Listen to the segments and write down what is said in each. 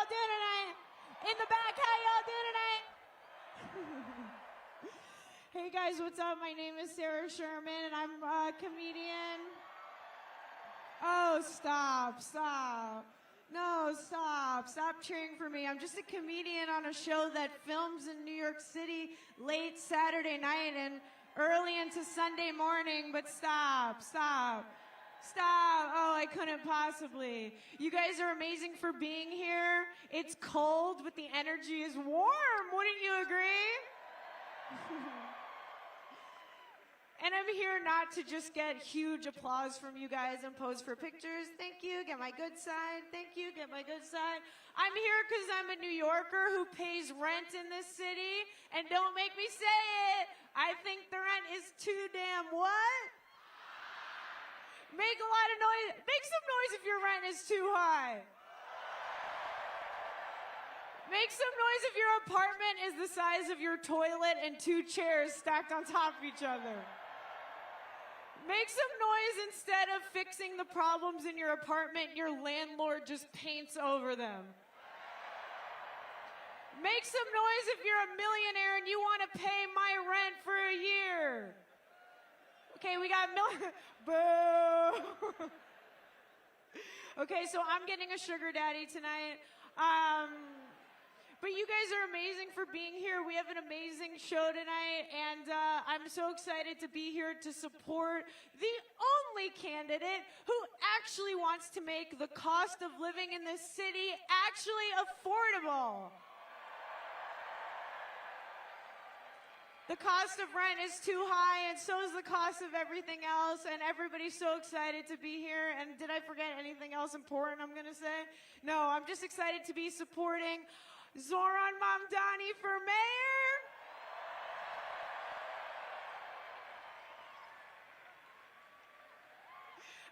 y'all doing tonight? In the back, how y'all doing tonight? Hey guys, what's up? My name is Sarah Sherman, and I'm a comedian. Oh, stop. No, stop cheering for me. I'm just a comedian on a show that films in New York City late Saturday night and early into Sunday morning, but stop. Oh, I couldn't possibly. You guys are amazing for being here. It's cold, but the energy is warm. Wouldn't you agree? And I'm here not to just get huge applause from you guys and pose for pictures. Thank you, get my good side. Thank you, get my good side. I'm here because I'm a New Yorker who pays rent in this city. And don't make me say it, I think the rent is too damn what? Make a lot of noise. Make some noise if your rent is too high. Make some noise if your apartment is the size of your toilet and 2 chairs stacked on top of each other. Make some noise instead of fixing the problems in your apartment, your landlord just paints over them. Make some noise if you're a millionaire and you want to pay my rent for a year. Okay, we got boo. Okay, so I'm getting a sugar daddy tonight. But you guys are amazing for being here. We have an amazing show tonight, and I'm so excited to be here to support the only candidate who actually wants to make the cost of living in this city actually affordable. The cost of rent is too high, and so is the cost of everything else, and everybody's so excited to be here. And did I forget anything else important I'm going to say? No, I'm just excited to be supporting Zoran Mamdani for mayor.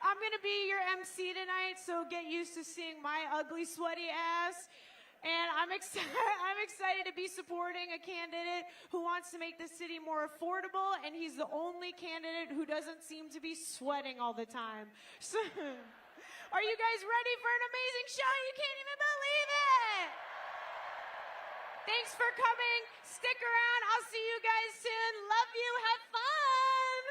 I'm going to be your MC tonight, so get used to seeing my ugly, sweaty ass. And I'm excited to be supporting a candidate who wants to make the city more affordable, and he's the only candidate who doesn't seem to be sweating all the time. So, are you guys ready for an amazing show? You can't even believe it! Thanks for coming. Stick around. I'll see you guys soon. Love you. Have fun.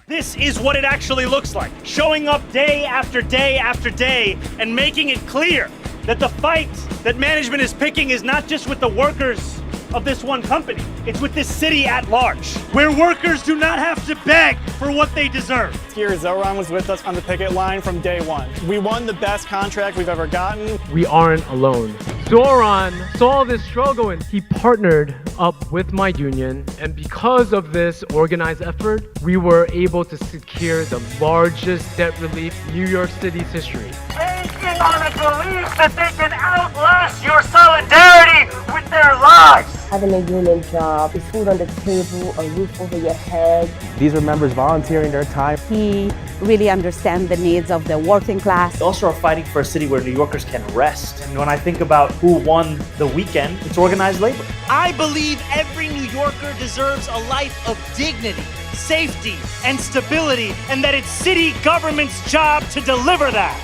This is what it actually looks like. Showing up day after day after day and making it clear that the fight that management is picking is not just with the workers of this one company. It's with this city at large, where workers do not have to beg for what they deserve. Here, Zoran was with us on the picket line from day one. We won the best contract we've ever gotten. We aren't alone. Zoran saw this struggle and he partnered up with my union, and because of this organized effort, we were able to secure the largest debt relief in New York City's history. Banking on a belief that they can outlast your solidarity with their lives. Having a union job, is food on the table, a roof over your head. These are members volunteering their time. He really understands the needs of the working class. We also are fighting for a city where New Yorkers can rest. And when I think about who won the weekend, it's organized labor. I believe every New Yorker deserves a life of dignity, safety, and stability, and that it's city government's job to deliver that.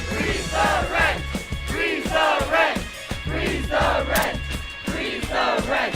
Freeze the rent! Freeze the rent! Freeze the rent! Freeze the rent!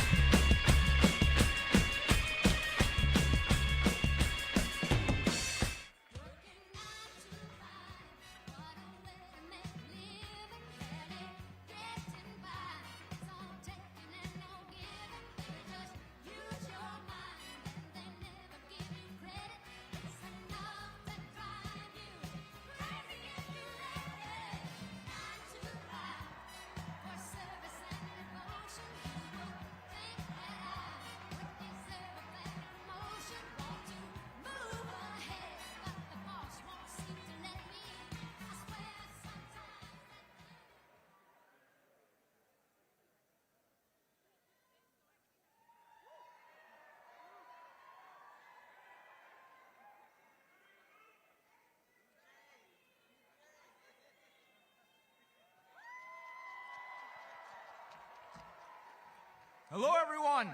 Hello everyone,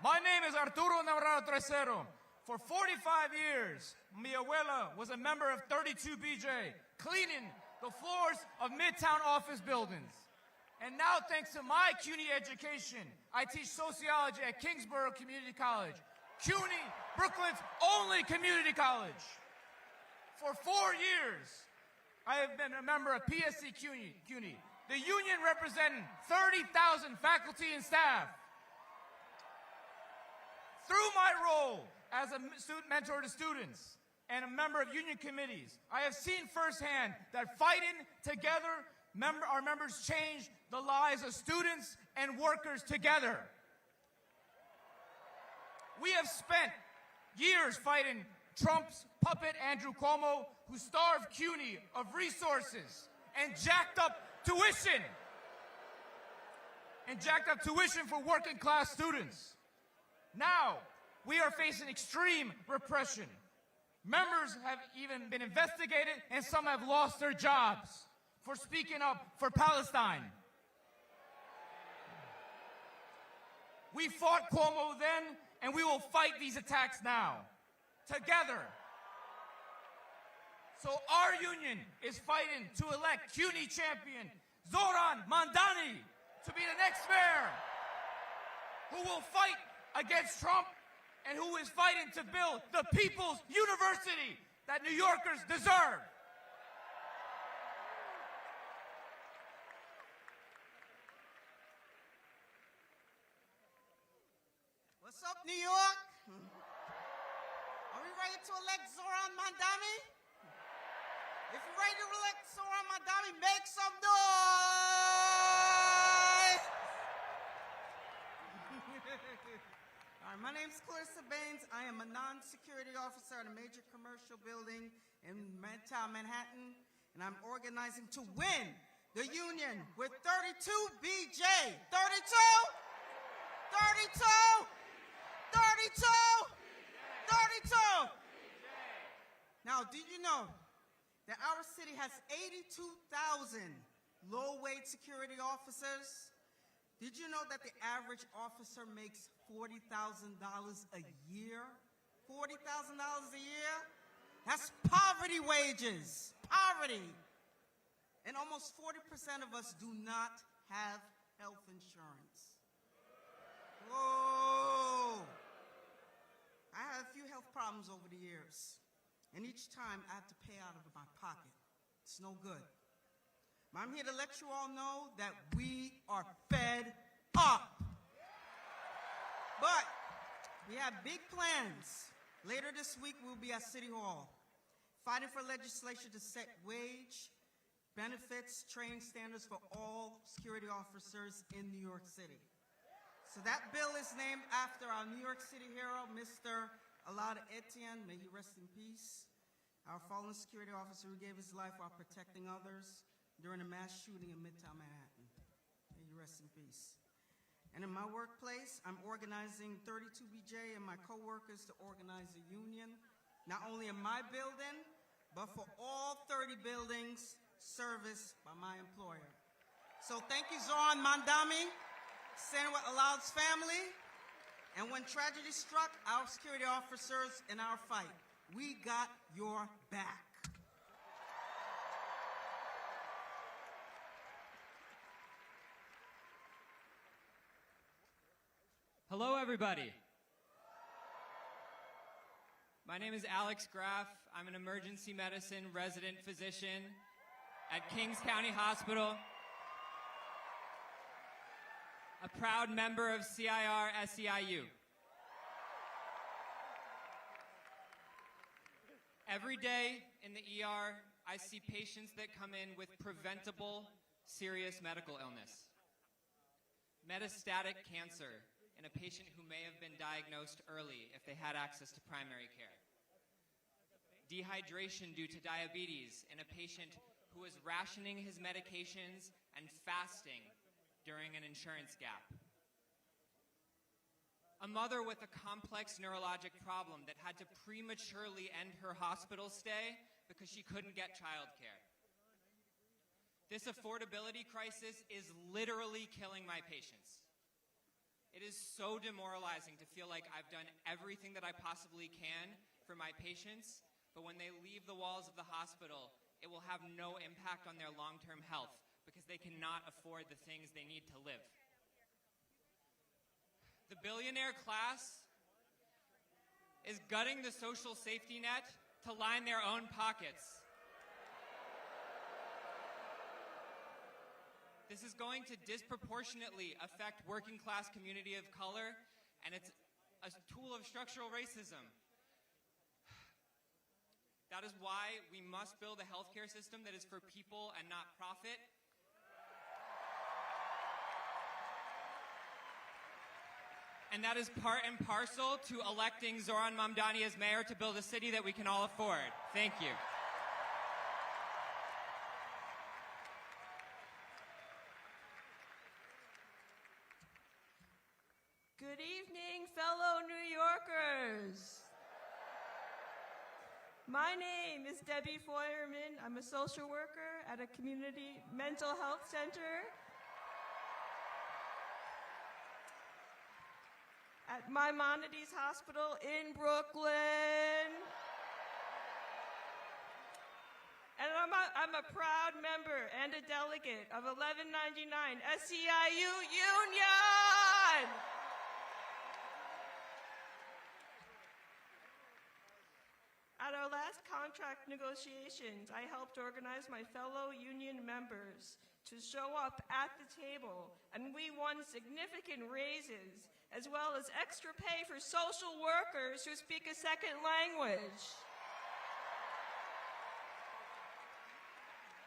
my name is Arturo Navarro Tresero, For 45 years, mi abuela was a member of 32BJ, cleaning the floors of Midtown office buildings. And now, thanks to my CUNY education, I teach sociology at Kingsborough Community College, CUNY, Brooklyn's only community college. For 4 years, I have been a member of PSC CUNY, the union representing 30,000 faculty and staff. Through my role as a student mentor to students and a member of union committees, I have seen firsthand that fighting together, our members change the lives of students and workers together. We have spent years fighting Trump's puppet Andrew Cuomo, who starved CUNY of resources and jacked up tuition for working class students. Now, we are facing extreme repression. Members have even been investigated and some have lost their jobs for speaking up for Palestine. We fought Cuomo then, and we will fight these attacks now, together. So our union is fighting to elect CUNY champion Zoran Mandani to be the next mayor, who will fight against Trump and who is fighting to build the people's university that New Yorkers deserve. What's up, New York? Are we ready to elect Zoran Mandani? If you're ready to elect Zoran Mandani, make some noise! All right, my name is Clarissa Baines. I am a non-security officer at a major commercial building in Midtown Manhattan, and I'm organizing to win the union with 32BJ. 32! 32! 32! 32! Now, do you know that our city has 82,000 low-wage security officers? Did you know that the average officer makes $40,000 a year? $40,000 a year? That's poverty wages. Poverty. And almost 40% of us do not have health insurance. Whoa. I had a few health problems over the years, and each time I had to pay out of my pocket. It's no good. But I'm here to let you all know that we are fed up. But we have big plans. Later this week, we'll be at City Hall, fighting for legislation to set wage, benefits, training standards for all security officers in New York City. So that bill is named after our New York City hero, Mr. Alada Etienne, may he rest in peace, our fallen security officer who gave his life while protecting others during a mass shooting in Midtown Manhattan. May he rest in peace. And in my workplace, I'm organizing 32BJ and my coworkers to organize a union, not only in my building, but for all 30 buildings serviced by my employer. So thank you, Zoran Mandani, stand with Alad's family, and when tragedy struck, our security officers in our fight, we got your back. Hello, everybody. My name is Alex Graff. I'm an emergency medicine resident physician at Kings County Hospital, a proud member of CIR-SEIU. Every day in the ER, I see patients that come in with preventable, serious medical illness. Metastatic cancer in a patient who may have been diagnosed early if they had access to primary care. Dehydration due to diabetes in a patient who is rationing his medications and fasting during an insurance gap. A mother with a complex neurologic problem that had to prematurely end her hospital stay because she couldn't get childcare. This affordability crisis is literally killing my patients. It is so demoralizing to feel like I've done everything that I possibly can for my patients, but when they leave the walls of the hospital, it will have no impact on their long-term health because they cannot afford the things they need to live. The billionaire class is gutting the social safety net to line their own pockets. This is going to disproportionately affect working class community of color, and it's a tool of structural racism. That is why we must build a healthcare system that is for people and not profit. And that is part and parcel to electing Zoran Mamdani as mayor to build a city that we can all afford. Thank you. Good evening, fellow New Yorkers. My name is Debbie Feuerman. I'm a social worker at a community mental health center at Maimonides Hospital in Brooklyn. And I'm a proud member and a delegate of 1199 SEIU Union. At our last contract negotiations, I helped organize my fellow union members to show up at the table, and we won significant raises, as well as extra pay for social workers who speak a second language.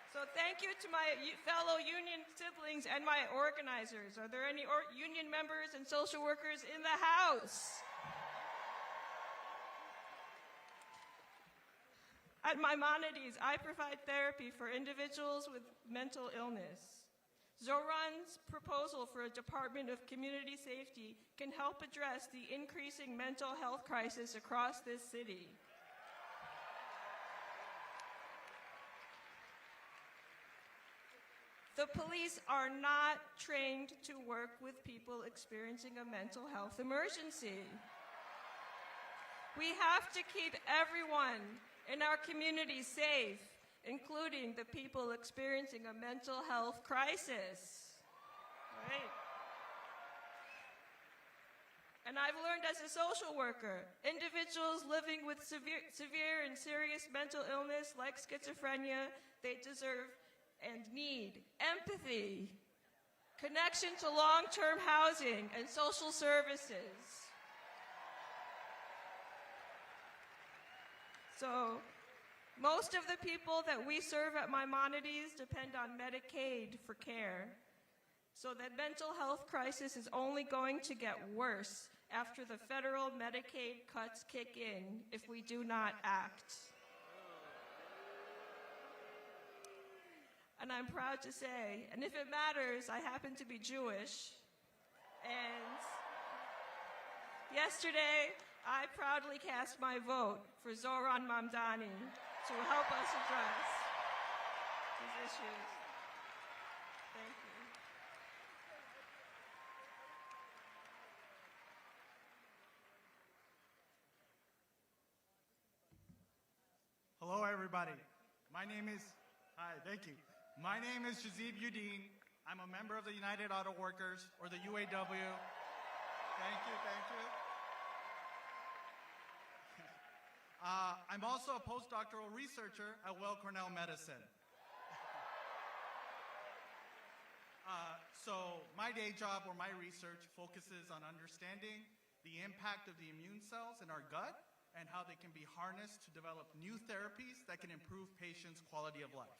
So thank you to my fellow union siblings and my organizers. Are there any union members and social workers in the house? At Maimonides, I provide therapy for individuals with mental illness. Zoran's proposal for a Department of Community Safety can help address the increasing mental health crisis across this city. The police are not trained to work with people experiencing a mental health emergency. We have to keep everyone in our community safe, including the people experiencing a mental health crisis. Right? And I've learned as a social worker, individuals living with severe and serious mental illness like schizophrenia, they deserve and need empathy, connection to long-term housing and social services. So, most of the people that we serve at Maimonides depend on Medicaid for care. So that mental health crisis is only going to get worse after the federal Medicaid cuts kick in if we do not act. And I'm proud to say, and if it matters, I happen to be Jewish. And yesterday, I proudly cast my vote for Zoran Mamdani to help us address these issues. Thank you. Hello, everybody. Thank you. My name is Shazib Udin. I'm a member of the United Auto Workers, or the UAW. Thank you. I'm also a postdoctoral researcher at Weill Cornell Medicine. So my day job or my research focuses on understanding the impact of the immune cells in our gut and how they can be harnessed to develop new therapies that can improve patients' quality of life.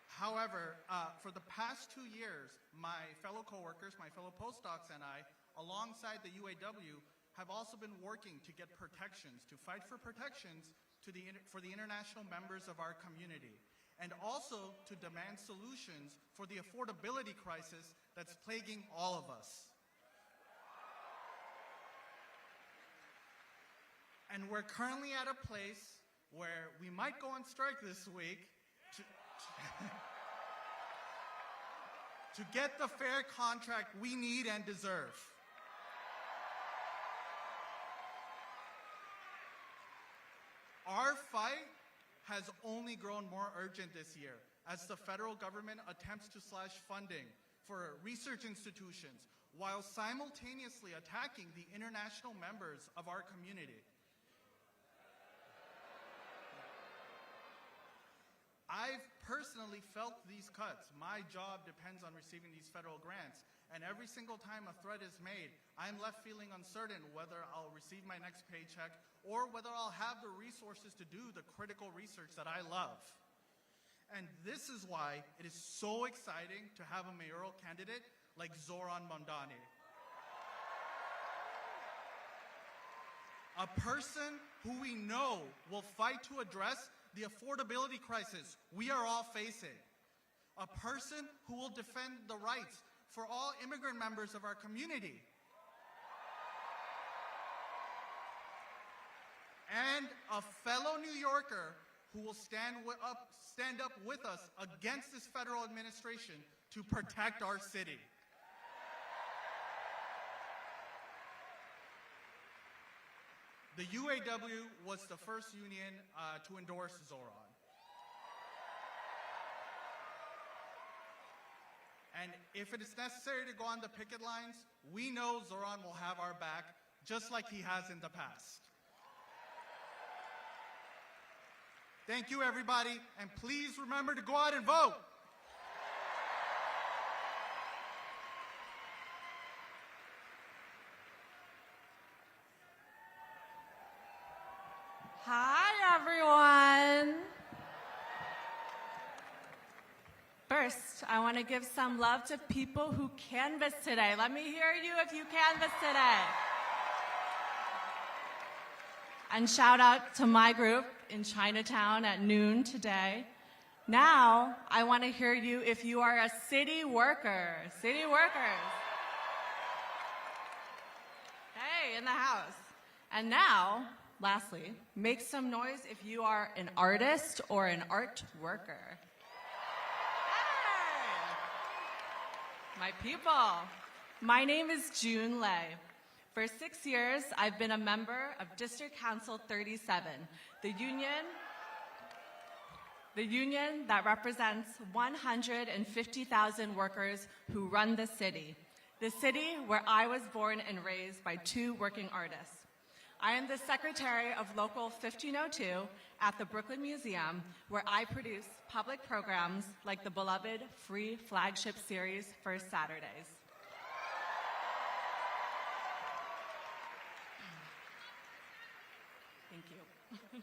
However, for the past 2 years, my fellow coworkers, my fellow postdocs and I, alongside the UAW, have also been working to get protections, to fight for protections for the international members of our community, and also to demand solutions for the affordability crisis that's plaguing all of us. And we're currently at a place where we might go on strike this week to get the fair contract we need and deserve. Our fight has only grown more urgent this year as the federal government attempts to slash funding for research institutions while simultaneously attacking the international members of our community. I've personally felt these cuts. My job depends on receiving these federal grants, and every single time a threat is made, I'm left feeling uncertain whether I'll receive my next paycheck or whether I'll have the resources to do the critical research that I love. And this is why it is so exciting to have a mayoral candidate like Zoran Mondani. A person who we know will fight to address the affordability crisis we are all facing. A person who will defend the rights for all immigrant members of our community. And a fellow New Yorker who will stand up with us against this federal administration to protect our city. The UAW was the first union to endorse Zoran. And if it is necessary to go on the picket lines, we know Zoran will have our back, just like he has in the past. Thank you, everybody, and please remember to go out and vote. Hi, everyone. First, I want to give some love to people who canvassed today. Let me hear you if you canvassed today. And shout out to my group in Chinatown at noon today. Now, I want to hear you if you are a city worker. City workers. Hey, in the house. And now, lastly, make some noise if you are an artist or an art worker. Hey! My people. My name is June Lei. For 6 years, I've been a member of District Council 37, the union that represents 150,000 workers who run the city where I was born and raised by two working artists. I am the secretary of Local 1502 at the Brooklyn Museum, where I produce public programs like the beloved free flagship series First Saturdays. Thank you.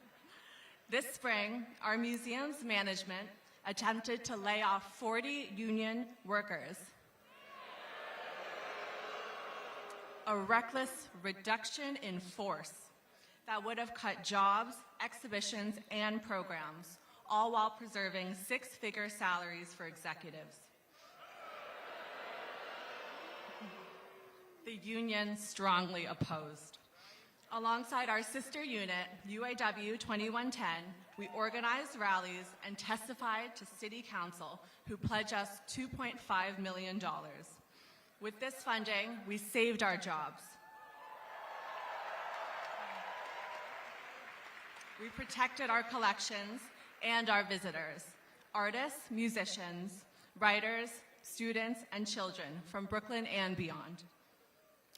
This spring, our museum's management attempted to lay off 40 union workers. A reckless reduction in force that would have cut jobs, exhibitions, and programs, all while preserving six-figure salaries for executives. The union strongly opposed. Alongside our sister unit, UAW 2110, we organized rallies and testified to City Council, who pledged us $2.5 million. With this funding, we saved our jobs. We protected our collections and our visitors, artists, musicians, writers, students, and children from Brooklyn and beyond.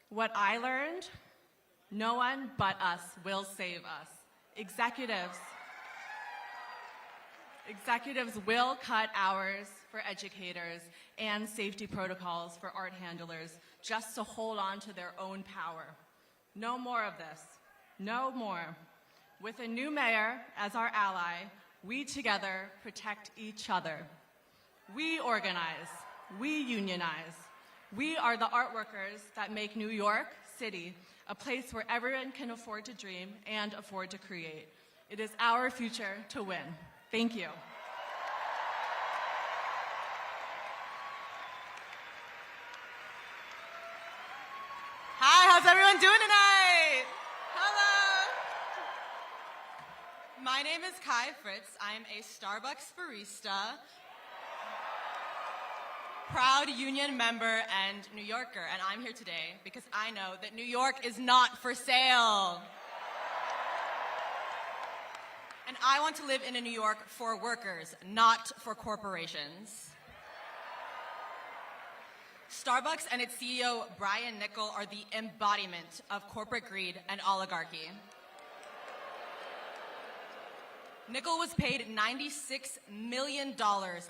What I learned, no one but us will save us. Executives will cut hours for educators and safety protocols for art handlers just to hold on to their own power. No more of this. No more. With a new mayor as our ally, we together protect each other. We organize. We unionize. We are the art workers that make New York City a place where everyone can afford to dream and afford to create. It is our future to win. Thank you. Hi, how's everyone doing tonight? Hello. My name is Kai Fritz. I am a Starbucks barista, proud union member and New Yorker, and I'm here today because I know that New York is not for sale. And I want to live in a New York for workers, not for corporations. Starbucks and its CEO, Brian Niccol, are the embodiment of corporate greed and oligarchy. Niccol was paid $96 million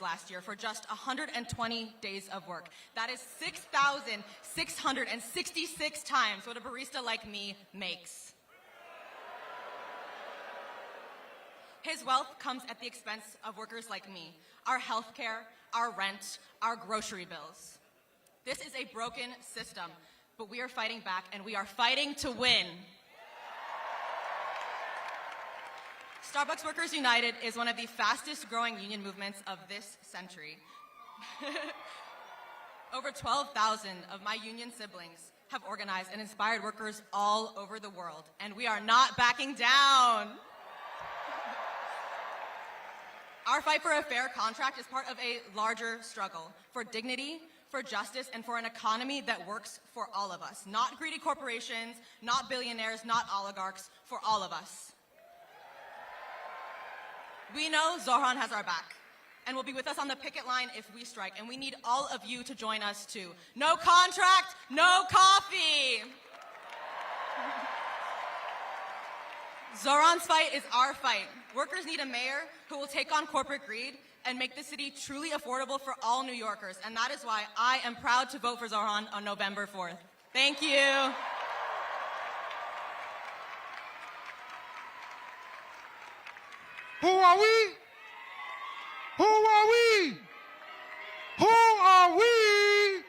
last year for just 120 days of work. That is 6,666 times what a barista like me makes. His wealth comes at the expense of workers like me, our health care, our rent, our grocery bills. This is a broken system, but we are fighting back and we are fighting to win. Starbucks Workers United is one of the fastest growing union movements of this century. Over 12,000 of my union siblings have organized and inspired workers all over the world, and we are not backing down. Our fight for a fair contract is part of a larger struggle for dignity, for justice, and for an economy that works for all of us. Not greedy corporations, not billionaires, not oligarchs, for all of us. We know Zohran has our back and will be with us on the picket line if we strike, and we need all of you to join us too. No contract, no coffee. Zohran's fight is our fight. Workers need a mayor who will take on corporate greed and make the city truly affordable for all New Yorkers, and that is why I am proud to vote for Zohran on November 4th. Thank you. Who are we? Who are we? Who are we?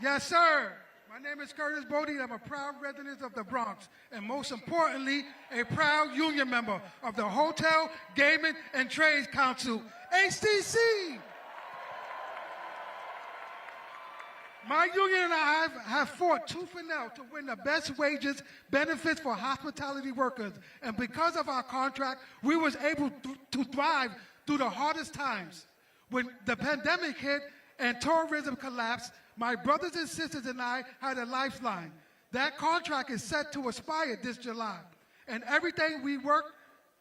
Yes, sir. My name is Curtis Bodie. I'm a proud resident of the Bronx, and most importantly, a proud union member of the Hotel, Gaming, and Trades Council, HTC. My union and I have fought tooth and nail to win the best wages, benefits for hospitality workers. And because of our contract, we was able to thrive through the hardest times. When the pandemic hit and tourism collapsed, my brothers and sisters and I had a lifeline. That contract is set to expire this July. And everything we work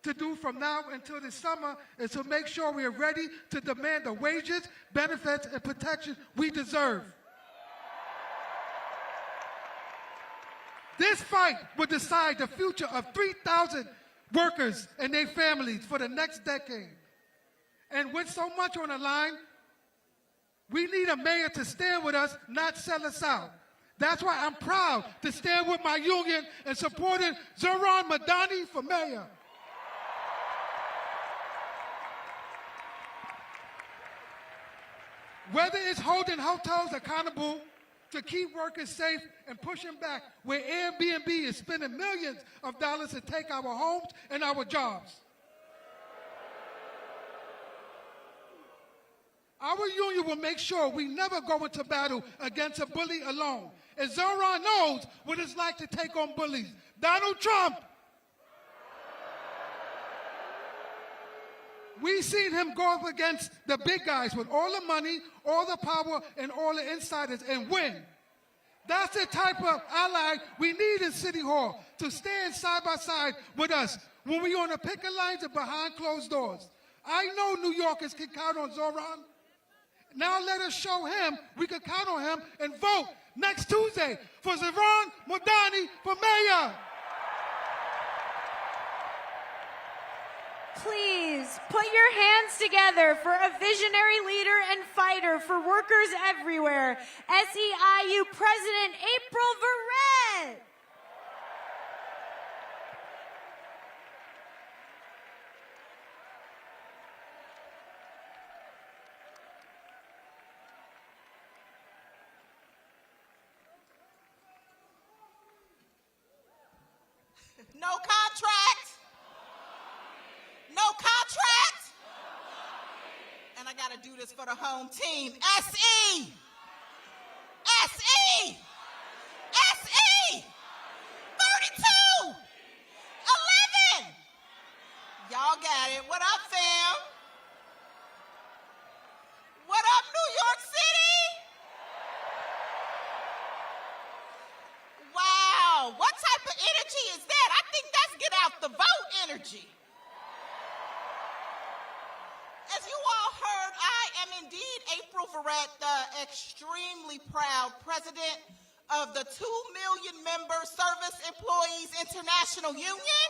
to do from now until the summer is to make sure we are ready to demand the wages, benefits, and protection we deserve. This fight will decide the future of 3,000 workers and their families for the next decade. And with so much on the line, we need a mayor to stand with us, not sell us out. That's why I'm proud to stand with my union and supporting Zohran Madani for mayor. Whether it's holding hotels accountable to keep workers safe and pushing back where Airbnb is spending millions of dollars to take our homes and our jobs. Our union will make sure we never go into battle against a bully alone. And Zohran knows what it's like to take on bullies. Donald Trump. We've seen him go up against the big guys with all the money, all the power, and all the insiders and win. That's the type of ally we need in City Hall, to stand side by side with us when we're on the picket lines and behind closed doors. I know New Yorkers can count on Zohran. Now let us show him we can count on him and vote next Tuesday for Zohran Madani for mayor. Please put your hands together for a visionary leader and fighter for workers everywhere, SEIU President April Verrett. No contract. No contract. And I got to do this for the home team. SE. SE. SE. 32. 11. Y'all got it. What up, fam? What up, New the vote energy. As you all heard, I am indeed April Verrett, the extremely proud president of the 2 million member Service Employees International Union.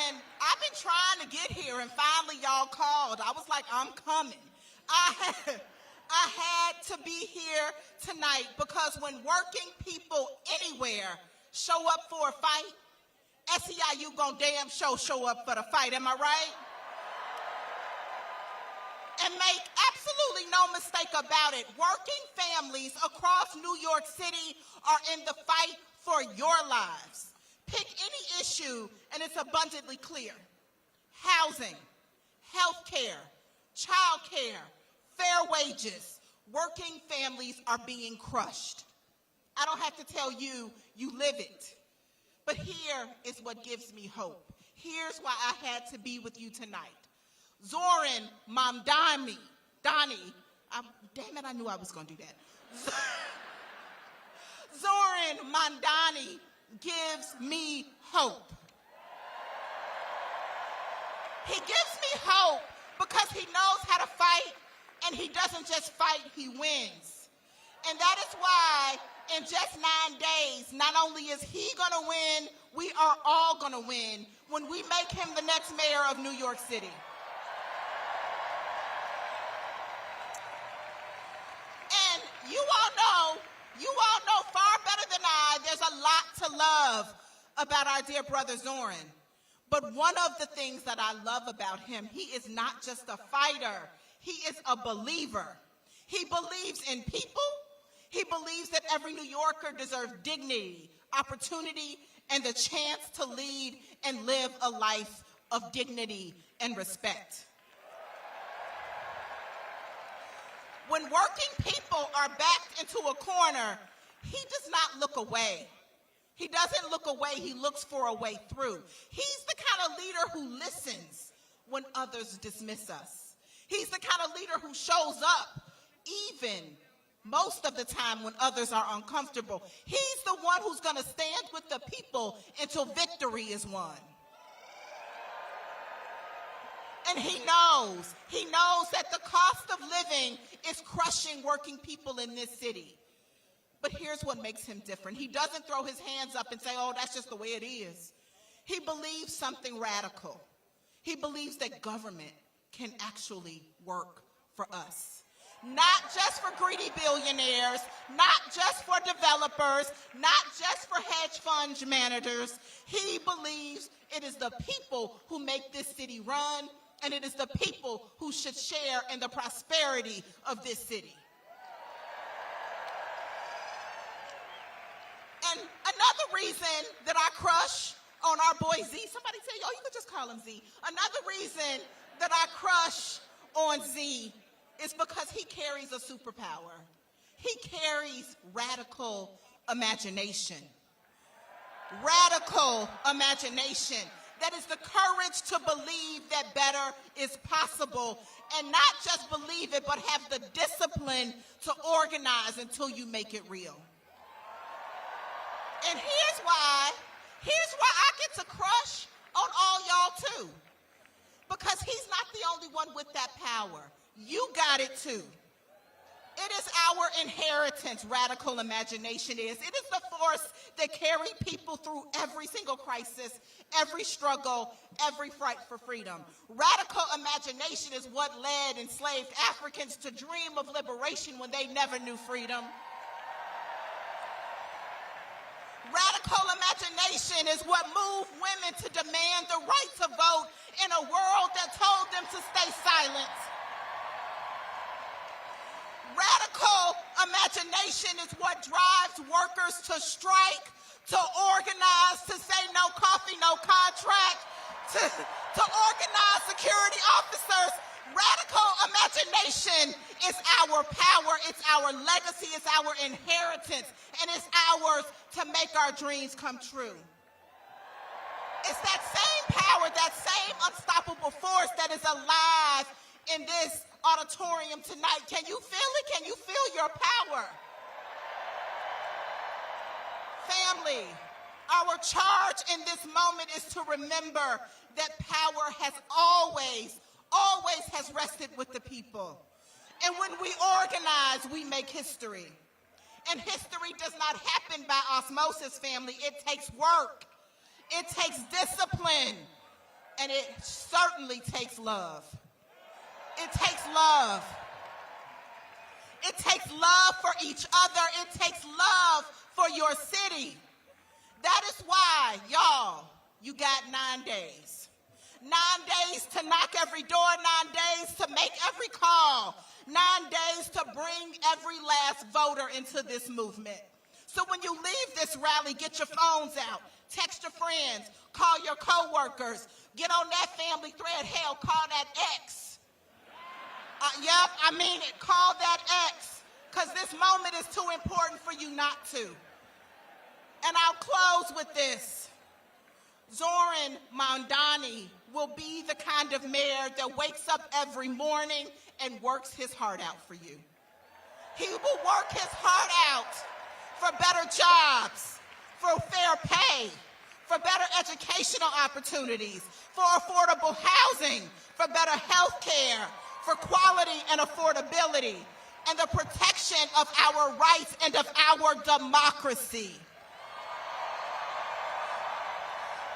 And I've been trying to get here, and finally y'all called. I was like, I'm coming. I had to be here tonight because when working people anywhere show up for a fight, SEIU gon' damn show up for the fight, am I right? And make absolutely no mistake about it, working families across New York City are in the fight for your lives. Pick any issue and it's abundantly clear. Housing, health care, child care, fair wages. Working families are being crushed. I don't have to tell you, you live it. But here is what gives me hope. Here's why I had to be with you tonight. Zoran Mamdani, damn it, I knew I was gonna do that. Zoran Mamdani gives me hope. He gives me hope because he knows how to fight, and he doesn't just fight, he wins. And that is why in just 9 days, not only is he gonna win, we are all gonna win when we make him the next mayor of New York City. And you all know far better than I, there's a lot to love about our dear brother Zoran. But one of the things that I love about him, he is not just a fighter, he is a believer. He believes in people. He believes that every New Yorker deserves dignity, opportunity, and the chance to lead and live a life of dignity and respect. When working people are backed into a corner, he does not look away. He doesn't look away, he looks for a way through. He's the kind of leader who listens when others dismiss us. He's the kind of leader who shows up even most of the time when others are uncomfortable. He's the one who's gonna stand with the people until victory is won. And he knows that the cost of living is crushing working people in this city. But here's what makes him different. He doesn't throw his hands up and say, oh, that's just the way it is. He believes something radical. He believes that government can actually work for us. Not just for greedy billionaires, not just for developers, not just for hedge fund managers. He believes it is the people who make this city run, and it is the people who should share in the prosperity of this city. And another reason that I crush on our boy Z, somebody say, oh, you could just call him Z. Another reason that I crush on Z is because he carries a superpower. He carries radical imagination. Radical imagination. That is the courage to believe that better is possible, and not just believe it, but have the discipline to organize until you make it real. And here's why I get to crush on all y'all too. Because he's not the only one with that power. You got it too. It is our inheritance, radical imagination is. It is the force that carried people through every single crisis, every struggle, every fight for freedom. Radical imagination is what led enslaved Africans to dream of liberation when they never knew freedom. Radical imagination is what moved women to demand the right to vote in a world that told them to stay silent. Radical imagination is what drives workers to strike, to organize, to say no coffee, no contract, to organize security officers. Radical imagination is our power, it's our legacy, it's our inheritance, and it's ours to make our dreams come true. It's that same power, that same unstoppable force that is alive in this auditorium tonight. Can you feel it? Can you feel your power? family, our charge in this moment is to remember that power has always has rested with the people. And when we organize, we make history. And history does not happen by osmosis, family. It takes work. It takes discipline. And it certainly takes love. It takes love. It takes love for each other. It takes love for your city. That is why, y'all, you got 9 days. 9 days to knock every door, 9 days to make every call, 9 days to bring every last voter into this movement. So when you leave this rally, get your phones out, text your friends, call your coworkers, get on that family thread, hell, call that ex. Yep, I mean it, call that ex, because this moment is too important for you not to. And I'll close with this. Zoran Mamdani will be the kind of mayor that wakes up every morning and works his heart out for you. He will work his heart out for better jobs, for fair pay, for better educational opportunities, for affordable housing, for better health care, for quality and affordability, and the protection of our rights and of our democracy.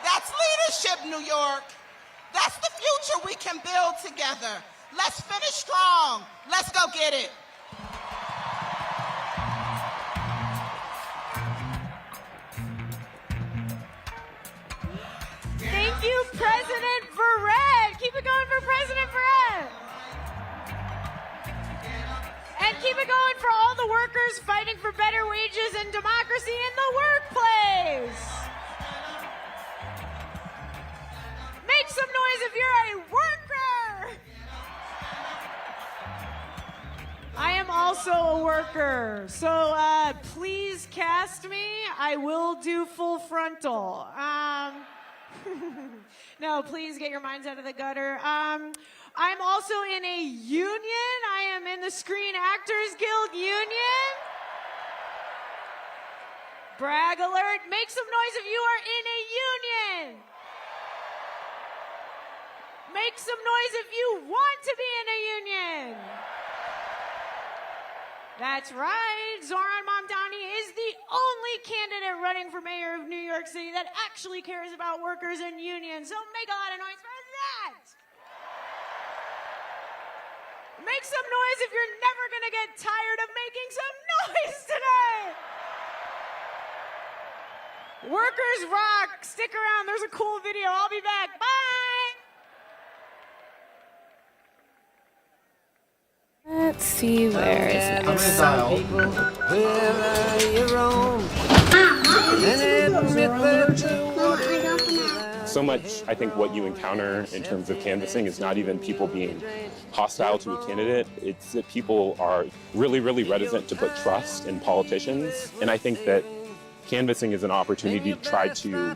That's leadership, New York. That's the future we can build together. Let's finish strong. Let's go get it. Thank you, President Verrett. Keep it going for President Verrett. And keep it going for all the workers fighting for better wages and democracy in the workplace. Make some noise if you're a worker. I am also a worker, so please cast me. I will do full frontal. No, please get your minds out of the gutter. I'm also in a union. I am in the Screen Actors Guild union. Brag alert. Make some noise if you are in a union. Make some noise if you want to be in a union. That's right. Zoran Mamdani is the only candidate running for mayor of New York City that actually cares about workers and unions. So make a lot of noise for that. Make some noise if you're never going to get tired of making some noise tonight. Workers rock. Stick around. There's a cool video. I'll be back. Bye. Let's see, where is it? So much, I think, what you encounter in terms of canvassing is not even people being hostile to a candidate. It's that people are really, really reticent to put trust in politicians. And I think that canvassing is an opportunity to try to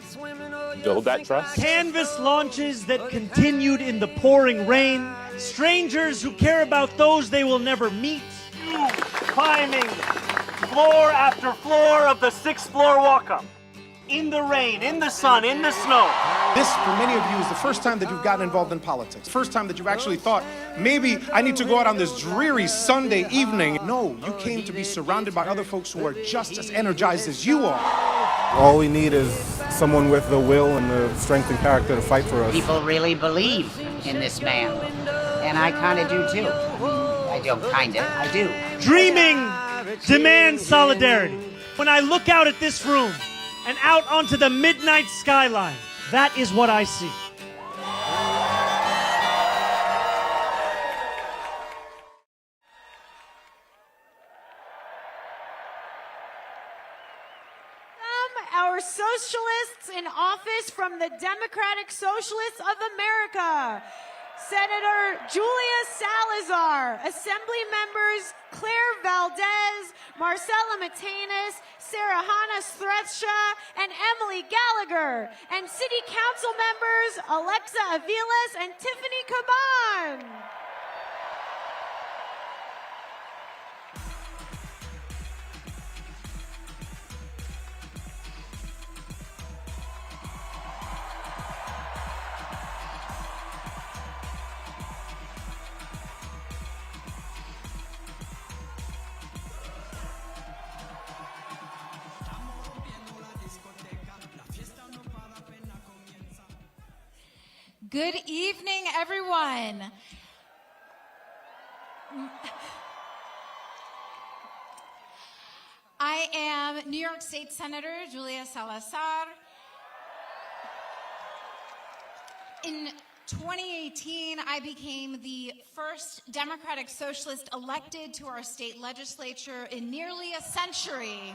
build that trust. Canvas launches that continued in the pouring rain. Strangers who care about those they will never meet. Climbing floor after floor of the 6th floor walk-up. In the rain, in the sun, in the snow. This, for many of you, is the first time that you've gotten involved in politics. First time that you've actually thought, maybe I need to go out on this dreary Sunday evening. No, you came to be surrounded by other folks who are just as energized as you are. All we need is someone with the will and the strength and character to fight for us. People really believe in this man, and I kind of do too. I don't kind of, I do. Dreaming demands solidarity. When I look out at this room and out onto the midnight skyline, that is what I see. Our socialists in office from the Democratic Socialists of America. Senator Julia Salazar, Assembly members Claire Valdez, Marcella Matenis, Sarah Hannah Stretsha, and Emily Gallagher, and City Council members Alexa Aviles and Tiffany Caban. Good evening, everyone. I am New York State Senator Julia Salazar. In 2018, I became the first Democratic Socialist elected to our state legislature in nearly a century.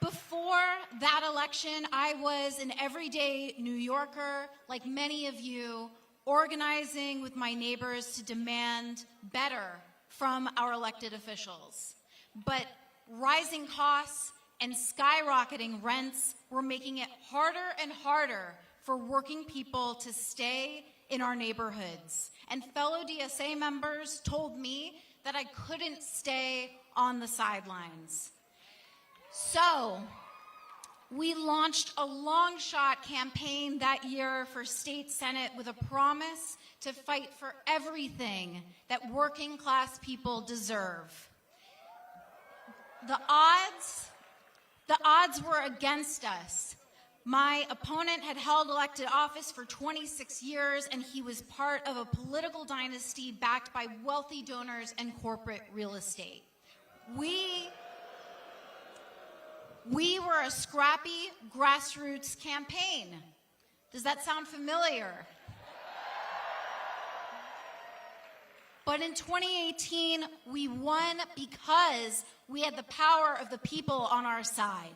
Before that election, I was an everyday New Yorker, like many of you, organizing with my neighbors to demand better from our elected officials. But rising costs and skyrocketing rents were making it harder and harder for working people to stay in our neighborhoods. And fellow DSA members told me that I couldn't stay on the sidelines. So, we launched a long-shot campaign that year for state senate with a promise to fight for everything that working-class people deserve. The odds were against us. My opponent had held elected office for 26 years, and he was part of a political dynasty backed by wealthy donors and corporate real estate. We were a scrappy grassroots campaign. Does that sound familiar? But in 2018, we won because we had the power of the people on our side.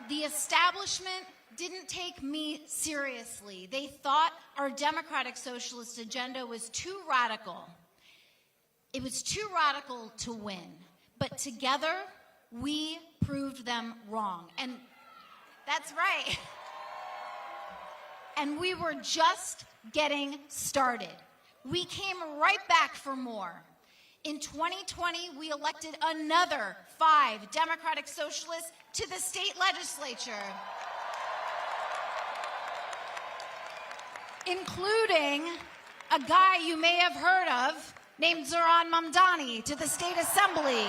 The establishment didn't take me seriously. They thought our democratic socialist agenda was too radical. It was too radical to win. But together, we proved them wrong. And that's right. And we were just getting started. We came right back for more. In 2020, we elected another 5 Democratic Socialists to the state legislature, including a guy you may have heard of named Zoran Mamdani to the State Assembly.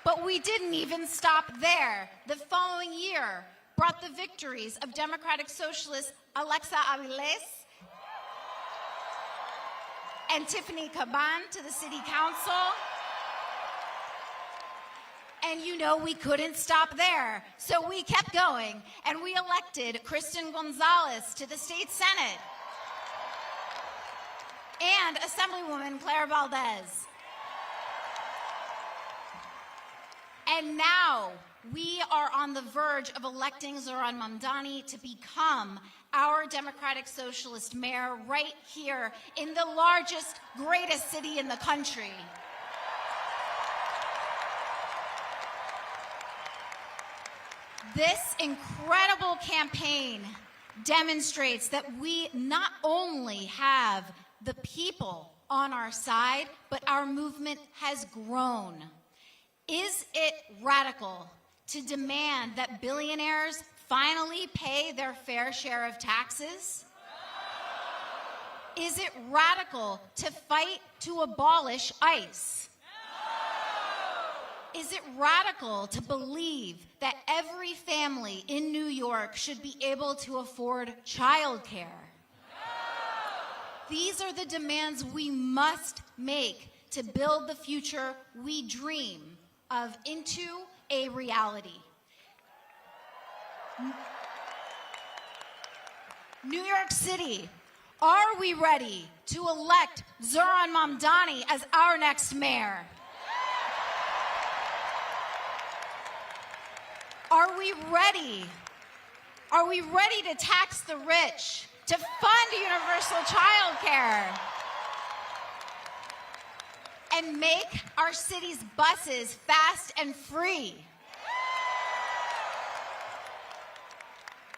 But we didn't even stop there. The following year brought the victories of Democratic Socialist Alexa Aviles and Tiffany Caban to the City Council. And you know we couldn't stop there, so we kept going, and we elected Kristen Gonzalez to the State Senate and Assemblywoman Claire Valdez. And now we are on the verge of electing Zoran Mamdani to become our Democratic Socialist mayor right here in the largest, greatest city in the country. This incredible campaign demonstrates that we not only have the people on our side, but our movement has grown. Is it radical to demand that billionaires finally pay their fair share of taxes? Is it radical to fight to abolish ICE? Is it radical to believe that every family in New York should be able to afford childcare? These are the demands we must make to build the future we dream of into a reality. New York City, are we ready to elect Zoran Mamdani as our next mayor? Are we ready? Are we ready to tax the rich, to fund universal childcare, and make our city's buses fast and free?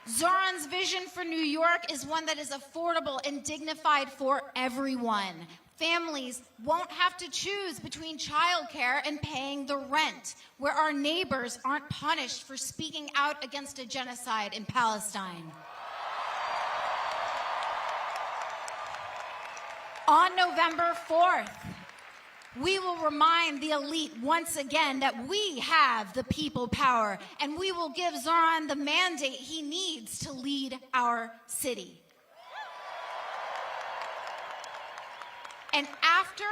Zoran's vision for New York is one that is affordable and dignified for everyone. Families won't have to choose between childcare and paying the rent, where our neighbors aren't punished for speaking out against a genocide in Palestine. On November 4th, we will remind the elite once again that we have the people power, and we will give Zoran the mandate he needs to lead our city. And after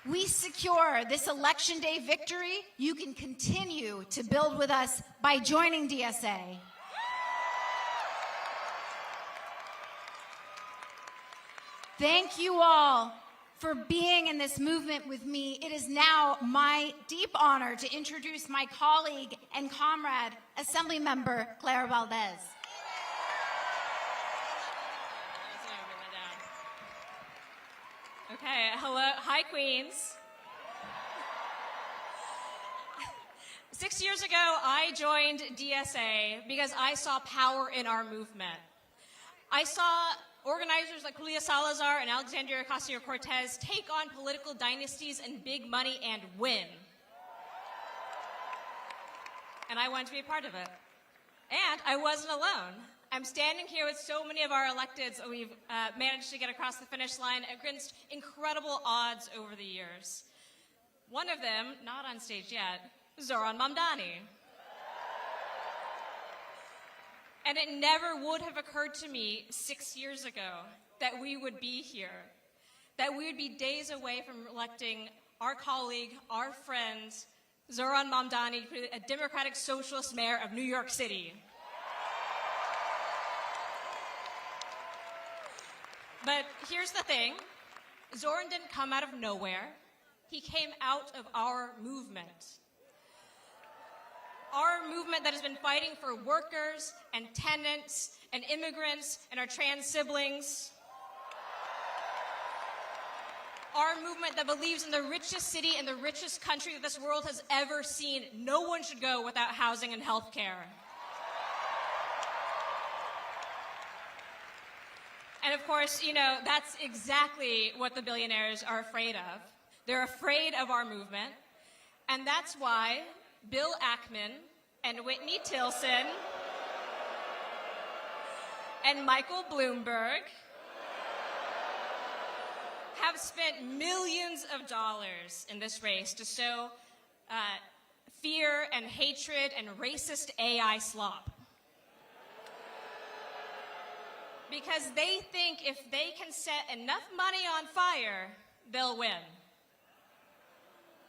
we secure this election day victory, you can continue to build with us by joining DSA. Thank you all for being in this movement with me. It is now my deep honor to introduce my colleague and comrade, Assemblymember Clara Valdez. Okay, hello, hi Queens. 6 years ago, I joined DSA because I saw power in our movement. I saw organizers like Julia Salazar and Alexandria Ocasio-Cortez take on political dynasties and big money and win. And I wanted to be a part of it. And I wasn't alone. I'm standing here with so many of our electeds that we've managed to get across the finish line against incredible odds over the years. One of them, not on stage yet, Zoran Mamdani. And it never would have occurred to me 6 years ago that we would be here, that we would be days away from electing our colleague, our friend, Zoran Mamdani, a Democratic Socialist mayor of New York City. But here's the thing, Zoran didn't come out of nowhere. He came out of our movement. Our movement that has been fighting for workers and tenants and immigrants and our trans siblings. Our movement that believes in the richest city and the richest country that this world has ever seen. No one should go without housing and health care. And of course, you know, that's exactly what the billionaires are afraid of. They're afraid of our movement. And that's why Bill Ackman and Whitney Tilson and Michael Bloomberg have spent millions of dollars in this race to sow fear and hatred and racist AI slop. Because they think if they can set enough money on fire, they'll win.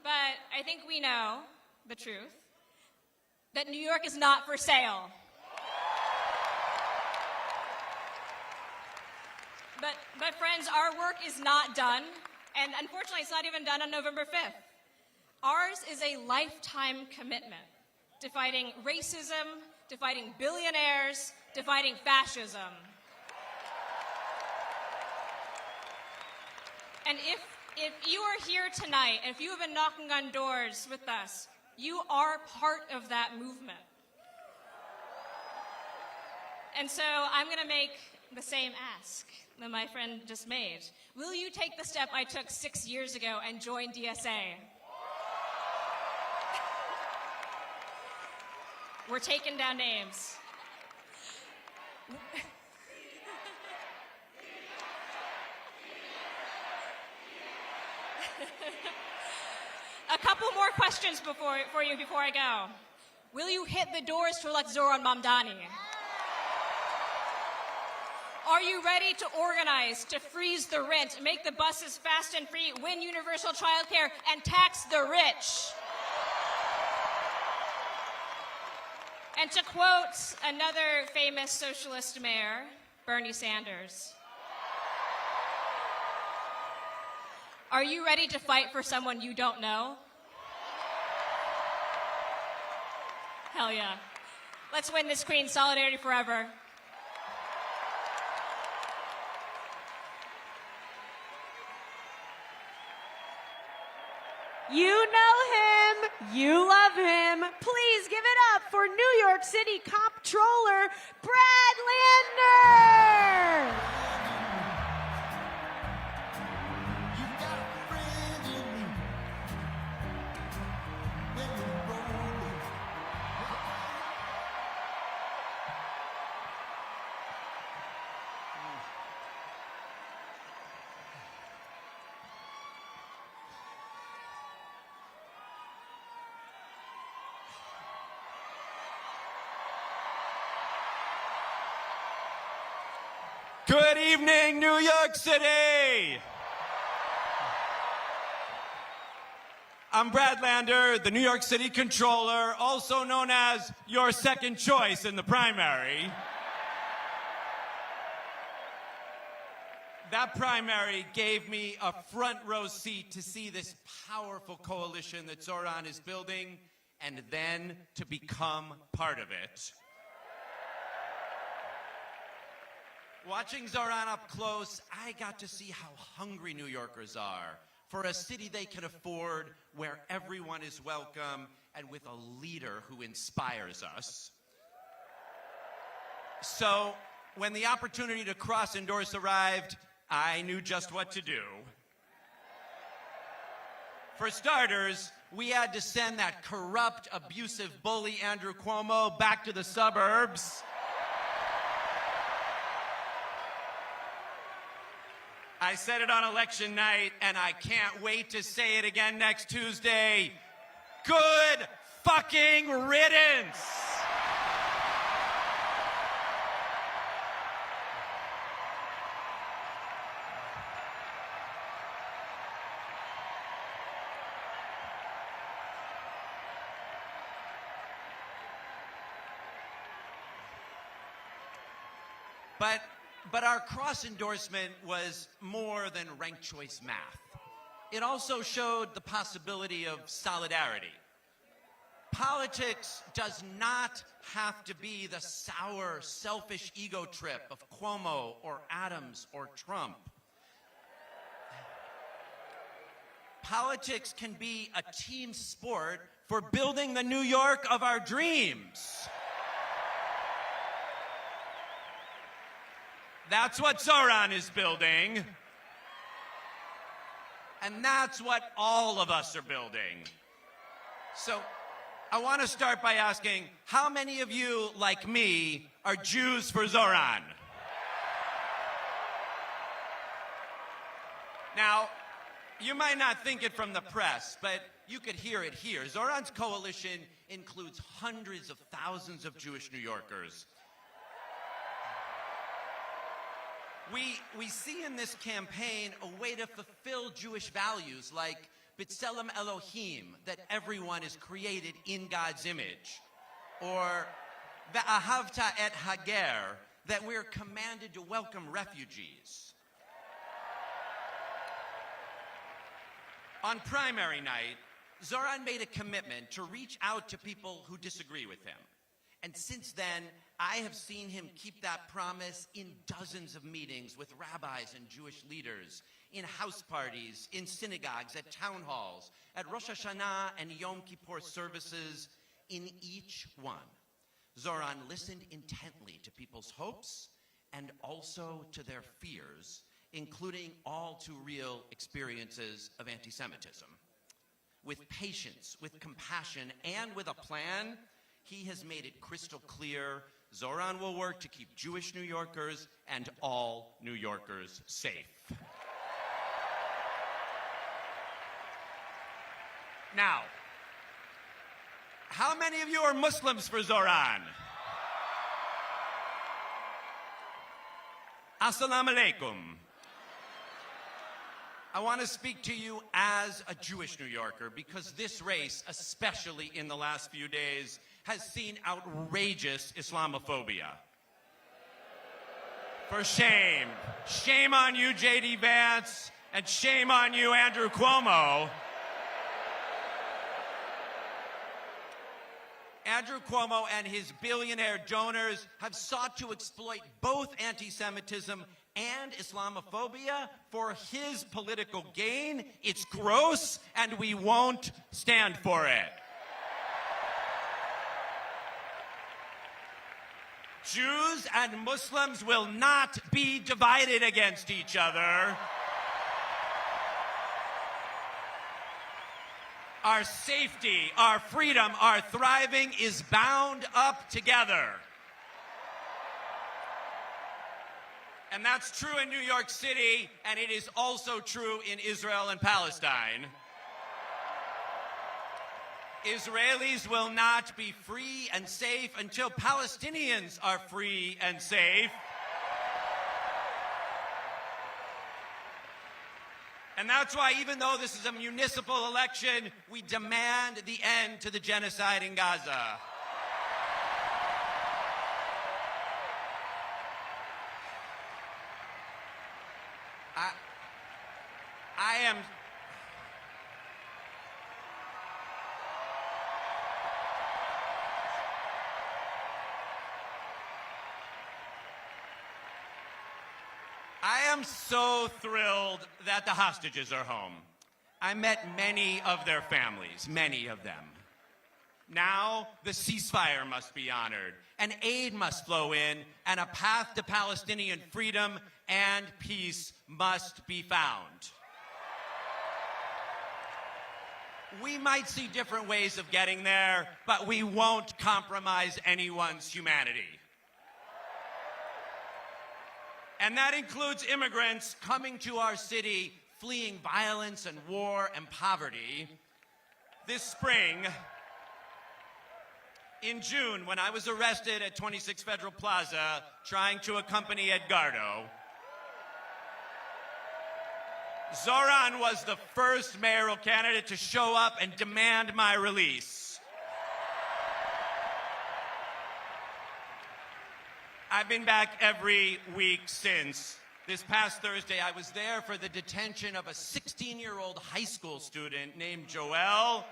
But I think we know the truth, that New York is not for sale. But friends, our work is not done, and unfortunately it's not even done on November 5th. Ours is a lifetime commitment to fighting racism, to fighting billionaires, to fighting fascism. And if you are here tonight, and if you have been knocking on doors with us, you are part of that movement. And so I'm going to make the same ask that my friend just made. Will you take the step I took 6 years ago and join DSA? We're taking down names. A couple more questions for you before I go. Will you hit the doors to elect Zoran Mamdani? Are you ready to organize, to freeze the rent, make the buses fast and free, win universal childcare, and tax the rich? And to quote another famous socialist mayor, Bernie Sanders, are you ready to fight for someone you don't know? Hell yeah. Let's win this, Queen. Solidarity forever. You know him. You love him. Please give it up for New York City Comptroller Brad Lander. Good evening, New York City! I'm Brad Lander, the New York City Controller, also known as your second choice in the primary. That primary gave me a front row seat to see this powerful coalition that Zoran is building, and then to become part of it. Watching Zoran up close, I got to see how hungry New Yorkers are for a city they can afford, where everyone is welcome, and with a leader who inspires us. So, when the opportunity to cross-endorse arrived, I knew just what to do. For starters, we had to send that corrupt, abusive bully Andrew Cuomo back to the suburbs. I said it on election night, and I can't wait to say it again next Tuesday. Good fucking riddance! But our cross-endorsement was more than ranked choice math. It also showed the possibility of solidarity. Politics does not have to be the sour, selfish ego trip of Cuomo or Adams or Trump. Politics can be a team sport for building the New York of our dreams. That's what Zoran is building. And that's what all of us are building. So I want to start by asking, how many of you, like me, are Jews for Zoran? Now, you might not think it from the press, but you could hear it here. Zoran's coalition includes hundreds of thousands of Jewish New Yorkers. We see in this campaign a way to fulfill Jewish values like B'Tselem Elohim, that everyone is created in God's image, or Ve'ahavta et Hager, that we're commanded to welcome refugees. On primary night, Zoran made a commitment to reach out to people who disagree with him. And since then, I have seen him keep that promise in dozens of meetings with rabbis and Jewish leaders, in house parties, in synagogues, at town halls, at Rosh Hashanah and Yom Kippur services. In each one, Zoran listened intently to people's hopes and also to their fears, including all too real experiences of anti-Semitism. With patience, with compassion, and with a plan, he has made it crystal clear Zoran will work to keep Jewish New Yorkers and all New Yorkers safe. Now, how many of you are Muslims for Zoran? Assalamu alaikum. I want to speak to you as a Jewish New Yorker because this race, especially in the last few days, has seen outrageous Islamophobia. For shame. Shame on you, J.D. Vance, and shame on you, Andrew Cuomo. Andrew Cuomo and his billionaire donors have sought to exploit both anti-Semitism and Islamophobia for his political gain. It's gross, and we won't stand for it. Jews and Muslims will not be divided against each other. Our safety, our freedom, our thriving is bound up together. And that's true in New York City, and it is also true in Israel and Palestine. Israelis will not be free and safe until Palestinians are free and safe. And that's why, even though this is a municipal election, we demand the end to the genocide in Gaza. I am so thrilled that the hostages are home. I met many of their families, many of them. Now the ceasefire must be honored, and aid must flow in, and a path to Palestinian freedom and peace must be found. We might see different ways of getting there, but we won't compromise anyone's humanity. And that includes immigrants coming to our city, fleeing violence and war and poverty. This spring, in June, when I was arrested at 26 Federal Plaza trying to accompany Edgardo, Zoran was the first mayoral candidate to show up and demand my release. I've been back every week since. This past Thursday, I was there for the detention of a 16-year-old high school student named Joel.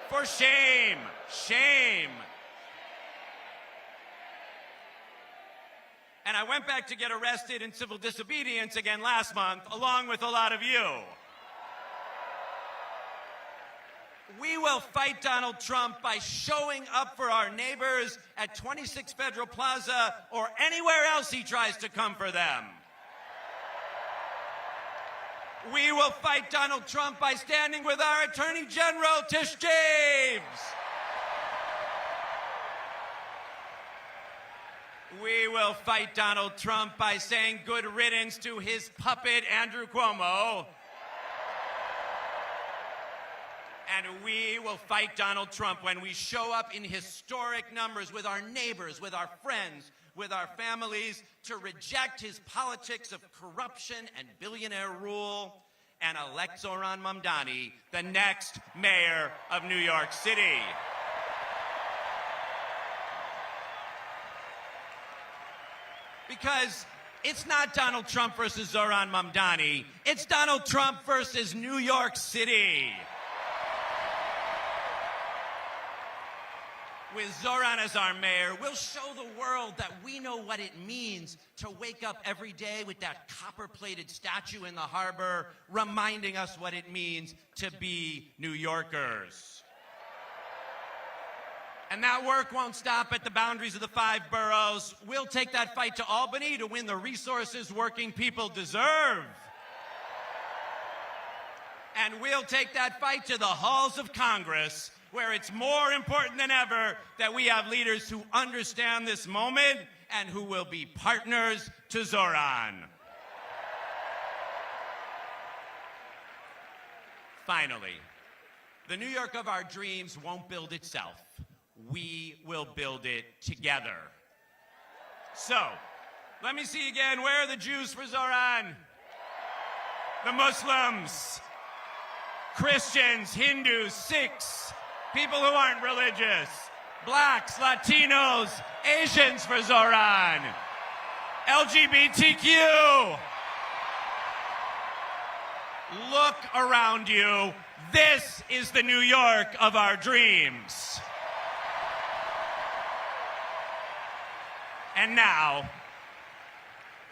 For shame, shame. And I went back to get arrested in civil disobedience again last month, along with a lot of you. We will fight Donald Trump by showing up for our neighbors at 26 Federal Plaza or anywhere else he tries to come for them. We will fight Donald Trump by standing with our Attorney General, Tish James. We will fight Donald Trump by saying good riddance to his puppet, Andrew Cuomo. And we will fight Donald Trump when we show up in historic numbers with our neighbors, with our friends, with our families to reject his politics of corruption and billionaire rule and elect Zoran Mamdani, the next mayor of New York City. Because it's not Donald Trump versus Zoran Mamdani, it's Donald Trump versus New York City. With Zoran as our mayor, we'll show the world that we know what it means to wake up every day with that copper-plated statue in the harbor, reminding us what it means to be New Yorkers. And that work won't stop at the boundaries of the 5 boroughs. We'll take that fight to Albany to win the resources working people deserve. And we'll take that fight to the halls of Congress, where it's more important than ever that we have leaders who understand this moment and who will be partners to Zoran. Finally, the New York of our dreams won't build itself. We will build it together. So, let me see again. Where are the Jews for Zoran? The Muslims, Christians, Hindus, Sikhs, people who aren't religious, blacks, Latinos, Asians for Zoran, LGBTQ. Look around you. This is the New York of our dreams. And now,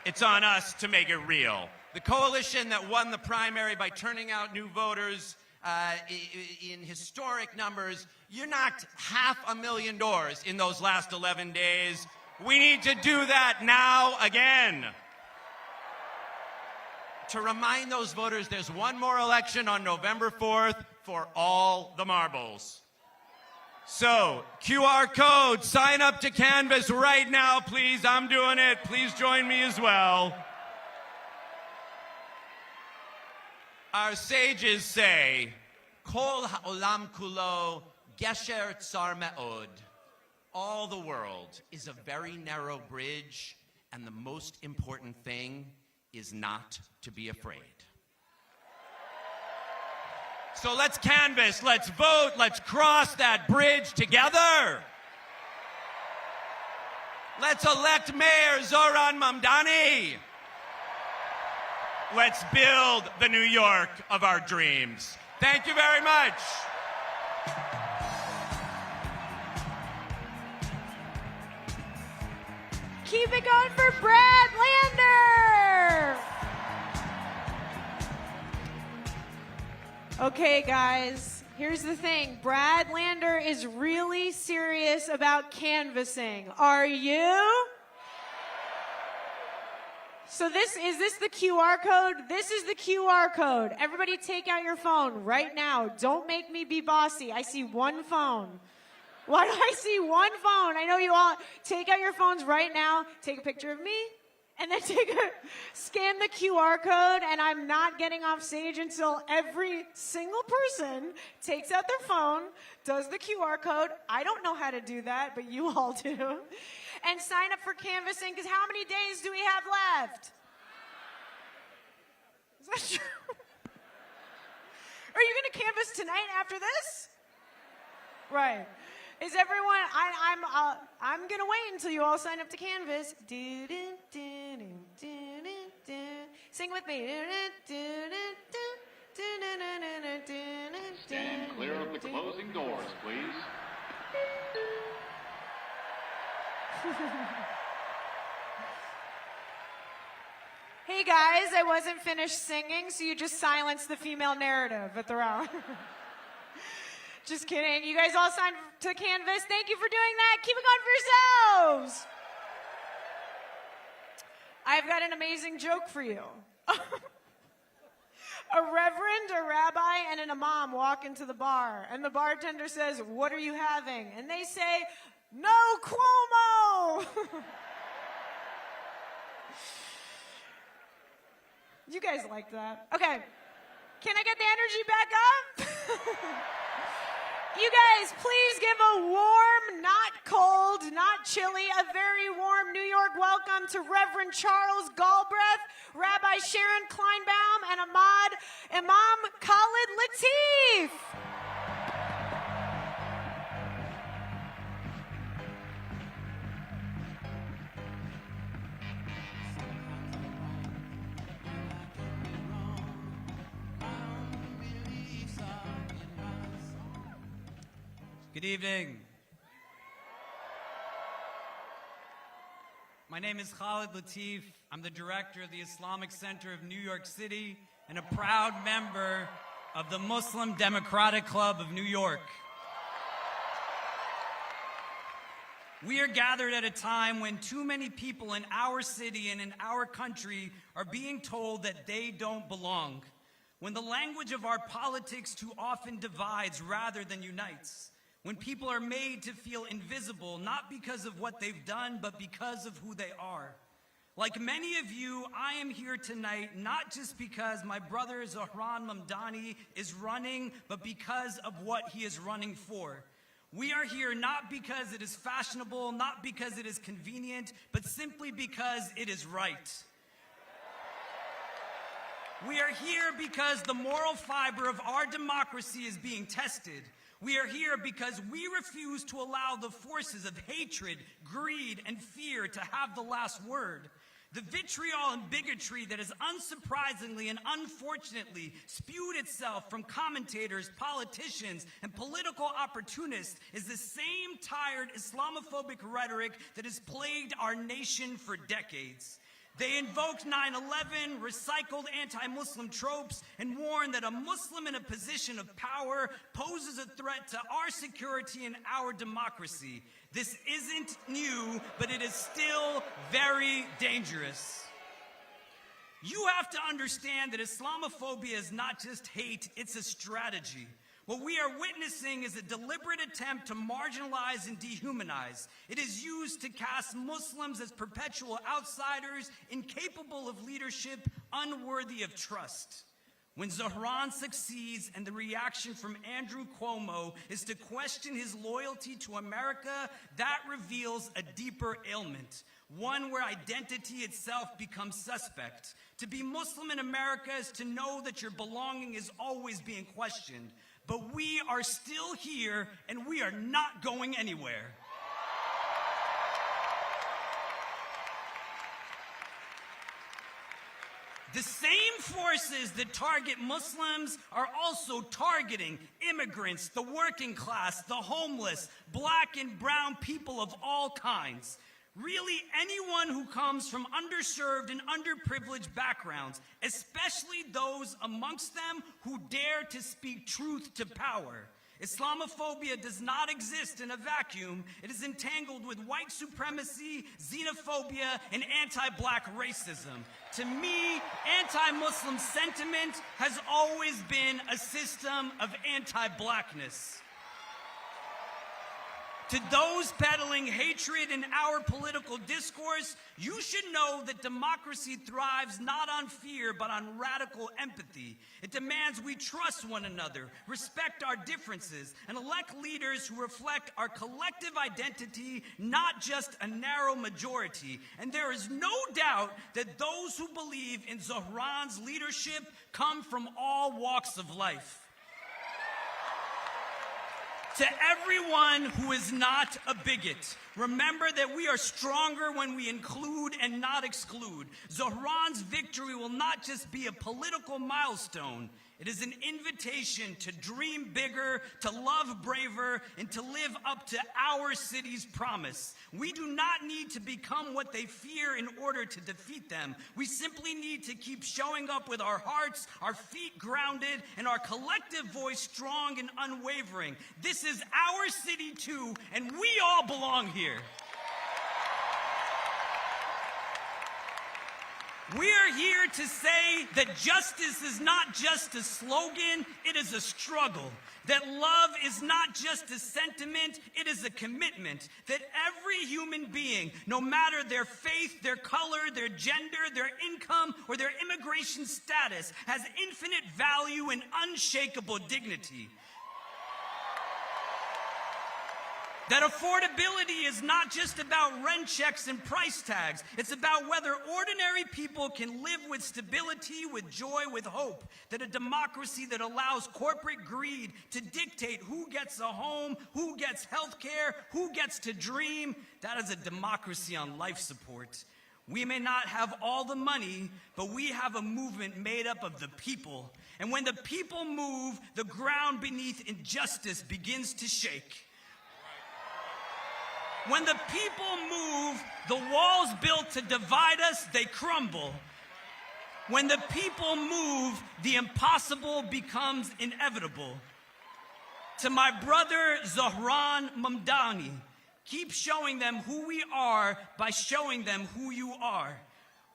it's on us to make it real. The coalition that won the primary by turning out new voters in historic numbers, you knocked 500,000 doors in those last 11 days. We need to do that now again. To remind those voters, there's one more election on November 4th for all the marbles. So, QR code, sign up to Canvass right now, please. I'm doing it. Please join me as well. Our sages say, Kol ha'olam kulo gesher tsar me'od. All the world is a very narrow bridge, and the most important thing is not to be afraid. So let's canvass, let's vote, let's cross that bridge together. Let's elect Mayor Zohran Mamdani. Let's build the New York of our dreams. Thank you very much. Keep it going for Brad Lander. Okay, guys, here's the thing. Brad Lander is really serious about canvassing. Are you? So is this the QR code? This is the QR code. Everybody take out your phone right now. Don't make me be bossy. I see one phone. Why do I see one phone? I know you all. Take out your phones right now. Take a picture of me. And then scan the QR code, and I'm not getting off stage until every single person takes out their phone, does the QR code. I don't know how to do that, but you all do. And sign up for canvassing, because how many days do we have left? Is that true? Are you going to canvass tonight after this? Right. Is everyone? I'm gonna wait until you all sign up to canvas. Sing with me. Stand clear of the closing doors, please. Hey guys, I wasn't finished singing, so you just silenced the female narrative at the round. Just kidding. You guys all signed to canvas. Thank you for doing that. Keep it going for yourselves. I've got an amazing joke for you. A reverend, a rabbi, and an imam walk into the bar, and the bartender says, "What are you having?" And they say, "No Cuomo." You guys like that. Okay. Can I get the energy back up? You guys, please give a warm, not cold, not chilly, a very warm New York welcome to Reverend Charles Galbraith, Rabbi Sharon Kleinbaum, and Imam Khalid Latif. Good evening. My name is Khalid Latif. I'm the director of the Islamic Center of New York City and a proud member of the Muslim Democratic Club of New York. We are gathered at a time when too many people in our city and in our country are being told that they don't belong. When the language of our politics too often divides rather than unites. When people are made to feel invisible, not because of what they've done, but because of who they are. Like many of you, I am here tonight not just because my brother Zohran Mamdani is running, but because of what he is running for. We are here not because it is fashionable, not because it is convenient, but simply because it is right. We are here because the moral fiber of our democracy is being tested. We are here because we refuse to allow the forces of hatred, greed, and fear to have the last word. The vitriol and bigotry that has unsurprisingly and unfortunately spewed itself from commentators, politicians, and political opportunists is the same tired Islamophobic rhetoric that has plagued our nation for decades. They invoked 9/11, recycled anti-Muslim tropes, and warned that a Muslim in a position of power poses a threat to our security and our democracy. This isn't new, but it is still very dangerous. You have to understand that Islamophobia is not just hate, it's a strategy. What we are witnessing is a deliberate attempt to marginalize and dehumanize. It is used to cast Muslims as perpetual outsiders, incapable of leadership, unworthy of trust. When Zohran succeeds and the reaction from Andrew Cuomo is to question his loyalty to America, that reveals a deeper ailment, one where identity itself becomes suspect. To be Muslim in America is to know that your belonging is always being questioned. But we are still here, and we are not going anywhere. The same forces that target Muslims are also targeting immigrants, the working class, the homeless, black and brown people of all kinds. Really, anyone who comes from underserved and underprivileged backgrounds, especially those amongst them who dare to speak truth to power. Islamophobia does not exist in a vacuum. It is entangled with white supremacy, xenophobia, and anti-black racism. To me, anti-Muslim sentiment has always been a system of anti-blackness. To those peddling hatred in our political discourse, you should know that democracy thrives not on fear, but on radical empathy. It demands we trust one another, respect our differences, and elect leaders who reflect our collective identity, not just a narrow majority. And there is no doubt that those who believe in Zohran's leadership come from all walks of life. To everyone who is not a bigot, remember that we are stronger when we include and not exclude. Zohran's victory will not just be a political milestone. It is an invitation to dream bigger, to love braver, and to live up to our city's promise. We do not need to become what they fear in order to defeat them. We simply need to keep showing up with our hearts, our feet grounded, and our collective voice strong and unwavering. This is our city too, and we all belong here. We are here to say that justice is not just a slogan, it is a struggle. That love is not just a sentiment, it is a commitment. That every human being, no matter their faith, their color, their gender, their income, or their immigration status, has infinite value and unshakable dignity. That affordability is not just about rent checks and price tags. It's about whether ordinary people can live with stability, with joy, with hope. That a democracy that allows corporate greed to dictate who gets a home, who gets health care, who gets to dream, that is a democracy on life support. We may not have all the money, but we have a movement made up of the people. And when the people move, the ground beneath injustice begins to shake. When the people move, the walls built to divide us, they crumble. When the people move, the impossible becomes inevitable. To my brother Zohran Mamdani, keep showing them who we are by showing them who you are.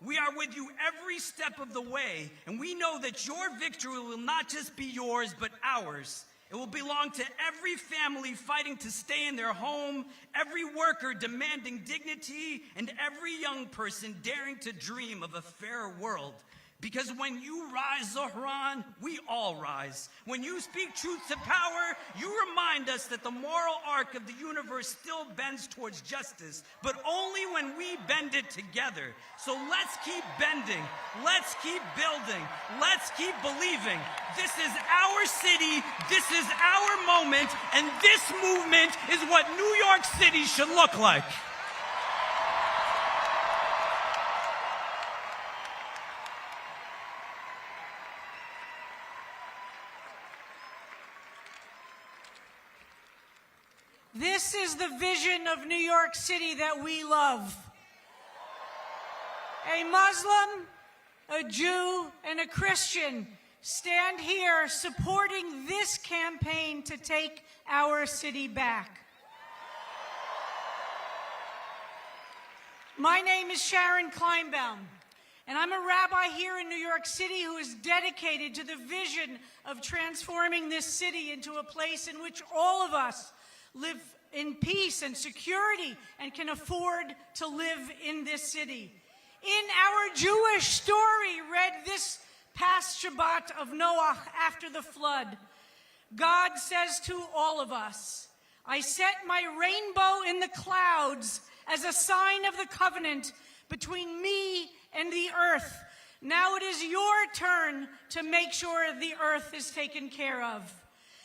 We are with you every step of the way, and we know that your victory will not just be yours, but ours. It will belong to every family fighting to stay in their home, every worker demanding dignity, and every young person daring to dream of a fairer world. Because when you rise, Zohran, we all rise. When you speak truth to power, you remind us that the moral arc of the universe still bends towards justice, but only when we bend it together. So let's keep bending. Let's keep building. Let's keep believing. This is our city. This is our moment. And this movement is what New York City should look like. This is the vision of New York City that we love. A Muslim, a Jew, and a Christian stand here supporting this campaign to take our city back. My name is Sharon Kleinbaum, and I'm a rabbi here in New York City who is dedicated to the vision of transforming this city into a place in which all of us live in peace and security and can afford to live in this city. In our Jewish story, read this past Shabbat of Noah after the flood, God says to all of us, I set my rainbow in the clouds as a sign of the covenant between me and the earth. Now it is your turn to make sure the earth is taken care of.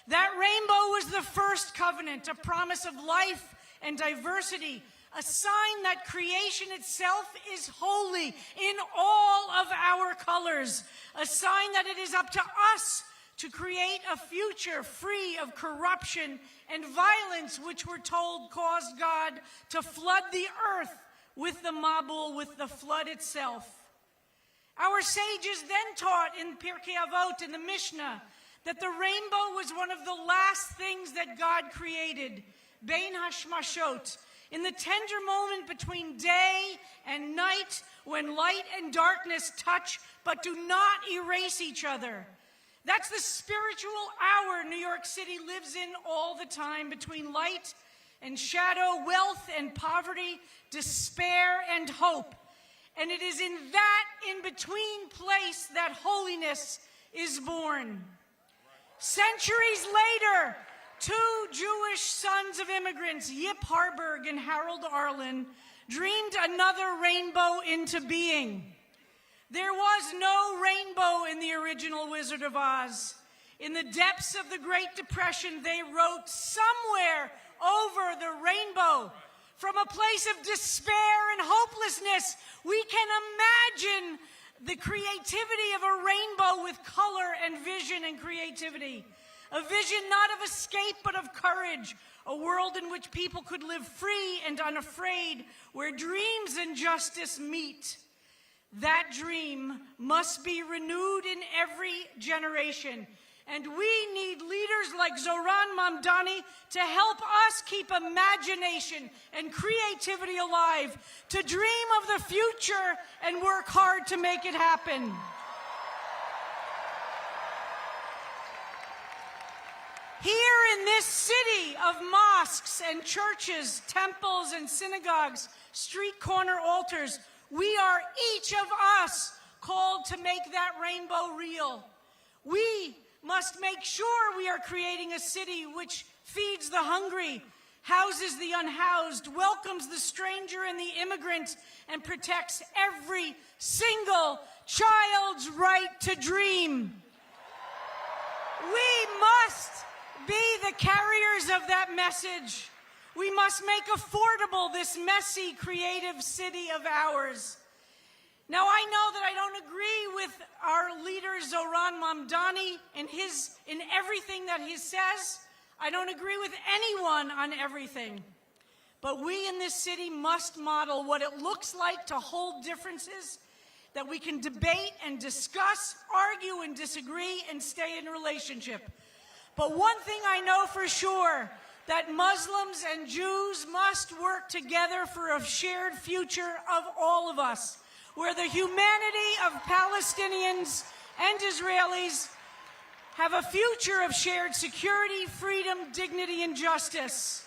That rainbow was the first covenant, a promise of life and diversity, a sign that creation itself is holy in all of our colors, a sign that it is up to us to create a future free of corruption and violence, which we're told caused God to flood the earth with the Mabul, with the flood itself. Our sages then taught in Pirkei Avot, in the Mishnah, that the rainbow was one of the last things that God created, Bein Hashmashot, in the tender moment between day and night, when light and darkness touch but do not erase each other. That's the spiritual hour New York City lives in all the time, between light and shadow, wealth and poverty, despair and hope. And it is in that in-between place that holiness is born. Centuries later, two Jewish sons of immigrants, Yip Harburg and Harold Arlen, dreamed another rainbow into being. There was no rainbow in the original Wizard of Oz. In the depths of the Great Depression, they wrote somewhere over the rainbow. From a place of despair and hopelessness, we can imagine the creativity of a rainbow with color and vision and creativity. A vision not of escape, but of courage. A world in which people could live free and unafraid, where dreams and justice meet. That dream must be renewed in every generation. And we need leaders like Zoran Mamdani to help us keep imagination and creativity alive, to dream of the future and work hard to make it happen. Here in this city of mosques and churches, temples and synagogues, street corner altars, we are, each of us, called to make that rainbow real. We must make sure we are creating a city which feeds the hungry, houses the unhoused, welcomes the stranger and the immigrant, and protects every single child's right to dream. We must be the carriers of that message. We must make affordable this messy, creative city of ours. Now, I know that I don't agree with our leader, Zoran Mamdani, in everything that he says. I don't agree with anyone on everything. But we in this city must model what it looks like to hold differences, that we can debate and discuss, argue and disagree, and stay in a relationship. But one thing I know for sure, that Muslims and Jews must work together for a shared future of all of us, where the humanity of Palestinians and Israelis have a future of shared security, freedom, dignity, and justice.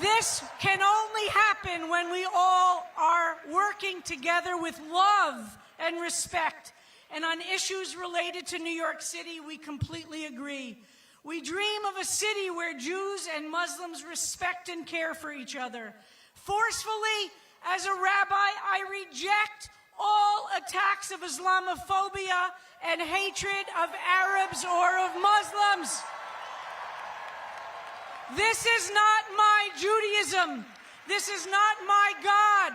This can only happen when we all are working together with love and respect. And on issues related to New York City, we completely agree. We dream of a city where Jews and Muslims respect and care for each other. Forcefully, as a rabbi, I reject all attacks of Islamophobia and hatred of Arabs or of Muslims. This is not my Judaism. This is not my God.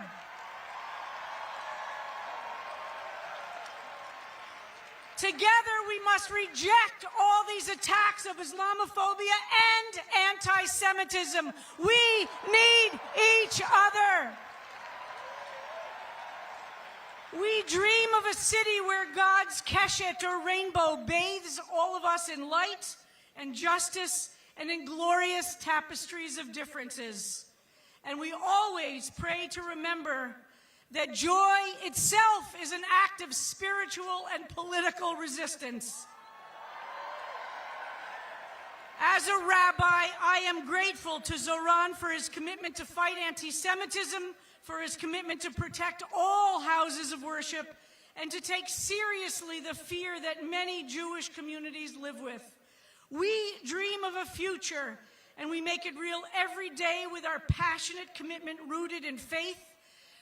Together, we must reject all these attacks of Islamophobia and anti-Semitism. We need each other. We dream of a city where God's keshet, or rainbow, bathes all of us in light and justice and in glorious tapestries of differences. And we always pray to remember that joy itself is an act of spiritual and political resistance. As a rabbi, I am grateful to Zoran for his commitment to fight anti-Semitism, for his commitment to protect all houses of worship, and to take seriously the fear that many Jewish communities live with. We dream of a future, and we make it real every day with our passionate commitment rooted in faith,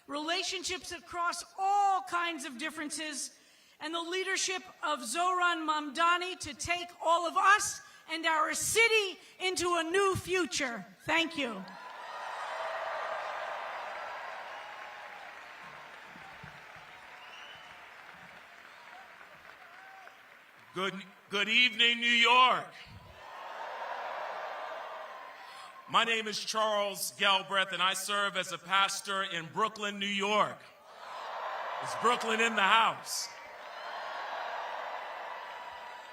relationships across all kinds of differences, and the leadership of Zohran Mamdani to take all of us and our city into a new future. Thank you. Good evening, New York. My name is Charles Galbraith, and I serve as a pastor in Brooklyn, New York. Is Brooklyn in the house?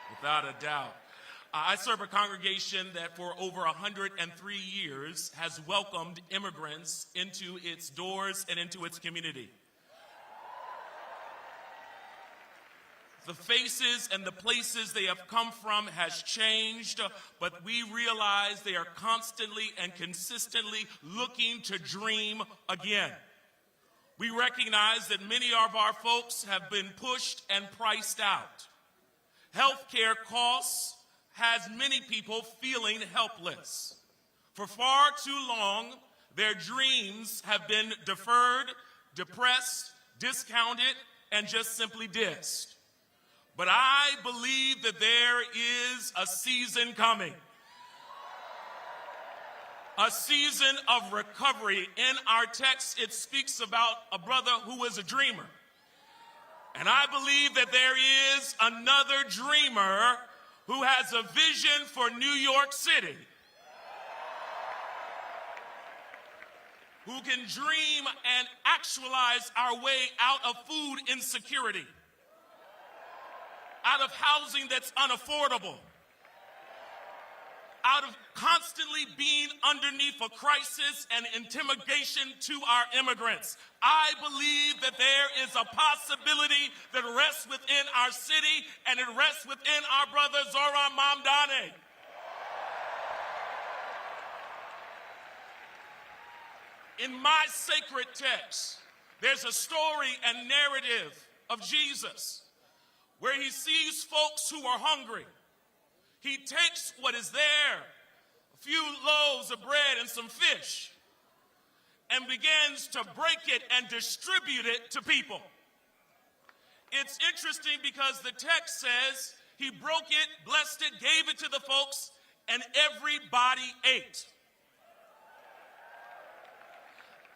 Without a doubt. I serve a congregation that for over 103 years has welcomed immigrants into its doors and into its community. The faces and the places they have come from has changed, but we realize they are constantly and consistently looking to dream again. We recognize that many of our folks have been pushed and priced out. Healthcare costs has many people feeling helpless. For far too long, their dreams have been deferred, depressed, discounted, and just simply dissed. But I believe that there is a season coming. A season of recovery. In our text, it speaks about a brother who was a dreamer. And I believe that there is another dreamer who has a vision for New York City, who can dream and actualize our way out of food insecurity, out of housing that's unaffordable, out of constantly being underneath a crisis and intimidation to our immigrants. I believe that there is a possibility that rests within our city, and it rests within our brother Zohran Mamdani. In my sacred text, there's a story and narrative of Jesus where he sees folks who are hungry. He takes what is there, a few loaves of bread and some fish, and begins to break it and distribute it to people. It's interesting because the text says he broke it, blessed it, gave it to the folks, and everybody ate.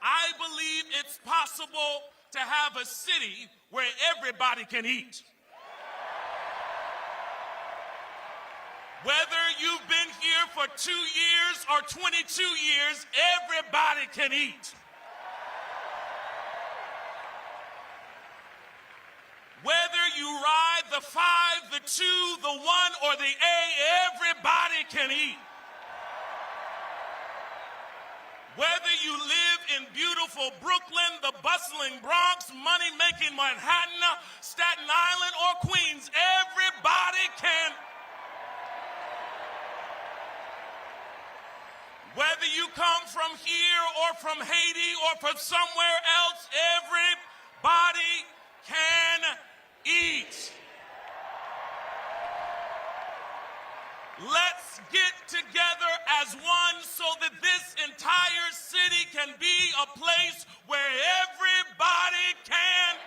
I believe it's possible to have a city where everybody can eat. Whether you've been here for 2 years or 22 years, everybody can eat. Whether you ride the 5, the 2, the 1, or the A, everybody can eat. Whether you live in beautiful Brooklyn, the bustling Bronx, money-making Manhattan, Staten Island, or Queens, everybody can. Whether you come from here or from Haiti or from somewhere else, everybody can eat. Let's get together as one so that this entire city can be a place where everybody can eat.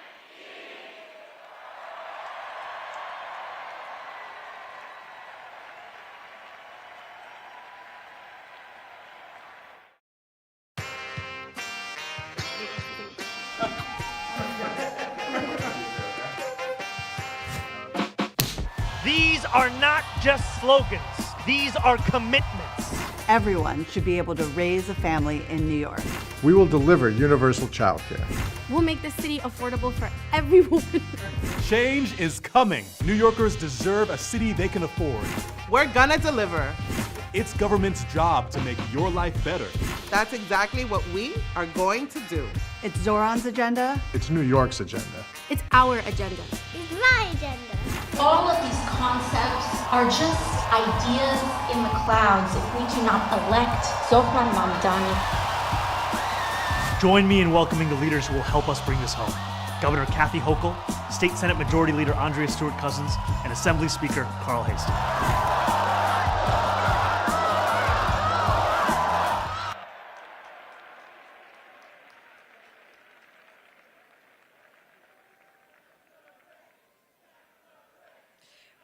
These are not just slogans. These are commitments. Everyone should be able to raise a family in New York. We will deliver universal childcare. We'll make the city affordable for everyone. Change is coming. New Yorkers deserve a city they can afford. We're gonna deliver. It's government's job to make your life better. That's exactly what we are going to do. It's Zohran's agenda. It's New York's agenda. It's our agenda. It's my agenda. All of these concepts are just ideas in the clouds if we do not elect Zohran Mamdani. Join me in welcoming the leaders who will help us bring this home. Governor Kathy Hochul, State Senate Majority Leader Andrea Stewart-Cousins, and Assembly Speaker Carl Hastings.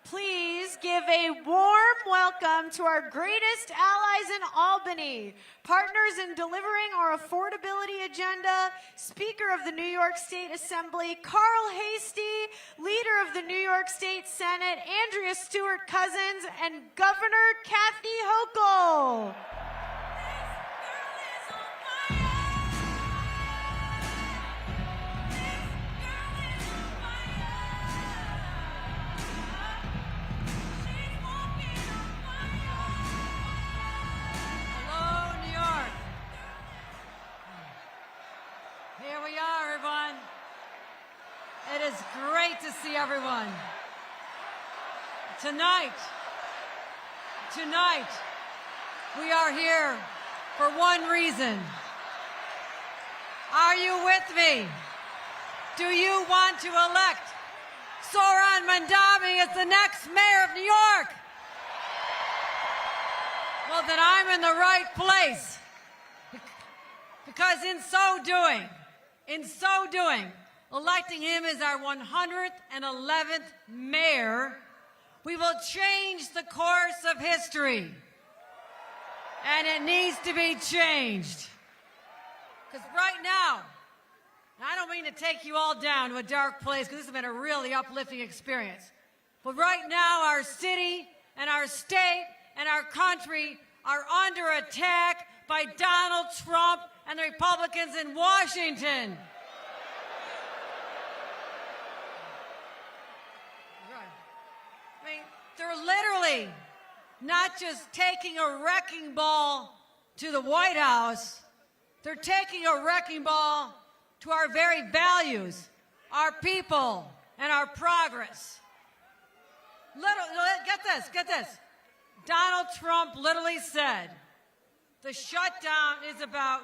Please give a warm welcome to our greatest allies in Albany, partners in delivering our affordability agenda, Speaker of the New York State Assembly, Carl Hastie, Leader of the New York State Senate, Andrea Stewart-Cousins, and Governor Kathy Hochul. Here we are, everyone. It is great to see everyone. Tonight, we are here for one reason. Are you with me? Do you want to elect Zohran Mamdani as the next mayor of New York? Well, then I'm in the right place. Because in so doing, electing him as our 111th mayor, we will change the course of history. And it needs to be changed. Because right now, and I don't mean to take you all down to a dark place, because this has been a really uplifting experience. But right now, our city and our state and our country are under attack by Donald Trump and the Republicans in Washington. I mean, they're literally not just taking a wrecking ball to the White House, they're taking a wrecking ball to our very values, our people, and our progress. Get this. Donald Trump literally said, the shutdown is about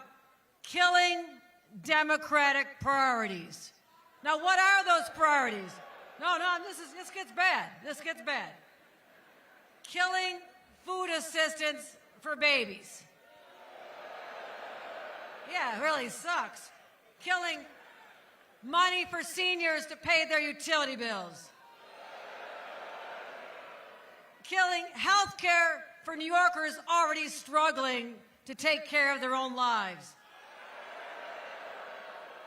killing democratic priorities. Now, what are those priorities? No, this gets bad. Killing food assistance for babies. Yeah, it really sucks. Killing money for seniors to pay their utility bills. Killing health care for New Yorkers already struggling to take care of their own lives.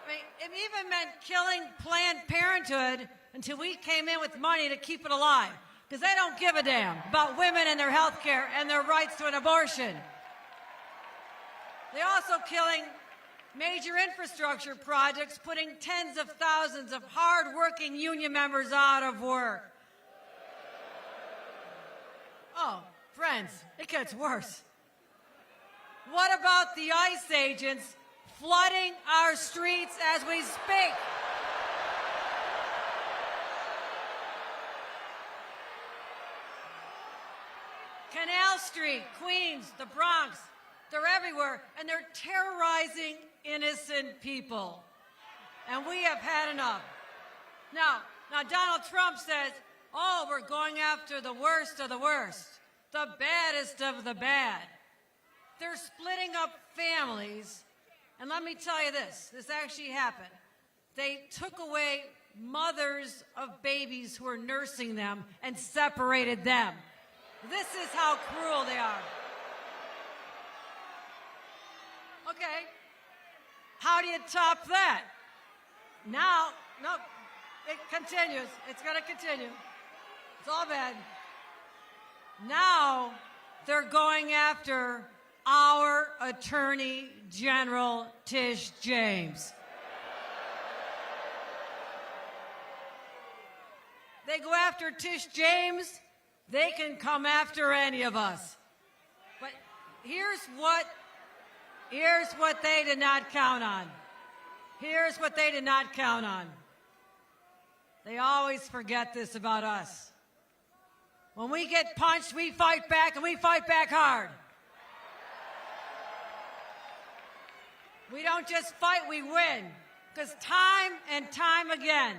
I mean, it even meant killing Planned Parenthood until we came in with money to keep it alive. Because they don't give a damn about women and their health care and their rights to an abortion. They're also killing major infrastructure projects, putting tens of thousands of hard-working union members out of work. Oh, friends, it gets worse. What about the ICE agents flooding our streets as we speak? Canal Street, Queens, the Bronx, they're everywhere, and they're terrorizing innocent people. And we have had enough. Now Donald Trump says, oh, we're going after the worst of the worst, the baddest of the bad. They're splitting up families. And let me tell you this actually happened. They took away mothers of babies who were nursing them and separated them. This is how cruel they are. Okay, how do you top that? Now, no, it continues. It's going to continue. It's all bad. Now, they're going after our Attorney General, Tish James. They go after Tish James, they can come after any of us. But here's what they did not count on. Here's what they did not count on. They always forget this about us. When we get punched, we fight back, and we fight back hard. We don't just fight, we win. Because time and time again,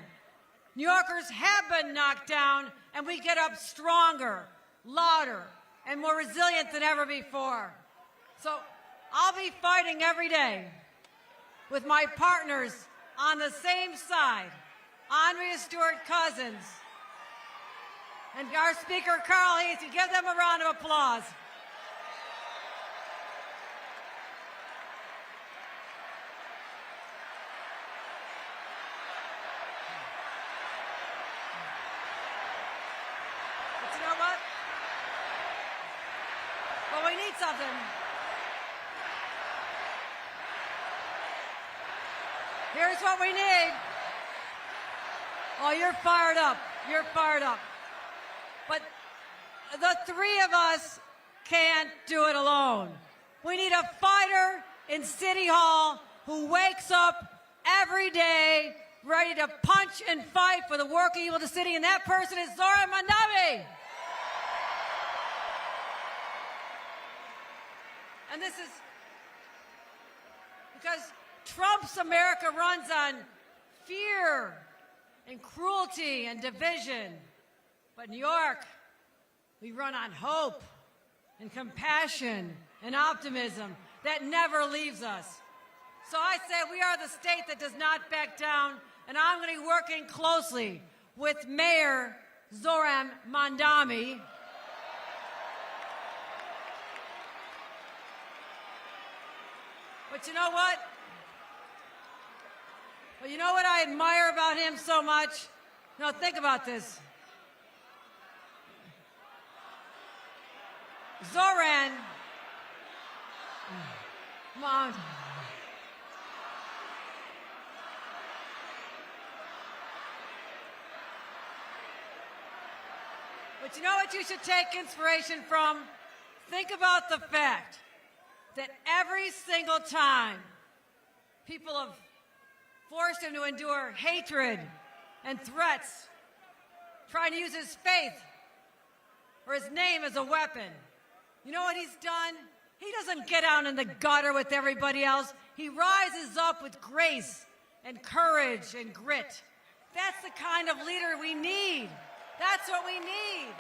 New Yorkers have been knocked down, and we get up stronger, louder, and more resilient than ever before. So I'll be fighting every day with my partners on the same side, Andrea Stewart-Cousins, and our Speaker, Carl Heastie. Give them a round of applause. But you know what? Well, we need something. Here's what we need. Oh, you're fired up. You're fired up. But the three of us can't do it alone. We need a fighter in City Hall who wakes up every day ready to punch and fight for the working people of the city, and that person is Zohran Mamdani. And this is because Trump's America runs on fear and cruelty and division. But New York, we run on hope and compassion and optimism that never leaves us. So I say we are the state that does not back down, and I'm going to be working closely with Mayor Zohran Mamdani. But you know what? Well, you know what I admire about him so much? No, think about this. Zohran Mamdani. But you know what you should take inspiration from? Think about the fact that every single time people have forced him to endure hatred and threats, trying to use his faith or his name as a weapon, you know what he's done? He doesn't get out in the gutter with everybody else. He rises up with grace and courage and grit. That's the kind of leader we need. That's what we need.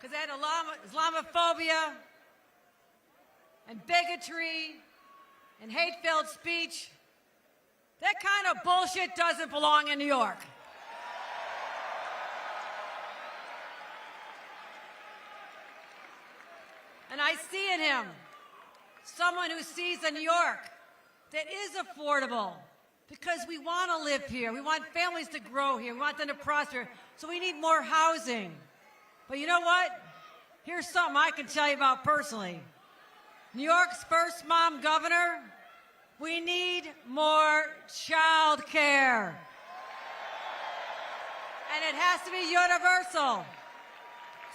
Because that Islamophobia and bigotry and hate-filled speech, that kind of bullshit doesn't belong in New York. And I see in him someone who sees a New York that is affordable because we want to live here. We want families to grow here. We want them to prosper. So we need more housing. But you know what? Here's something I can tell you about personally. New York's first mom governor, we need more child care. And it has to be universal.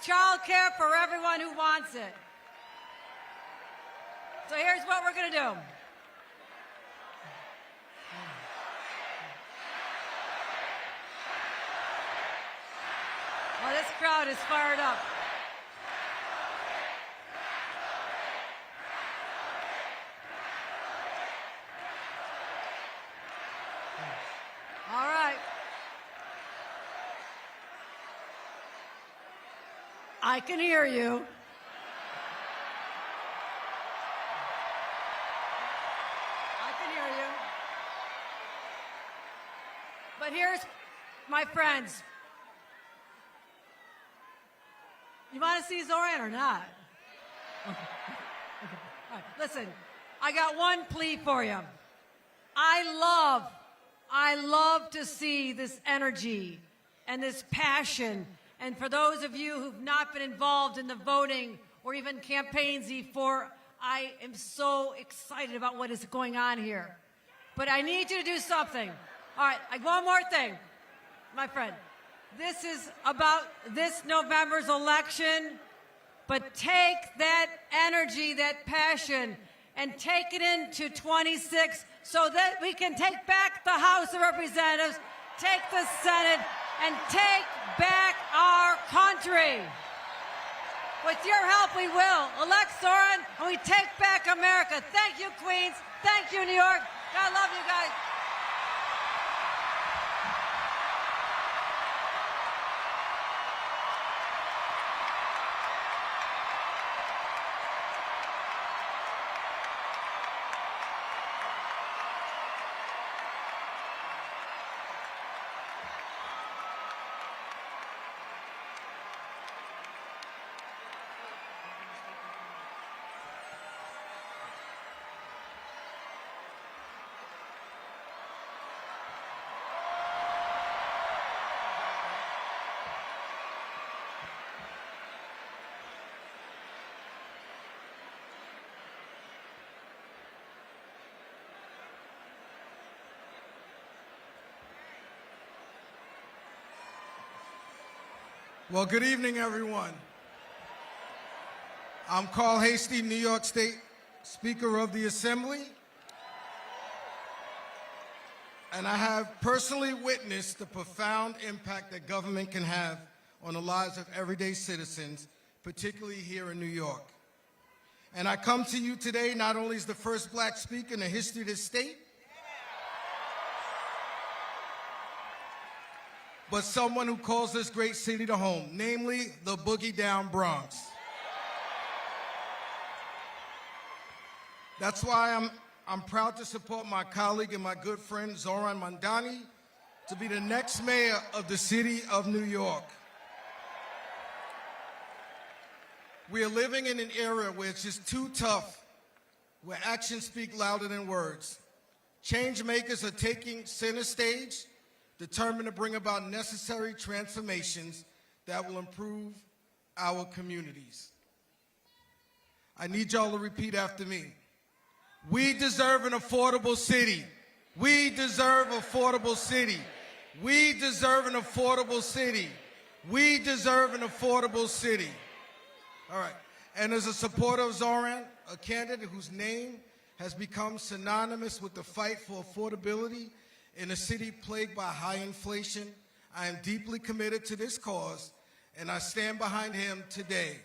Child care for everyone who wants it. So here's what we're going to do. Oh, this crowd is fired up. All right. I can hear you. But here's, my friends, you want to see Zohran or not? Okay. All right. Listen, I got one plea for you. I love to see this energy and this passion. And for those of you who've not been involved in the voting or even campaigns before, I am so excited about what is going on here. But I need you to do something. All right, one more thing, my friend. This is about this November's election, but take that energy, that passion, and take it into 26 so that we can take back the House of Representatives, take the Senate, and take back our country. With your help, we will. Elect Zohran, and we take back America. Thank you, Queens. Thank you, New York. God love you guys. Well, good evening, everyone. I'm Carl Hasty, New York State Speaker of the Assembly. And I have personally witnessed the profound impact that government can have on the lives of everyday citizens, particularly here in New York. And I come to you today not only as the first black speaker in the history of this state, but someone who calls this great city to home, namely the Boogie Down Bronx. That's why I'm proud to support my colleague and my good friend Zohran Mamdani to be the next mayor of the city of New York. We are living in an era where it's just too tough, where actions speak louder than words. Change makers are taking center stage, determined to bring about necessary transformations that will improve our communities. I need y'all to repeat after me. We deserve an affordable city. We deserve affordable city. We deserve an affordable city. We deserve an affordable city. All right. And as a supporter of Zohran, a candidate whose name has become synonymous with the fight for affordability in a city plagued by high inflation, I am deeply committed to this cause, and I stand behind him today.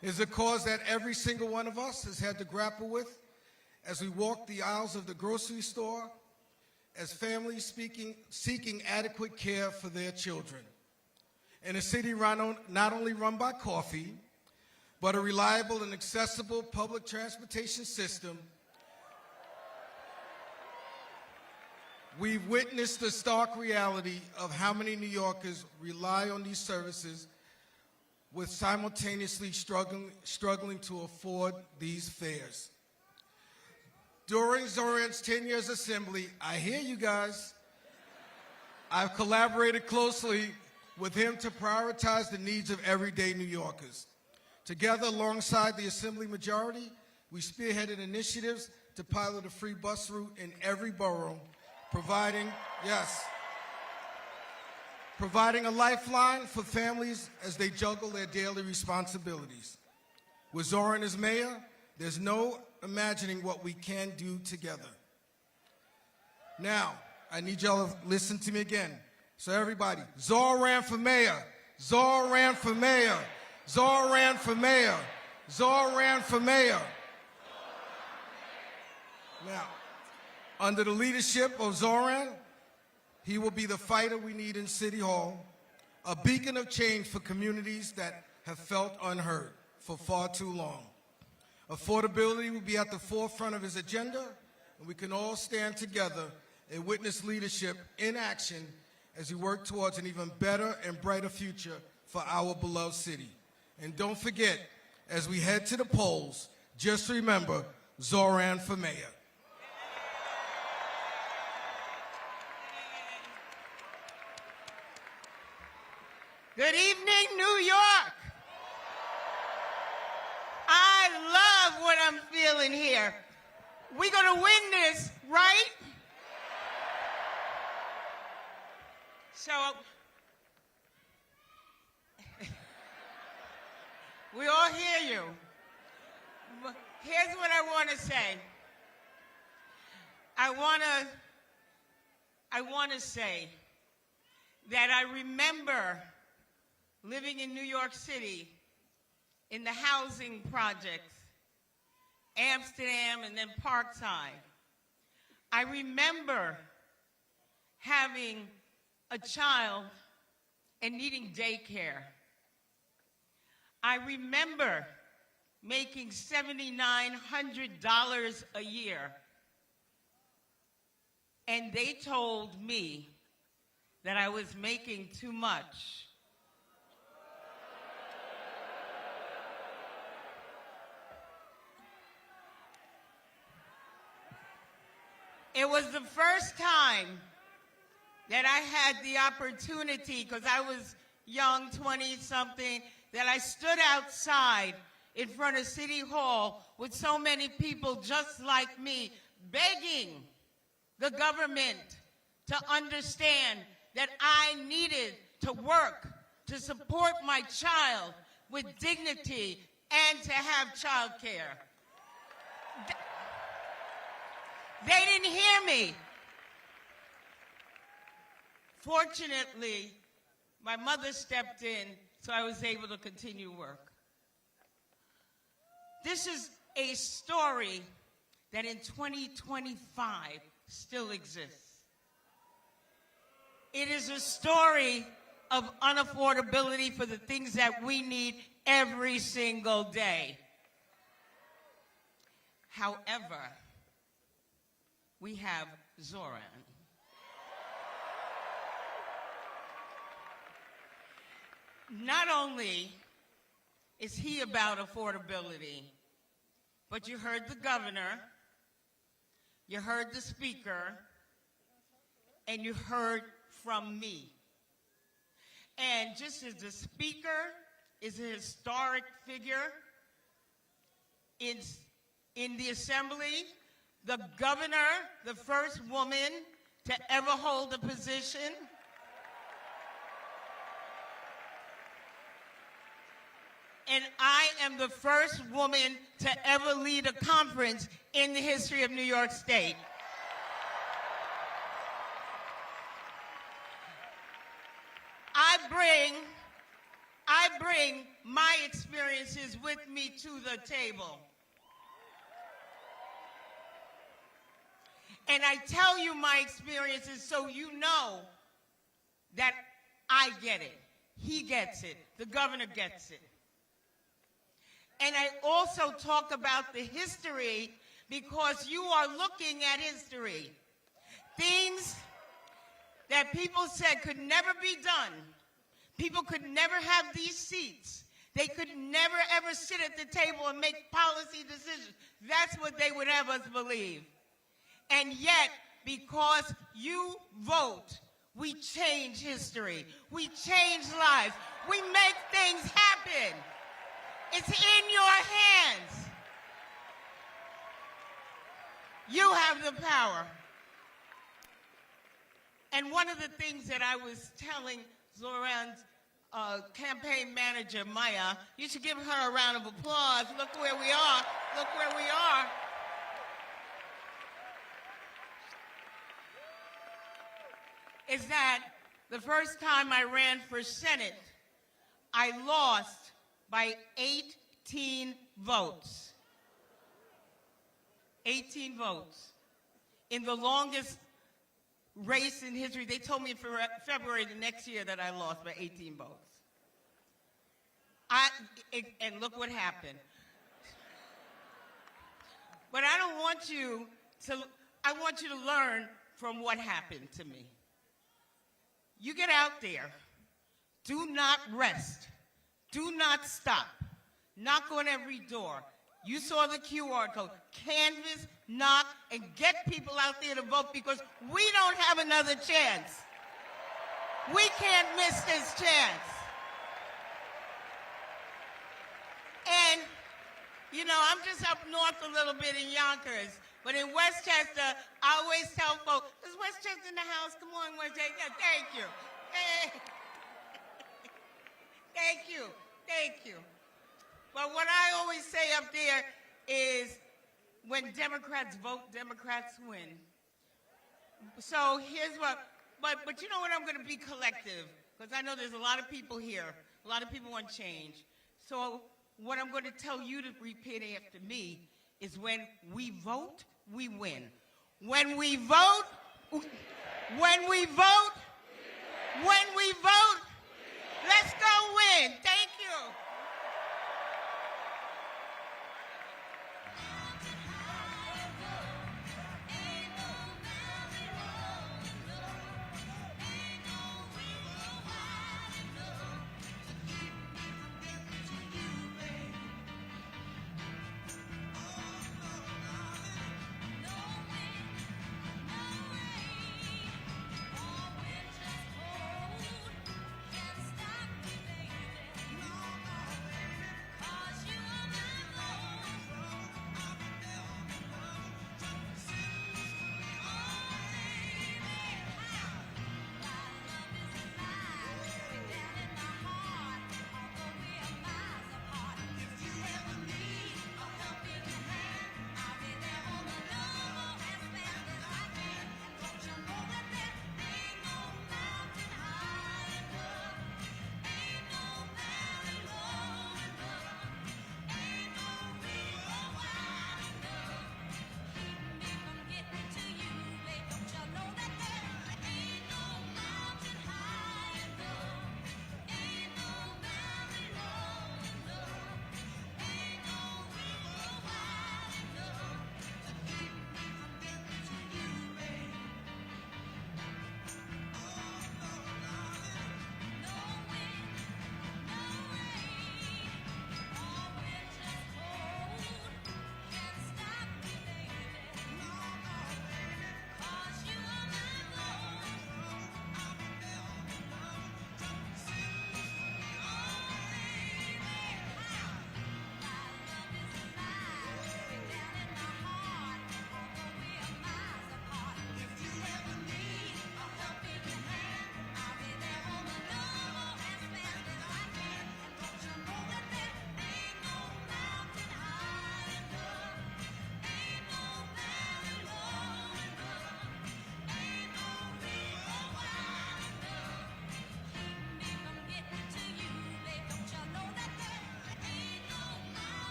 It's a cause that every single one of us has had to grapple with as we walk the aisles of the grocery store, as families seeking adequate care for their children. In a city not only run by coffee, but a reliable and accessible public transportation system, we've witnessed the stark reality of how many New Yorkers rely on these services with simultaneously struggling to afford these fares. During Zohran's 10 years assembly, I hear you guys, I've collaborated closely with him to prioritize the needs of everyday New Yorkers. Together, alongside the Assembly majority, we spearheaded initiatives to pilot a free bus route in every borough, providing a lifeline for families as they juggle their daily responsibilities. With Zohran as mayor, there's no imagining what we can do together. Now, I need y'all to listen to me again. So everybody, Zohran for mayor, Zohran for mayor, Zohran for mayor, Zohran for mayor. Now, under the leadership of Zohran, he will be the fighter we need in City Hall, a beacon of change for communities that have felt unheard for far too long. Affordability will be at the forefront of his agenda, and we can all stand together and witness leadership in action as we work towards an even better and brighter future for our beloved city. And don't forget, as we head to the polls, just remember, Zohran for mayor. Good evening, New York. I love what I'm feeling here. We're going to win this, right? So, we all hear you. Here's what I want to say. I want to say that I remember living in New York City in the housing projects, Amsterdam and then Parkside. I remember having a child and needing daycare. I remember making $7,900 a year. And they told me that I was making too much. It was the first time that I had the opportunity, because I was young, 20-something, that I stood outside in front of City Hall with so many people just like me, begging the government to understand that I needed to work to support my child with dignity and to have child care. They didn't hear me. Fortunately, my mother stepped in, so I was able to continue work. This is a story that in 2025 still exists. It is a story of unaffordability for the things that we need every single day. However, we have Zoran. Not only is he about affordability, but you heard the governor, you heard the speaker, and you heard from me. And just as the speaker is a historic figure in the assembly, the governor, the first woman to ever hold a position, and I am the first woman to ever lead a conference in the history of New York State. I bring my experiences with me to the table. And I tell you my experiences so you know that I get it. He gets it. The governor gets it. And I also talk about the history because you are looking at history. Things that people said could never be done. People could never have these seats. They could never ever sit at the table and make policy decisions. That's what they would have us believe. And yet, because you vote, we change history. We change lives. We make things happen. It's in your hands. You have the power. And one of the things that I was telling Zoran's campaign manager, Maya, you should give her a round of applause. Look where we are. Look where we are. Is that the first time I ran for Senate, I lost by 18 votes. 18 votes. In the longest race in history, they told me in February the next year that I lost by 18 votes. And look what happened. But I don't want you to, I want you to learn from what happened to me. You get out there. Do not rest. Do not stop. Knock on every door. You saw the QR code. Canvass, knock, and get people out there to vote because we don't have another chance. We can't miss this chance. And, you know, I'm just up north a little bit in Yonkers, but in Westchester, I always tell folks, is Westchester in the house? Come on, Westchester. Yeah, thank you. Hey. Thank you. Thank you. But what I always say up there is when Democrats vote, Democrats win. So here's what, but you know what, I'm going to be collective because I know there's a lot of people here. A lot of people want change. So what I'm going to tell you to repeat after me is when we vote, we win. When we vote, when we vote, let's go win. Thank you.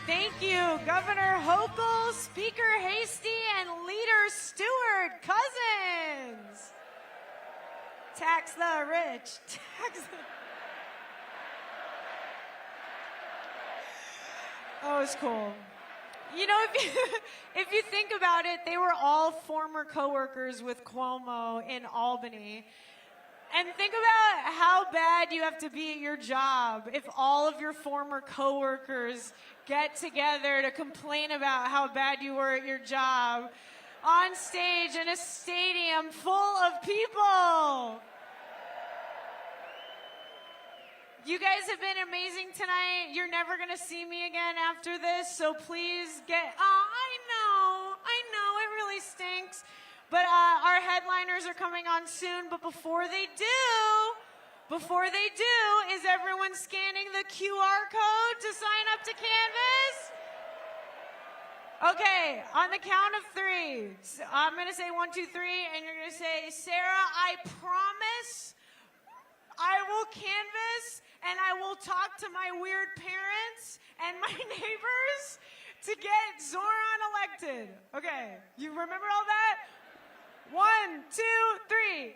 Thank you, Governor Hochul, Speaker Hasty, and Leader Stewart Cousins. Tax the rich. Tax the... Oh, it's cool. You know, if you think about it, they were all former coworkers with Cuomo in Albany. And think about how bad you have to be at your job if all of your former coworkers get together to complain about how bad you were at your job on stage in a stadium full of people. You guys have been amazing tonight. You're never going to see me again after this, so please get... Oh, I know, it really stinks. But our headliners are coming on soon, but before they do, is everyone scanning the QR code to sign up to Canvas? Okay, on the count of 3, I'm going to say 1, 2, 3, and you're going to say, Sarah, I promise I will canvas and I will talk to my weird parents and my neighbors to get Zoran elected. Okay, you remember all that? 1, 2, 3.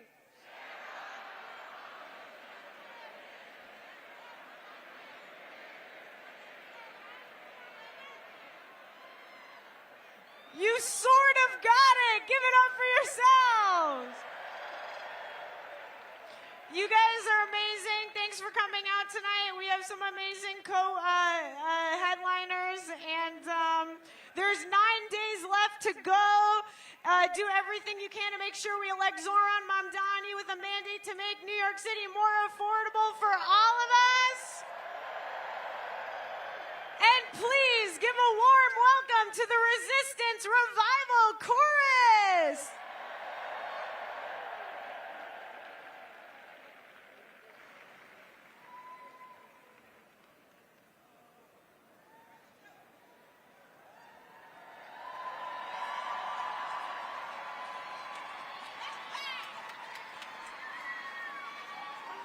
You sort of got it. Give it up for yourselves. You guys are amazing. Thanks for coming out tonight. We have some amazing headliners, and there's 9 days left to go. Do everything you can to make sure we elect Zoran Mamdani with a mandate to make New York City more affordable for all of us. And please give a warm welcome to the Resistance Revival Chorus.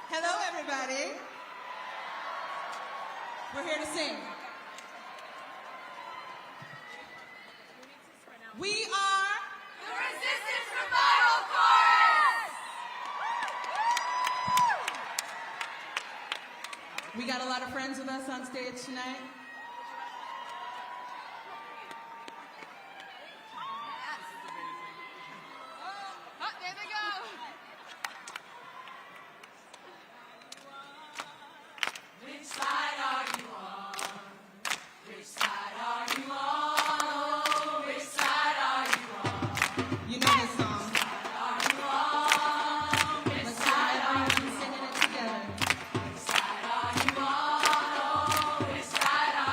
Hello, everybody. We're here to sing. We are the Resistance Revival Chorus. We got a lot of friends with us on stage tonight. Oh, there they go. Which side are you on? Which side are you on? Oh, which side are you on? You know this song. Which side are you on? Which side are you singing it together? Which side are you on? Oh, which side are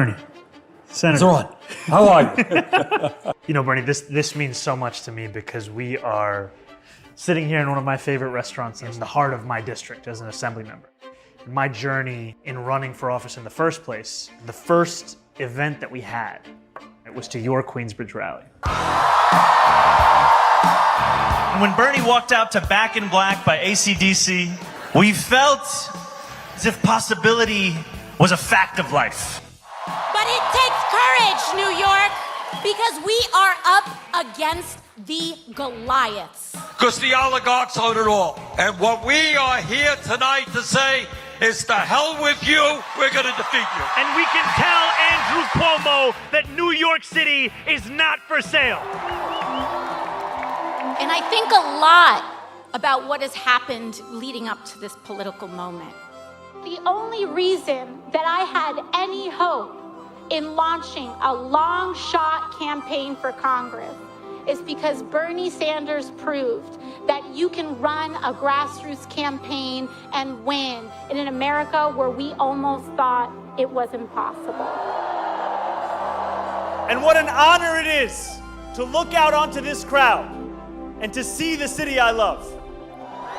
Bernie, Senator. Ron, how are you? You know, Bernie, this means so much to me because we are sitting here in one of my favorite restaurants in the heart of my district as an assembly member. My journey in running for office in the first place, the first event that we had, it was to your Queensbridge rally. And when Bernie walked out to Back in Black by AC/DC, we felt as if possibility was a fact of life. But it takes courage, New York, because we are up against the Goliaths. Because the oligarchs own it all. And what we are here tonight to say is to hell with you, we're going to defeat you. And we can tell Andrew Cuomo that New York City is not for sale. And I think a lot about what has happened leading up to this political moment. The only reason that I had any hope in launching a long shot campaign for Congress is because Bernie Sanders proved that you can run a grassroots campaign and win in an America where we almost thought it was impossible. And what an honor it is to look out onto this crowd and to see the city I love.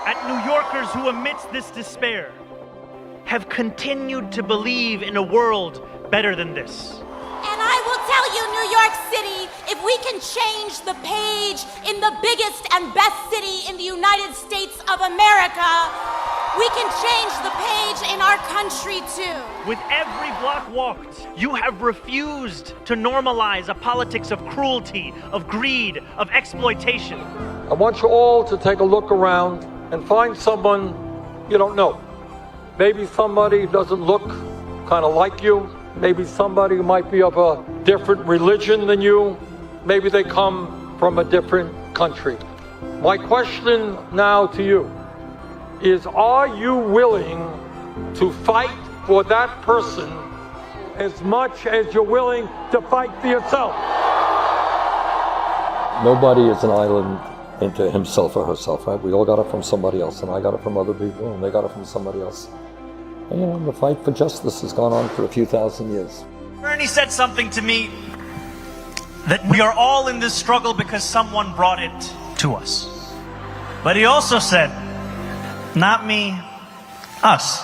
At New Yorkers who, amidst this despair, have continued to believe in a world better than this. And I will tell you, New York City, if we can change the page in the biggest and best city in the United States of America, we can change the page in our country too. With every block walked, you have refused to normalize a politics of cruelty, of greed, of exploitation. I want you all to take a look around and find someone you don't know. Maybe somebody who doesn't look kind of like you. Maybe somebody who might be of a different religion than you. Maybe they come from a different country. My question now to you is, are you willing to fight for that person as much as you're willing to fight for yourself? Nobody is an island into himself or herself, right? We all got it from somebody else, and I got it from other people, and they got it from somebody else. And, you know, the fight for justice has gone on for a few thousand years. Bernie said something to me that we are all in this struggle because someone brought it to us. But he also said, not me, us.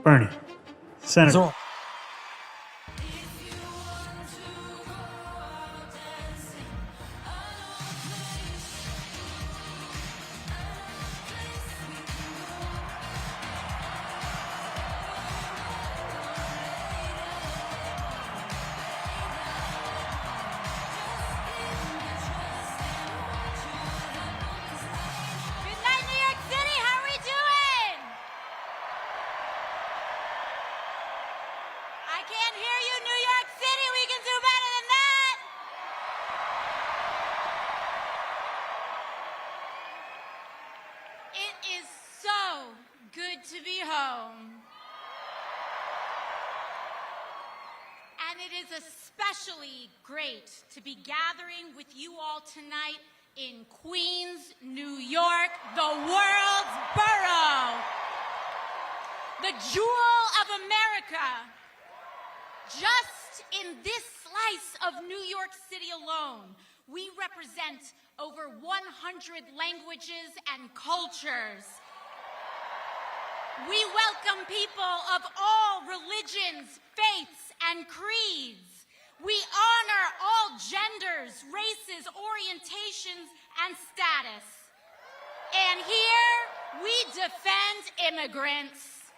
Bernie, Senator. Good to be home. And it is especially great to be gathering with you all tonight in Queens, New York, the world's borough, the jewel of America. Just in this slice of New York City alone, we represent over 100 languages and cultures. We welcome people of all religions, faiths, and creeds. We honor all genders, races, orientations, and status. And here, we defend immigrants.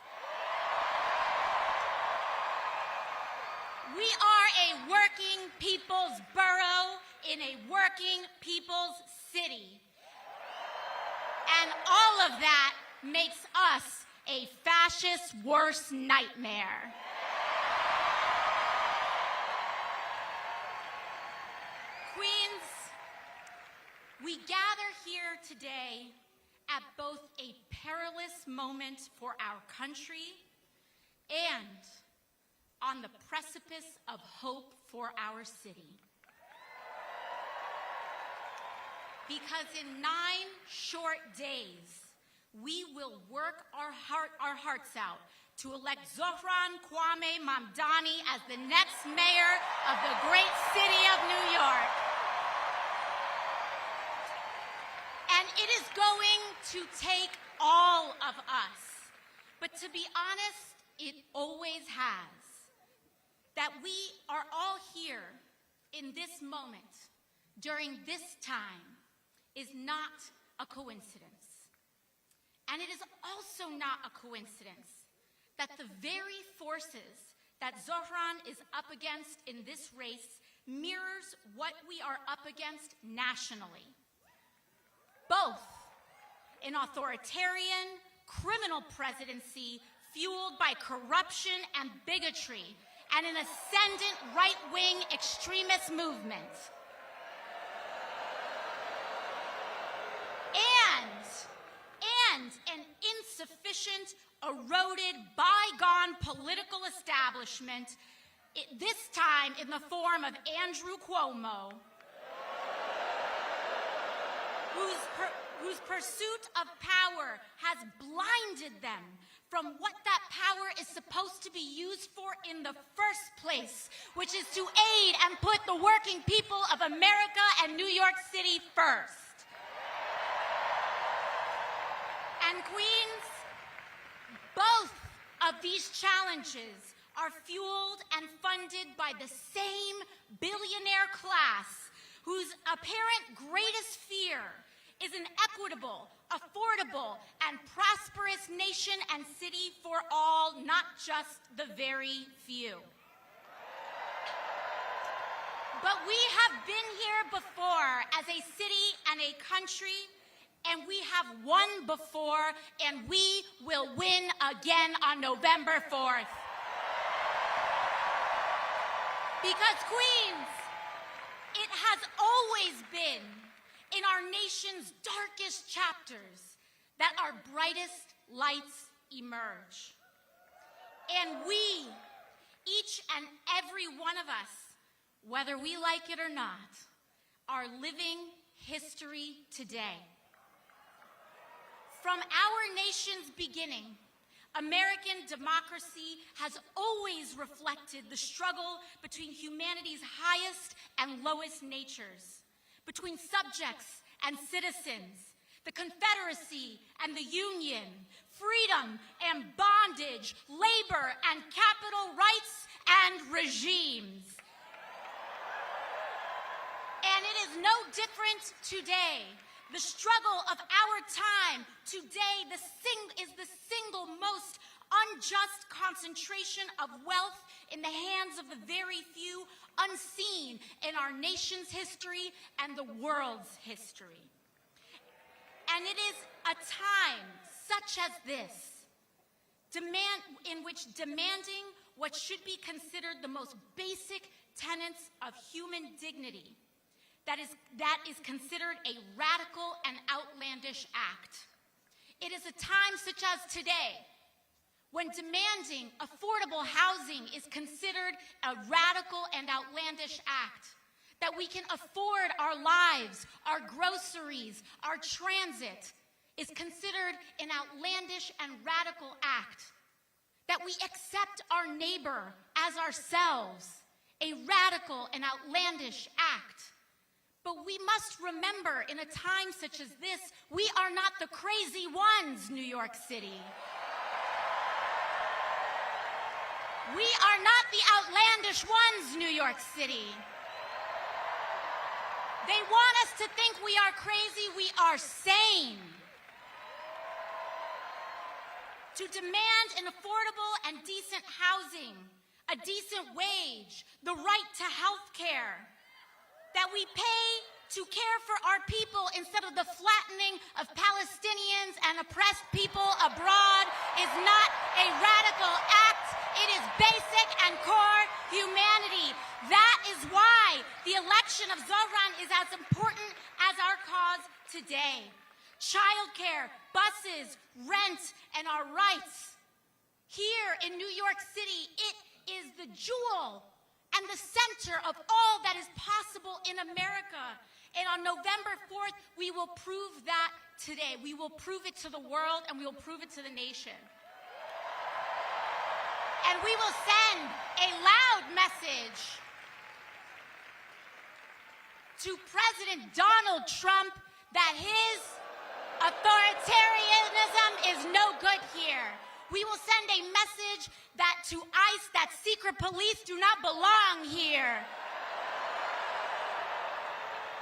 We are a working people's borough in a working people's city. And all of that makes us a fascist's worst nightmare. Queens, we gather here today at both a perilous moment for our country and on the precipice of hope for our city. Because in 9 short days, we will work our hearts out to elect Zohran Kwame Mamdani as the next mayor of the great city of New York. And it is going to take all of us. But to be honest, it always has. That we are all here in this moment, during this time, is not a coincidence. And it is also not a coincidence that the very forces that Zohran is up against in this race mirrors what we are up against nationally. Both an authoritarian, criminal presidency fueled by corruption and bigotry, and an ascendant right-wing extremist movement. And an insufficient, eroded, bygone political establishment, this time in the form of Andrew Cuomo, whose pursuit of power has blinded them from what that power is supposed to be used for in the first place, which is to aid and put the working people of America and New York City first. And Queens, both of these challenges are fueled and funded by the same billionaire class whose apparent greatest fear is an equitable, affordable, and prosperous nation and city for all, not just the very few. But we have been here before as a city and a country, and we have won before, and we will win again on November 4th. Because Queens, it has always been in our nation's darkest chapters that our brightest lights emerge. And we, each and every one of us, whether we like it or not, are living history today. From our nation's beginning, American democracy has always reflected the struggle between humanity's highest and lowest natures, between subjects and citizens, the Confederacy and the Union, freedom and bondage, labor and capital rights and regimes. And it is no different today. The struggle of our time today is the single most unjust concentration of wealth in the hands of the very few, unseen in our nation's history and the world's history. And it is a time such as this, in which demanding what should be considered the most basic tenets of human dignity, that is considered a radical and outlandish act. It is a time such as today, when demanding affordable housing is considered a radical and outlandish act, that we can afford our lives, our groceries, our transit, is considered an outlandish and radical act, that we accept our neighbor as ourselves, a radical and outlandish act. But we must remember, in a time such as this, we are not the crazy ones, New York City. We are not the outlandish ones, New York City. They want us to think we are crazy. We are sane. To demand an affordable and decent housing, a decent wage, the right to health care, that we pay to care for our people instead of the flattening of Palestinians and oppressed people abroad is not a radical act. It is basic and core humanity. That is why the election of Zohran is as important as our cause today. Childcare, buses, rent, and our rights. Here in New York City, it is the jewel and the center of all that is possible in America. And on November 4th, we will prove that today. We will prove it to the world, and we will prove it to the nation. And we will send a loud message to President Donald Trump that his authoritarianism is no good here. We will send a message that to ICE, that secret police do not belong here.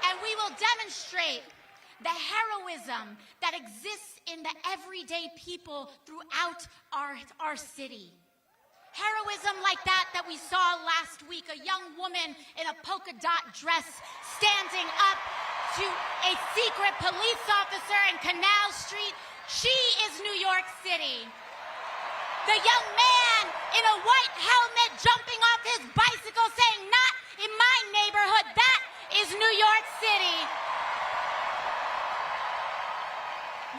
And we will demonstrate the heroism that exists in the everyday people throughout our city. Heroism like that we saw last week, a young woman in a polka dot dress standing up to a secret police officer in Canal Street. She is New York City. The young man in a white helmet jumping off his bicycle saying, "Not in my neighborhood," that is New York City.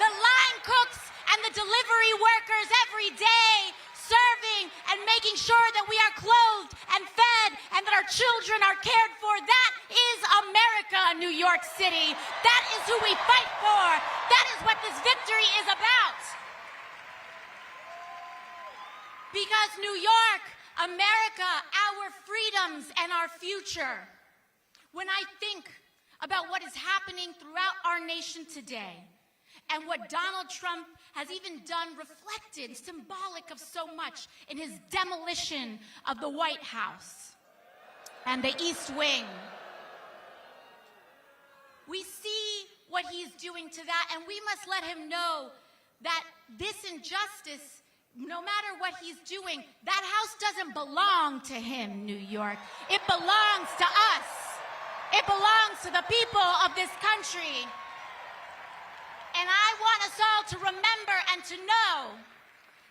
The line cooks and the delivery workers every day serving and making sure that we are clothed and fed and that our children are cared for. That is America, New York City. That is who we fight for. That is what this victory is about. Because New York, America, our freedoms and our future. When I think about what is happening throughout our nation today, and what Donald Trump has even done, reflected, symbolic of so much in his demolition of the White House and the East Wing. We see what he's doing to that, and we must let him know that this injustice, no matter what he's doing, that house doesn't belong to him, New York. It belongs to us. It belongs to the people of this country. And I want us all to remember and to know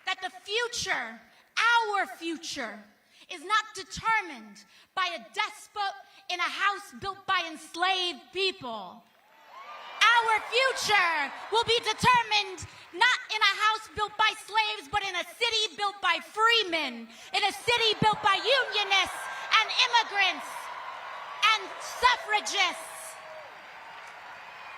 that the future, our future, is not determined by a despot in a house built by enslaved people. Our future will be determined not in a house built by slaves, but in a city built by freemen, in a city built by unionists and immigrants and suffragists.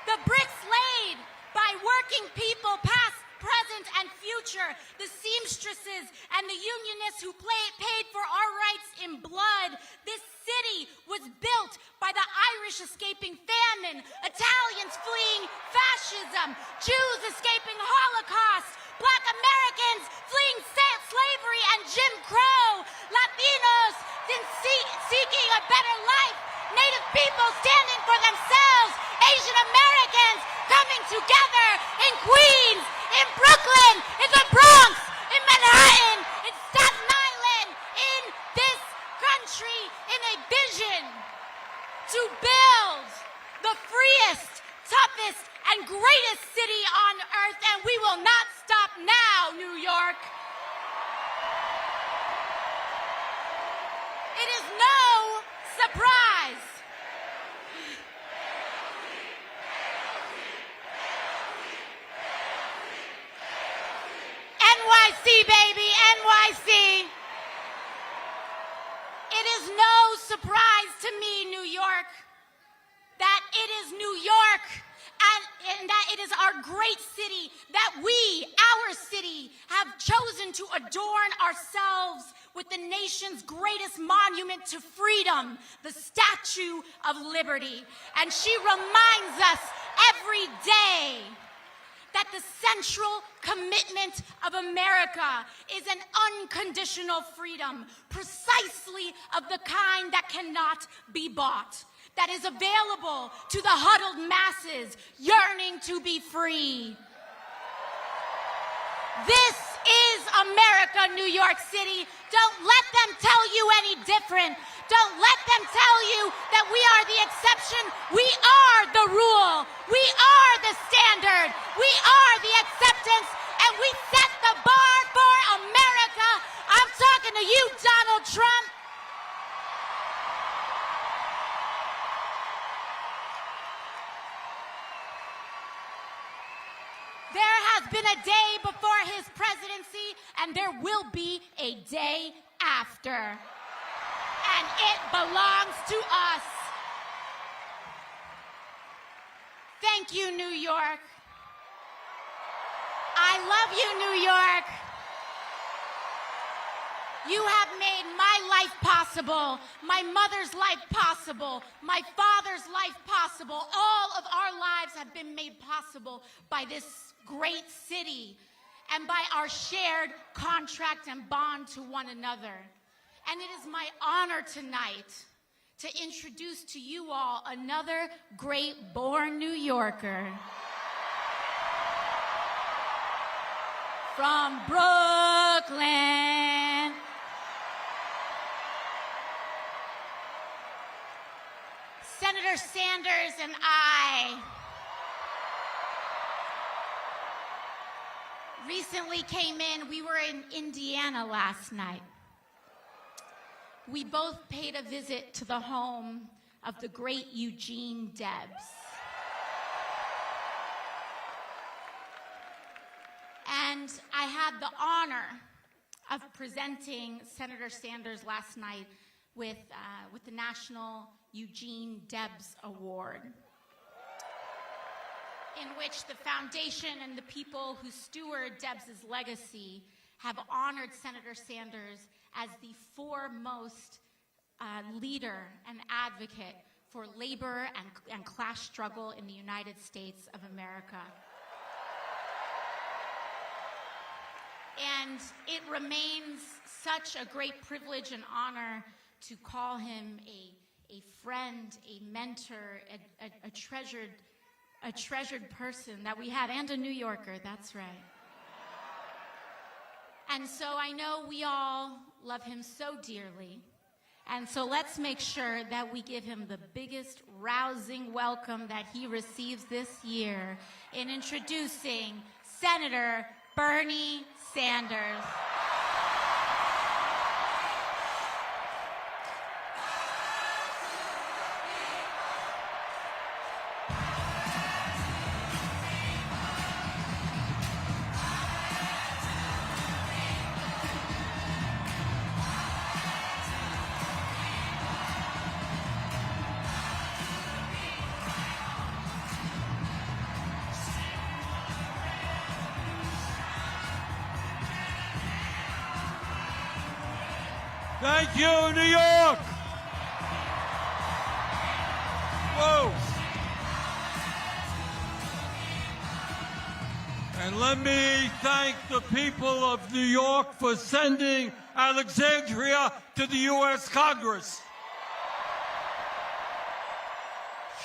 The bricks laid by working people, past, present, and future, the seamstresses and the unionists who paid for our rights in blood. This city was built by the Irish escaping famine, Italians fleeing fascism, Jews escaping Holocaust, Black Americans fleeing slavery and Jim Crow, Latinos seeking a better life, Native people standing for themselves, Asian Americans coming together in Queens, in Brooklyn, in the Bronx, in Manhattan, in Staten Island, in this country, in a vision to build the freest, toughest, and greatest city on earth, and we will not stop now, New York. It is no surprise. NYC, baby, NYC. It is no surprise to me, New York, that it is New York and that it is our great city that we, our city, have chosen to adorn ourselves with the nation's greatest monument to freedom, the Statue of Liberty. And she reminds us every day that the central commitment of America is an unconditional freedom, precisely of the kind that cannot be bought, that is available to the huddled masses yearning to be free. This is America, New York City. Don't let them tell you any different. Don't let them tell you that we are the exception. We are the rule. We are the standard. We are the acceptance, and we set the bar for America. I'm talking to you, Donald Trump. There has been a day before his presidency, and there will be a day after. And it belongs to us. Thank you, New York. I love you, New York. You have made my life possible, my mother's life possible, my father's life possible. All of our lives have been made possible by this great city and by our shared contract and bond to one another. And it is my honor tonight to introduce to you all another great born New Yorker. From Brooklyn. Senator Sanders and I recently came in. We were in Indiana last night. We both paid a visit to the home of the great Eugene Debs. And I had the honor of presenting Senator Sanders last night with the National Eugene Debs Award, in which the foundation and the people who steward Debs's legacy have honored Senator Sanders as the foremost leader and advocate for labor and class struggle in the United States of America. And it remains such a great privilege and honor to call him a friend, a mentor, a treasured person that we had, and a New Yorker, that's right. And so I know we all love him so dearly. And so let's make sure that we give him the biggest rousing welcome that he receives this year in introducing Senator Bernie Sanders. Thank you, New York! Whoa! And let me thank the people of New York for sending Alexandria to the U.S. Congress.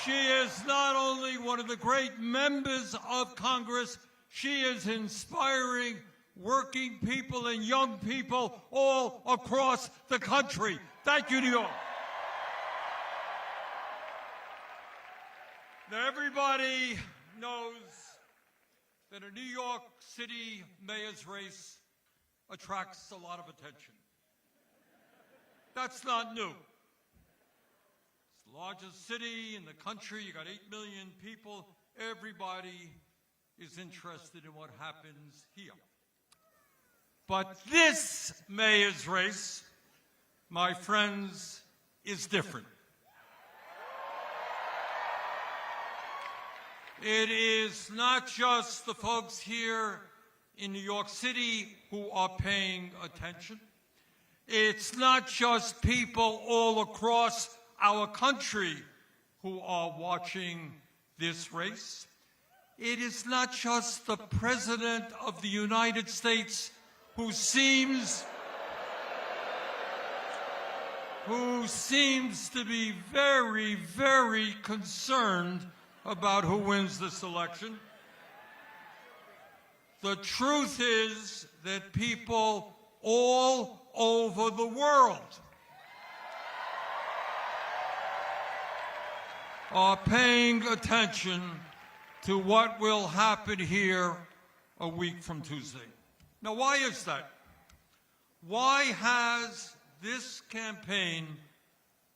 She is not only one of the great members of Congress, she is inspiring working people and young people all across the country. Thank you, New York. Now, everybody knows that a New York City mayor's race attracts a lot of attention. That's not new. It's the largest city in the country. You got 8 million people. Everybody is interested in what happens here. But this mayor's race, my friends, is different. It is not just the folks here in New York City who are paying attention. It's not just people all across our country who are watching this race. It is not just the President of the United States who seems to be very, very concerned about who wins this election. The truth is that people all over the world are paying attention to what will happen here a week from Tuesday. Now, why is that? Why has this campaign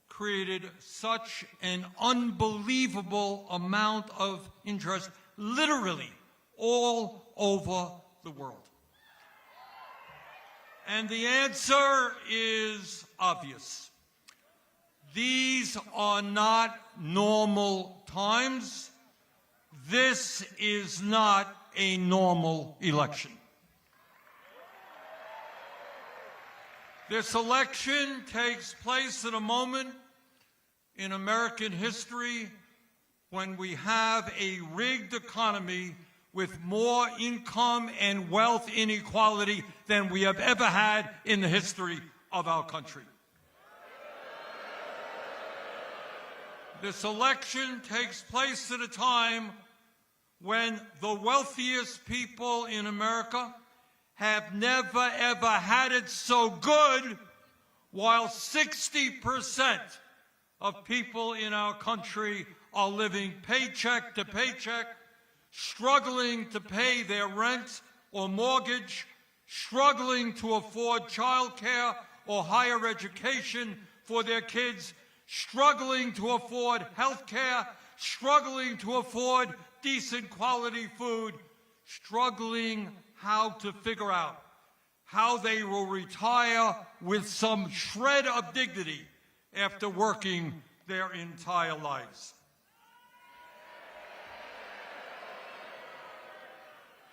created such an unbelievable amount of interest, literally all over the world? And the answer is obvious. These are not normal times. this is not a normal election. This election takes place at a moment in American history when we have a rigged economy with more income and wealth inequality than we have ever had in the history of our country. This election takes place at a time when the wealthiest people in America have never, ever had it so good, while 60% of people in our country are living paycheck to paycheck, struggling to pay their rent or mortgage, struggling to afford child care or higher education for their kids, struggling to afford health care, struggling to afford decent quality food, struggling how to figure out how they will retire with some shred of dignity after working their entire lives.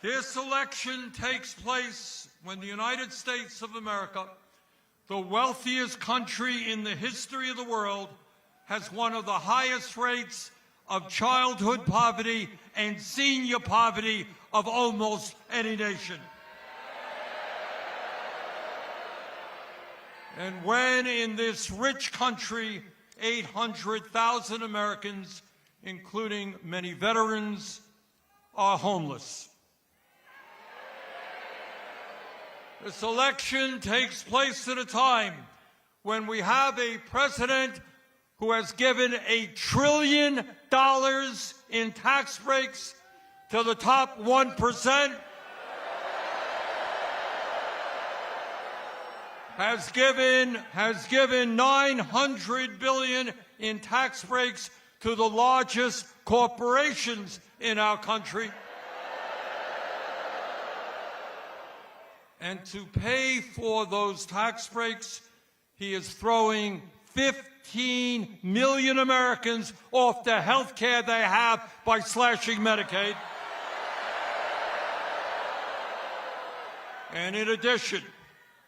This election takes place when the United States of America, the wealthiest country in the history of the world, has one of the highest rates of childhood poverty and senior poverty of almost any nation. And when in this rich country, 800,000 Americans, including many veterans, are homeless. This election takes place at a time when we have a president who has given $1 trillion in tax breaks to the top 1%, has given $900 billion in tax breaks to the largest corporations in our country. And to pay for those tax breaks, he is throwing 15 million Americans off the health care they have by slashing Medicaid. And in addition,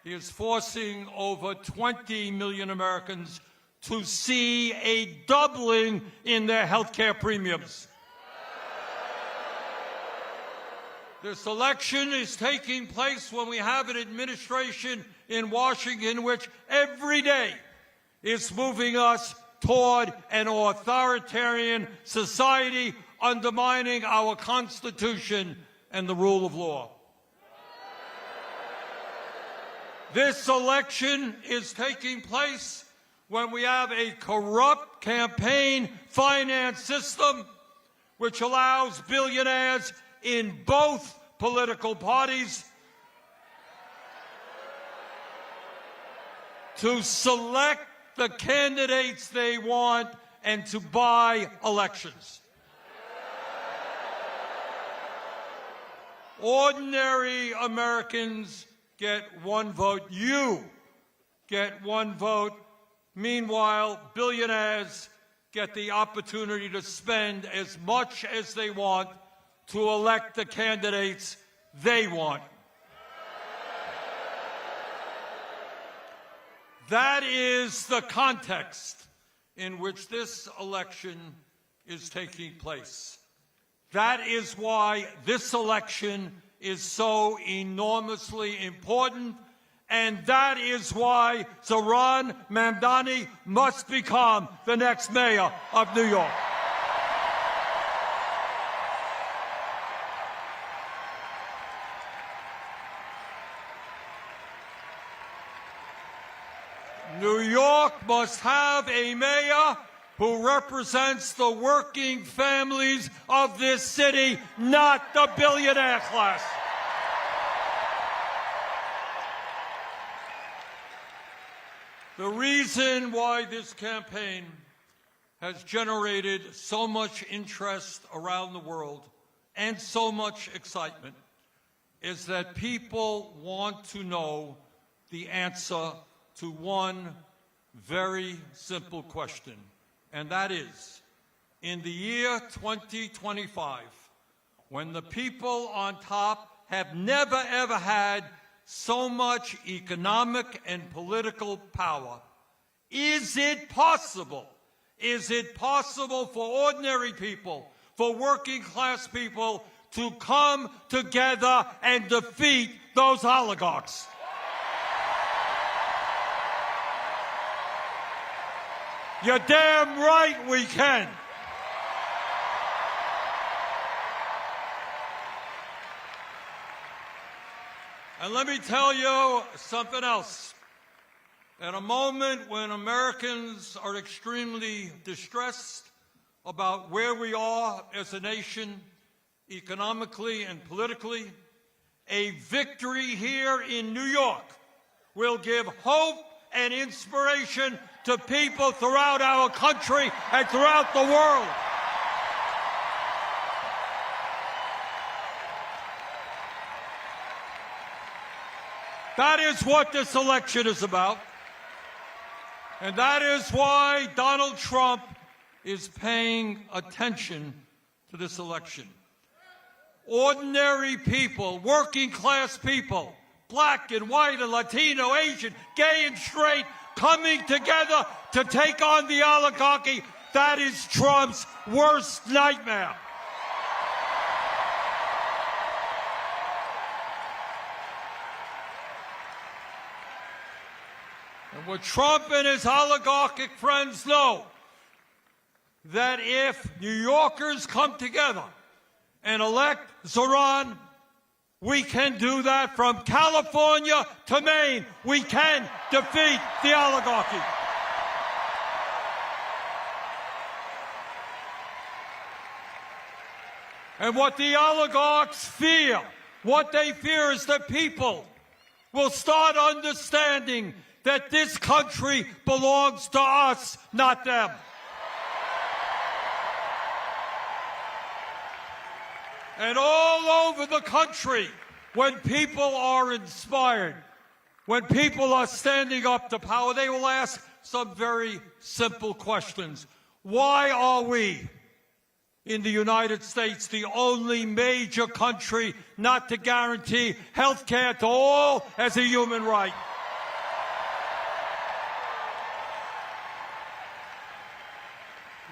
he is forcing over 20 million Americans to see a doubling in their health care premiums. This election is taking place when we have an administration in Washington which every day is moving us toward an authoritarian society, undermining our Constitution and the rule of law. This election is taking place when we have a corrupt campaign finance system which allows billionaires in both political parties to select the candidates they want and to buy elections. Ordinary Americans get one vote. You get one vote. Meanwhile, billionaires get the opportunity to spend as much as they want to elect the candidates they want. That is the context in which this election is taking place. That is why this election is so enormously important, and that is why Zohran Mamdani must become the next mayor of New York. New York must have a mayor who represents the working families of this city, not the billionaire class. The reason why this campaign has generated so much interest around the world and so much excitement is that people want to know the answer to one very simple question, and that is, in the year 2025, when the people on top have never ever had so much economic and political power, is it possible? Is it possible for ordinary people, for working class people, to come together and defeat those oligarchs? You're damn right we can. And let me tell you something else. At a moment when Americans are extremely distressed about where we are as a nation, economically and politically, a victory here in New York will give hope and inspiration to people throughout our country and throughout the world. That is what this election is about. And that is why Donald Trump is paying attention to this election. Ordinary people, working class people, black and white and Latino, Asian, gay and straight, coming together to take on the oligarchy. That is Trump's worst nightmare. And what Trump and his oligarchic friends know, that if New Yorkers come together and elect Zoran, we can do that from California to Maine. We can defeat the oligarchy. And what the oligarchs fear, what they fear is that people will start understanding that this country belongs to us, not them. And all over the country, when people are inspired, when people are standing up to power, they will ask some very simple questions. Why are we in the United States the only major country not to guarantee health care to all as a human right?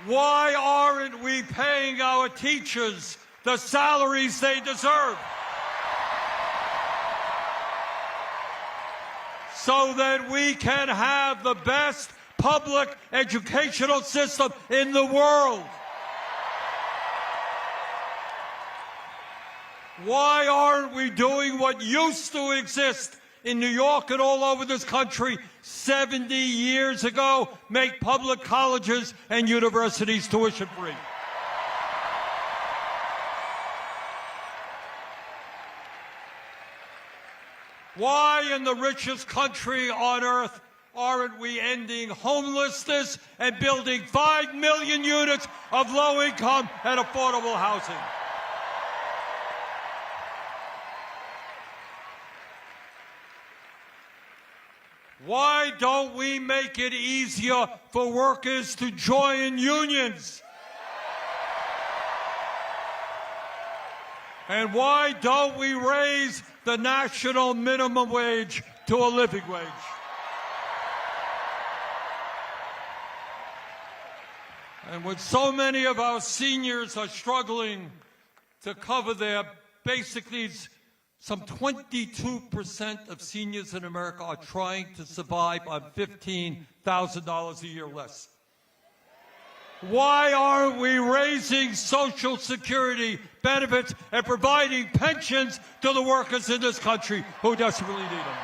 Why aren't we paying our teachers the salaries they deserve, so that we can have the best public educational system in the world? Why aren't we doing what used to exist in New York and all over this country 70 years ago? Make public colleges and universities tuition free. Why in the richest country on earth aren't we ending homelessness and building 5 million units of low-income and affordable housing? Why don't we make it easier for workers to join unions? And why don't we raise the national minimum wage to a living wage? And when so many of our seniors are struggling to cover their basic needs, some 22% of seniors in America are trying to survive on $15,000 a year less. Why aren't we raising Social Security benefits and providing pensions to the workers in this country who desperately need them?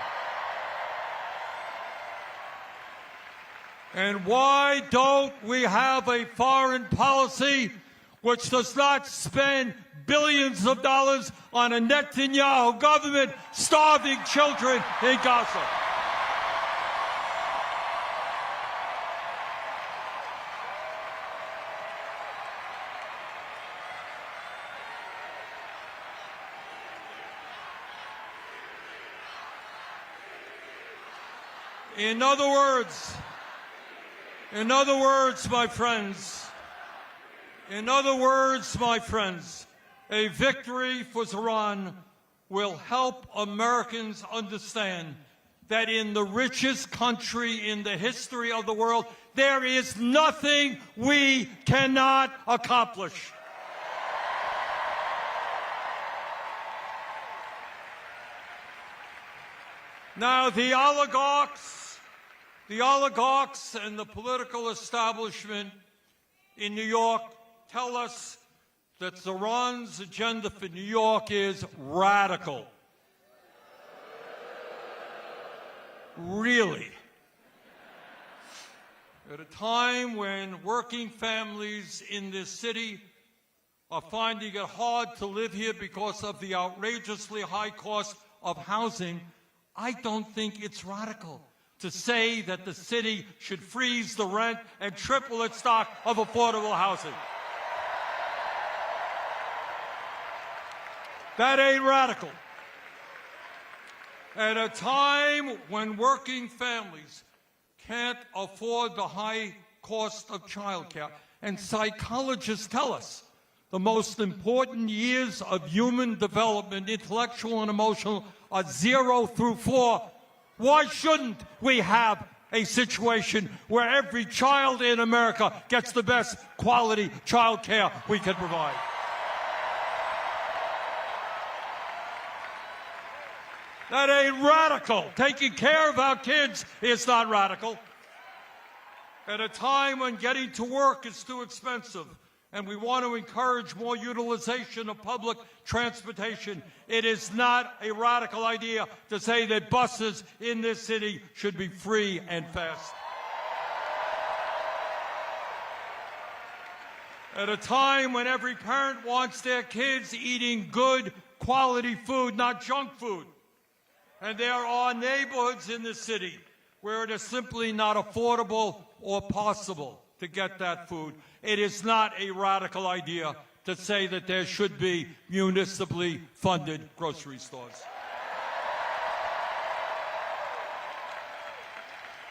And why don't we have a foreign policy which does not spend billions of dollars on a Netanyahu government starving children in Gaza? In other words, my friends, In other words, my friends, a victory for Zoran will help Americans understand that in the richest country in the history of the world, there is nothing we cannot accomplish. Now, the oligarchs and the political establishment in New York tell us that Zoran's agenda for New York is radical. Really? At a time when working families in this city are finding it hard to live here because of the outrageously high cost of housing, I don't think it's radical to say that the city should freeze the rent and triple its stock of affordable housing. That ain't radical. At a time when working families can't afford the high cost of childcare, and psychologists tell us the most important years of human development, intellectual and emotional, are 0 through 4. Why shouldn't we have a situation where every child in America gets the best quality child care we can provide? That ain't radical. Taking care of our kids is not radical. At a time when getting to work is too expensive, and we want to encourage more utilization of public transportation, it is not a radical idea to say that buses in this city should be free and fast. At a time when every parent wants their kids eating good quality food, not junk food, and there are neighborhoods in this city where it is simply not affordable or possible to get that food, it is not a radical idea to say that there should be municipally funded grocery stores.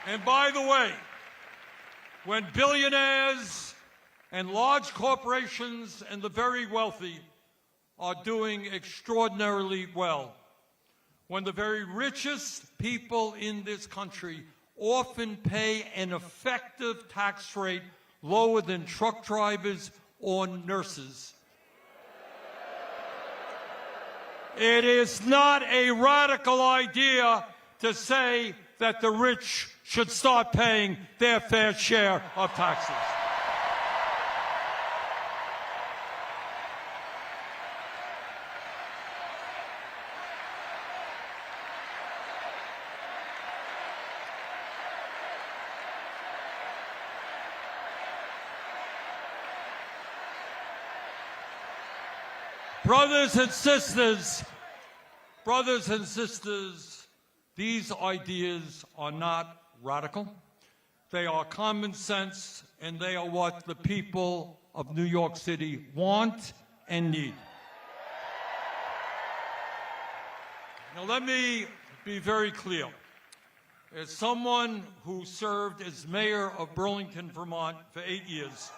And by the way, when billionaires and large corporations and the very wealthy are doing extraordinarily well, when the very richest people in this country often pay an effective tax rate lower than truck drivers or nurses, it is not a radical idea to say that the rich should start paying their fair share of taxes. Brothers and sisters, these ideas are not radical. They are common sense, and they are what the people of New York City want and need. Now, let me be very clear. As someone who served as mayor of Burlington, Vermont for 8 years,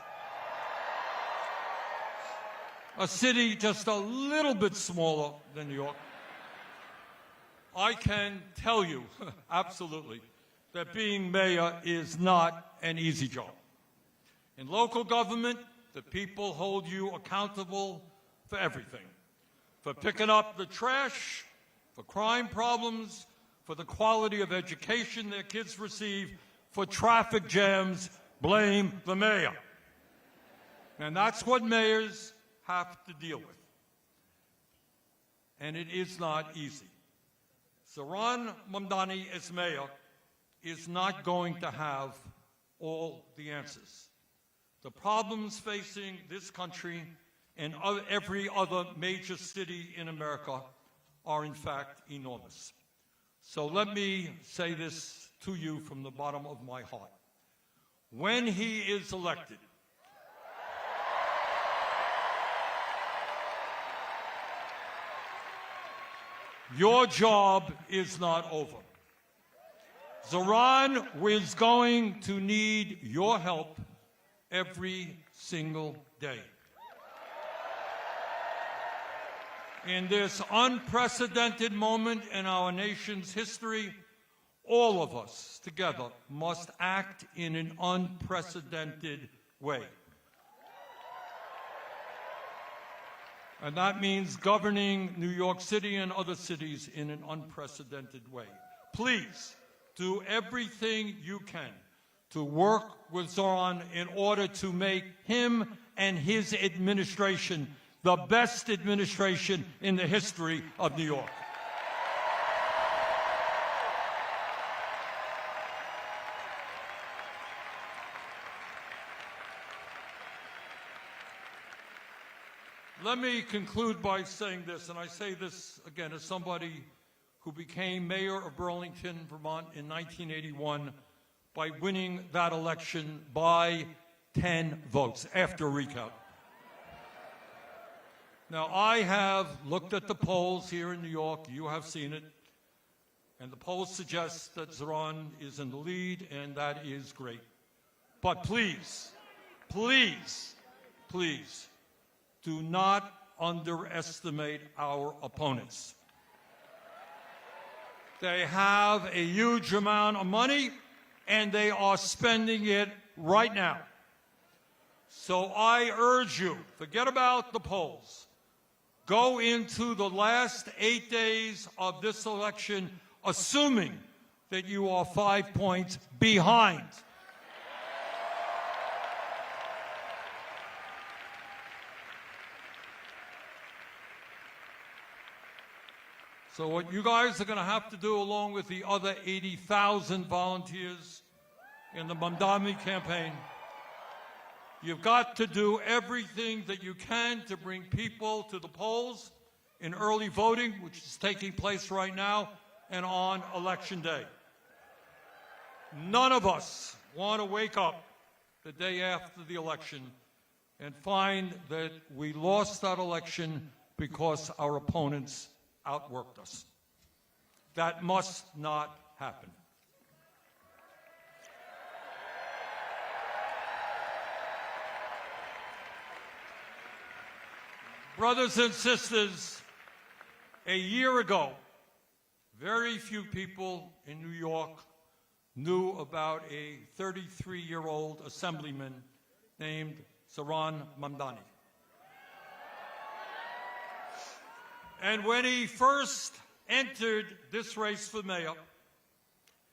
a city just a little bit smaller than New York, I can tell you absolutely that being mayor is not an easy job. In local government, the people hold you accountable for everything. For picking up the trash, for crime problems, for the quality of education their kids receive, for traffic jams, blame the mayor. And that's what mayors have to deal with. And it is not easy. Zoran Mamdani, as mayor, is not going to have all the answers. The problems facing this country and every other major city in America are, in fact, enormous. So let me say this to you from the bottom of my heart. When he is elected, your job is not over. Zoran is going to need your help every single day. In this unprecedented moment in our nation's history, all of us together must act in an unprecedented way. And that means governing New York City and other cities in an unprecedented way. Please do everything you can to work with Zoran in order to make him and his administration the best administration in the history of New York. Let me conclude by saying this, and I say this again as somebody who became mayor of Burlington, Vermont in 1981 by winning that election by 10 votes after a recount. Now, I have looked at the polls here in New York. You have seen it. And the polls suggest that Zoran is in the lead, and that is great. But please, please, please, do not underestimate our opponents. They have a huge amount of money, and they are spending it right now. So I urge you, forget about the polls. Go into the last 8 days of this election assuming that you are 5 points behind. So what you guys are going to have to do, along with the other 80,000 volunteers in the Mamdani campaign, you've got to do everything that you can to bring people to the polls in early voting, which is taking place right now, and on Election Day. None of us want to wake up the day after the election and find that we lost that election because our opponents outworked us. That must not happen. Brothers and sisters, a year ago, very few people in New York knew about a 33-year-old assemblyman named Zoran Mamdani. And when he first entered this race for mayor,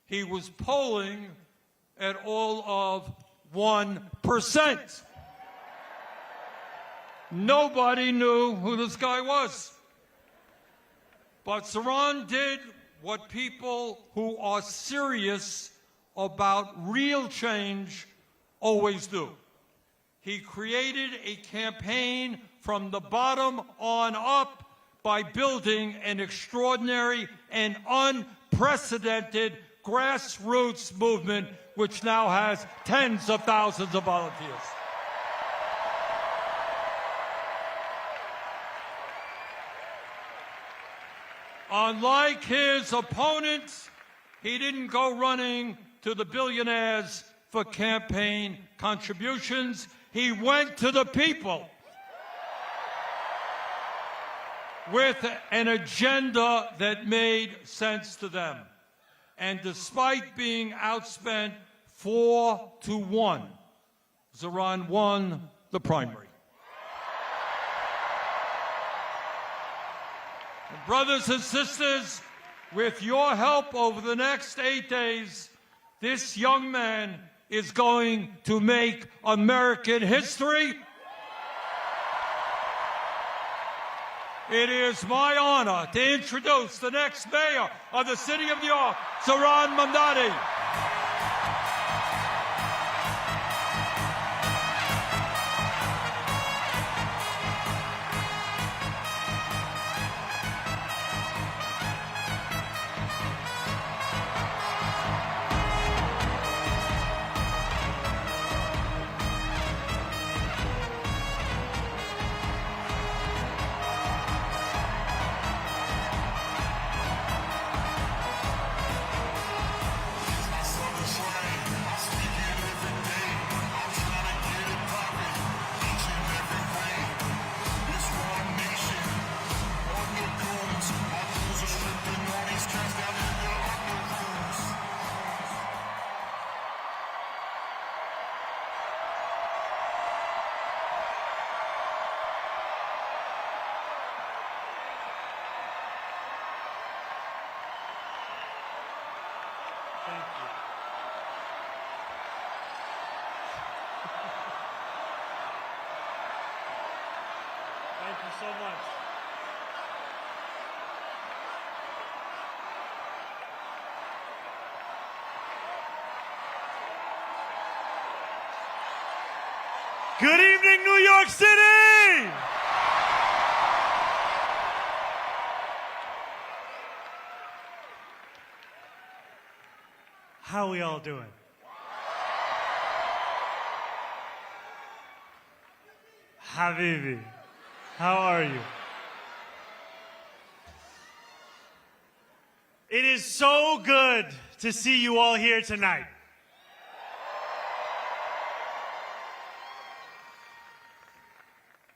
he was polling at all of 1%. Nobody knew who this guy was. But Zoran did what people who are serious about real change always do. He created a campaign from the bottom on up by building an extraordinary and unprecedented grassroots movement which now has tens of thousands of volunteers. Unlike his opponents, he didn't go running to the billionaires for campaign contributions. He went to the people with an agenda that made sense to them. And despite being outspent 4-1, Zoran won the primary. Brothers and sisters, with your help over the next 8 days, this young man is going to make American history. It is my honor to introduce the next mayor of the city of New York, Zoran Mamdani. Thank you so much. Good evening, New York City! How we all doing? Habibi, how are you? It is so good to see you all here tonight.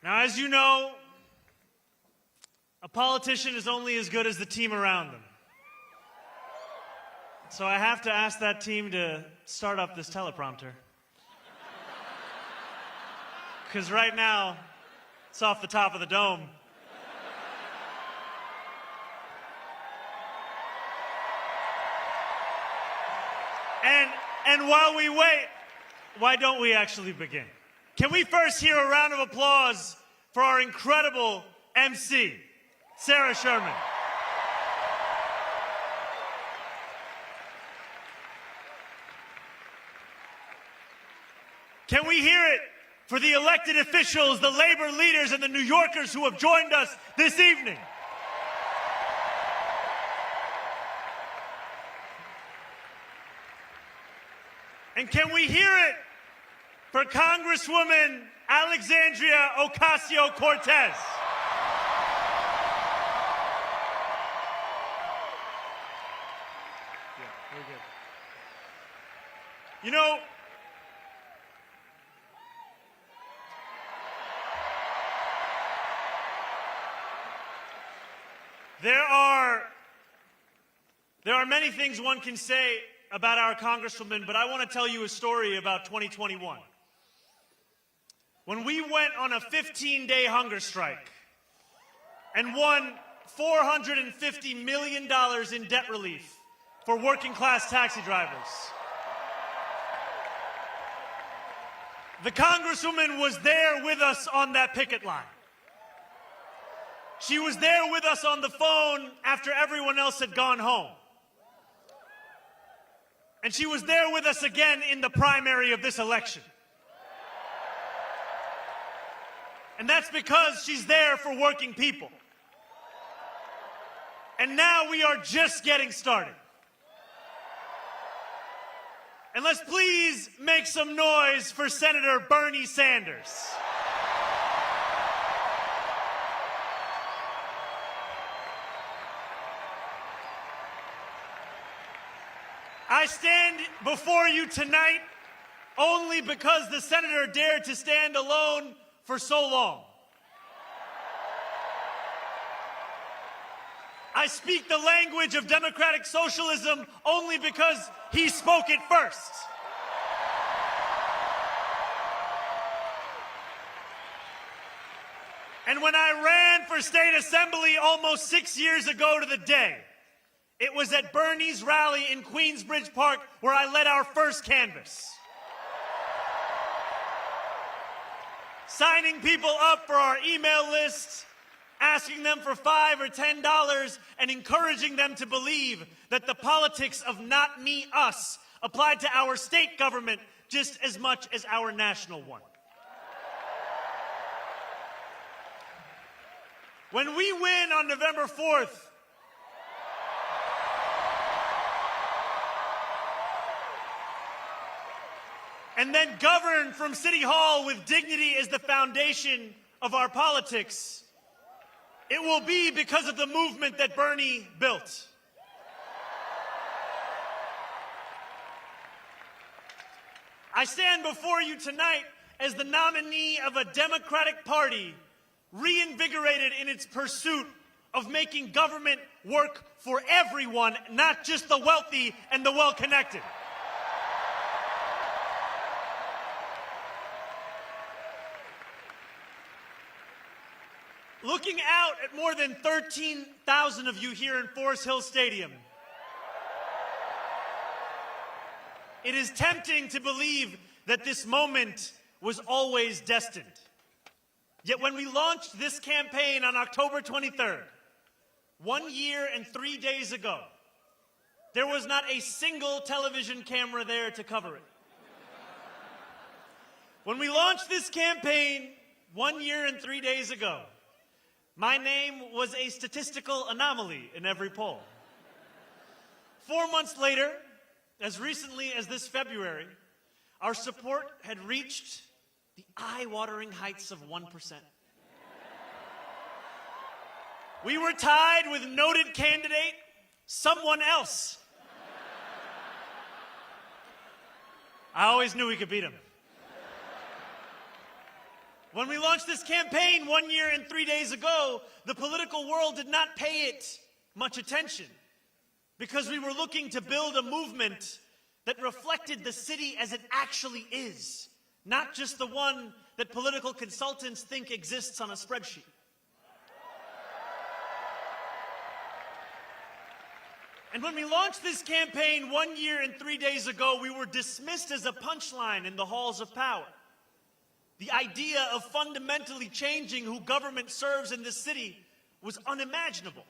Now, as you know, a politician is only as good as the team around them. So I have to ask that team to start up this teleprompter. Because right now, it's off the top of the dome. And while we wait, why don't we actually begin? Can we first hear a round of applause for our incredible MC, Sarah Sherman? Can we hear it for the elected officials, the labor leaders, and the New Yorkers who have joined us this evening? And can we hear it for Congresswoman Alexandria Ocasio-Cortez? Yeah, very good. You know, there are many things one can say about our Congresswoman, but I want to tell you a story about 2021. When we went on a 15-day hunger strike and won $450 million in debt relief for working-class taxi drivers. The Congresswoman was there with us on that picket line. She was there with us on the phone after everyone else had gone home. And she was there with us again in the primary of this election. And that's because she's there for working people. And now we are just getting started. And let's please make some noise for Senator Bernie Sanders. I stand before you tonight only because the senator dared to stand alone for so long. I speak the language of democratic socialism only because he spoke it first. And when I ran for state assembly almost 6 years ago to the day, it was at Bernie's rally in Queensbridge Park where I led our first canvass. Signing people up for our email list, asking them for $5 or $10, and encouraging them to believe that the politics of not me, us applied to our state government just as much as our national one. When we win on November 4th, and then govern from City Hall with dignity as the foundation of our politics, it will be because of the movement that Bernie built. I stand before you tonight as the nominee of a Democratic Party reinvigorated in its pursuit of making government work for everyone, not just the wealthy and the well-connected. Looking out at more than 13,000 of you here in Forest Hill Stadium, It is tempting to believe that this moment was always destined. Yet when we launched this campaign on October 23rd, 1 year and 3 days ago, there was not a single television camera there to cover it. When we launched this campaign 1 year and 3 days ago, my name was a statistical anomaly in every poll. 4 months later, as recently as this February, our support had reached the eye-watering heights of 1%. We were tied with noted candidate, someone else. I always knew we could beat him. When we launched this campaign 1 year and 3 days ago, the political world did not pay it much attention because we were looking to build a movement that reflected the city as it actually is, not just the one that political consultants think exists on a spreadsheet. And when we launched this campaign 1 year and 3 days ago, we were dismissed as a punchline in the halls of power. The idea of fundamentally changing who government serves in this city was unimaginable.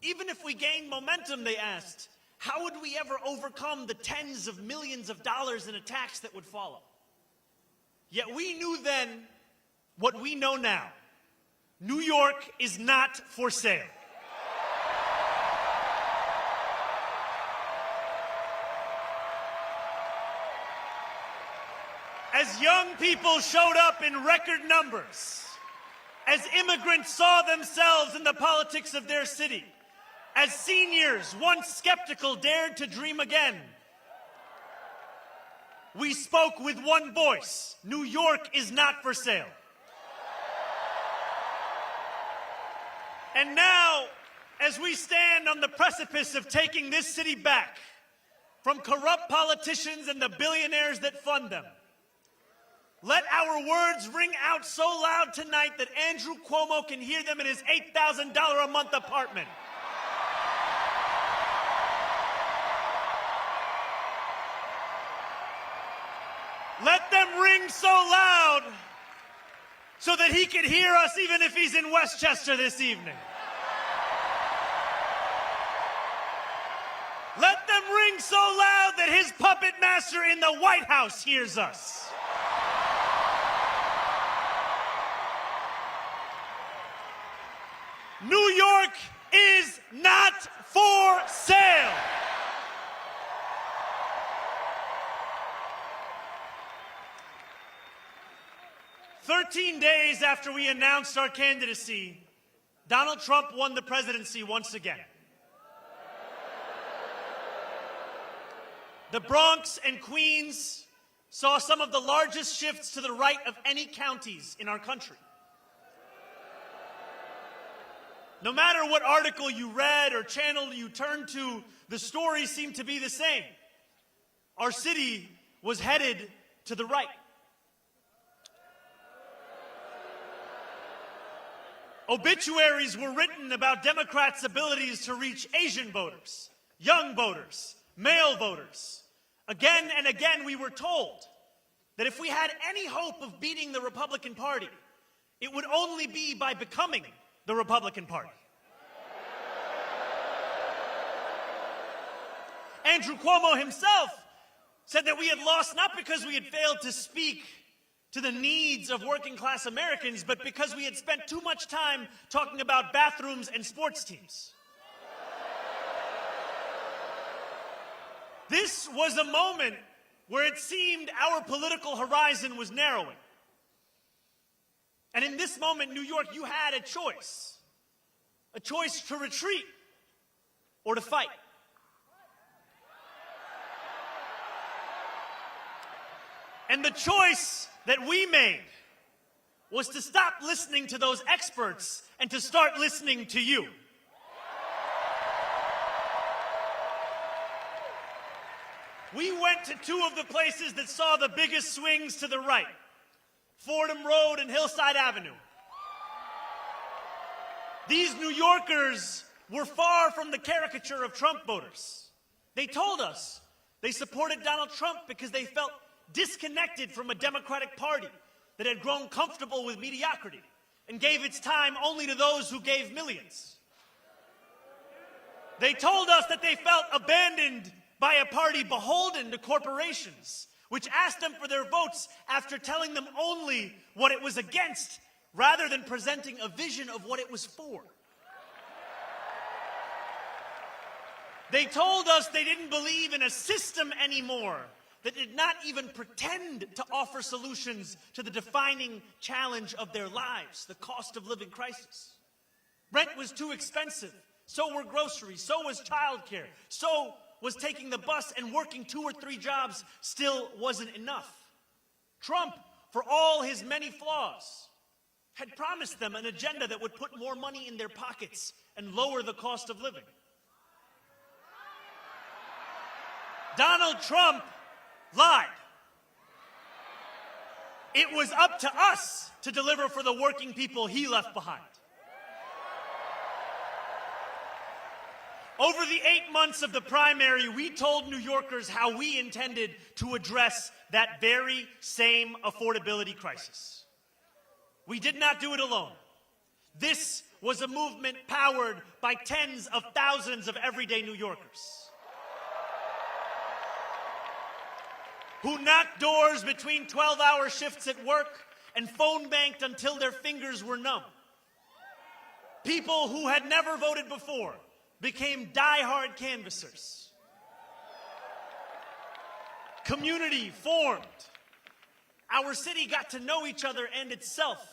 Even if we gained momentum, they asked, how would we ever overcome the tens of millions of dollars in attacks that would follow? Yet we knew then what we know now. New York is not for sale. As young people showed up in record numbers, as immigrants saw themselves in the politics of their city, as seniors, once skeptical, dared to dream again, we spoke with one voice. New York is not for sale. And now, as we stand on the precipice of taking this city back from corrupt politicians and the billionaires that fund them, let our words ring out so loud tonight that Andrew Cuomo can hear them in his $8,000 a month apartment. Let them ring so loud so that he can hear us even if he's in Westchester this evening. Let them ring so loud that his puppet master in the White House hears us. New York is not for sale. "13 days after we announced our candidacy, Donald Trump won the presidency once again. The Bronx and Queens saw some of the largest shifts to the right of any counties in our country. No matter what article you read or channel you turned to, the stories seemed to be the same. Our city was headed to the right. Obituaries were written about Democrats' abilities to reach Asian voters, young voters, male voters. Again and again, we were told that if we had any hope of beating the Republican Party, it would only be by becoming the Republican Party. Andrew Cuomo himself said that we had lost not because we had failed to speak to the needs of working class Americans, but because we had spent too much time talking about bathrooms and sports teams. This was a moment where it seemed our political horizon was narrowing. And in this moment, New York, you had a choice to retreat or to fight. And the choice that we made was to stop listening to those experts and to start listening to you. We went to two of the places that saw the biggest swings to the right, Fordham Road and Hillside Avenue. These New Yorkers were far from the caricature of Trump voters. They told us They supported Donald Trump because they felt disconnected from a Democratic Party that had grown comfortable with mediocrity and gave its time only to those who gave millions. They told us that they felt abandoned by a party beholden to corporations, which asked them for their votes after telling them only what it was against, rather than presenting a vision of what it was for. They told us they didn't believe in a system anymore that did not even pretend to offer solutions to the defining challenge of their lives, the cost of living crisis. Rent was too expensive, so were groceries, so was childcare, so was taking the bus, and working 2 or 3 jobs still wasn't enough. Trump, for all his many flaws, had promised them an agenda that would put more money in their pockets and lower the cost of living. Donald Trump lied. It was up to us to deliver for the working people he left behind. Over the 8 months of the primary, we told New Yorkers how we intended to address that very same affordability crisis. We did not do it alone. This was a movement powered by tens of thousands of everyday New Yorkers who knocked doors between 12-hour shifts at work and phone banked until their fingers were numb. People who had never voted before became die-hard canvassers. Community formed. Our city got to know each other and itself.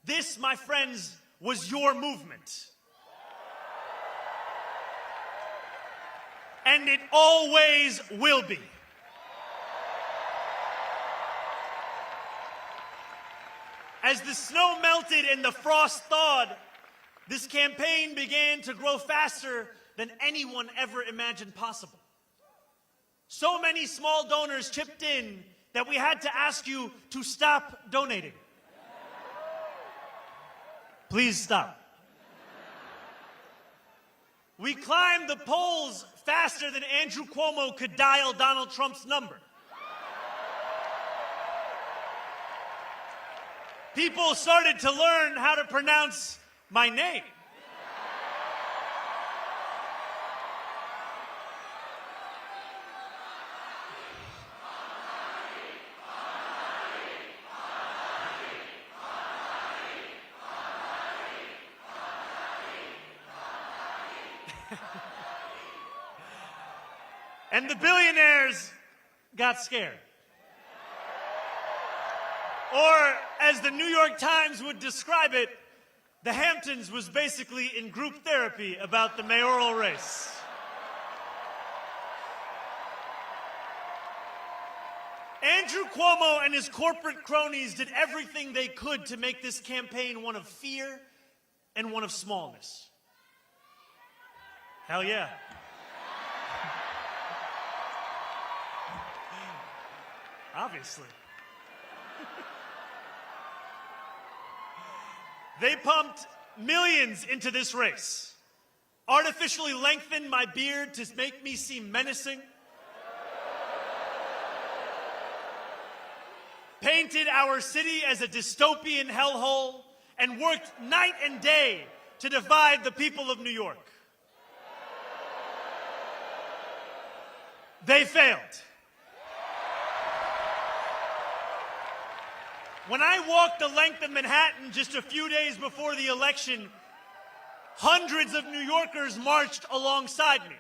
This, my friends, was your movement. And it always will be. As the snow melted and the frost thawed, this campaign began to grow faster than anyone ever imagined possible. So many small donors chipped in that we had to ask you to stop donating. Please stop. We climbed the polls faster than Andrew Cuomo could dial Donald Trump's number. People started to learn how to pronounce my name. And the billionaires got scared. Or, as the New York Times would describe it, the Hamptons was basically in group therapy about the mayoral race. Andrew Cuomo and his corporate cronies did everything they could to make this campaign one of fear and one of smallness. Hell yeah. Obviously. They pumped millions into this race, artificially lengthened my beard to make me seem menacing, painted our city as a dystopian hellhole, and worked night and day to divide the people of New York. They failed. When I walked the length of Manhattan just a few days before the election, hundreds of New Yorkers marched alongside me.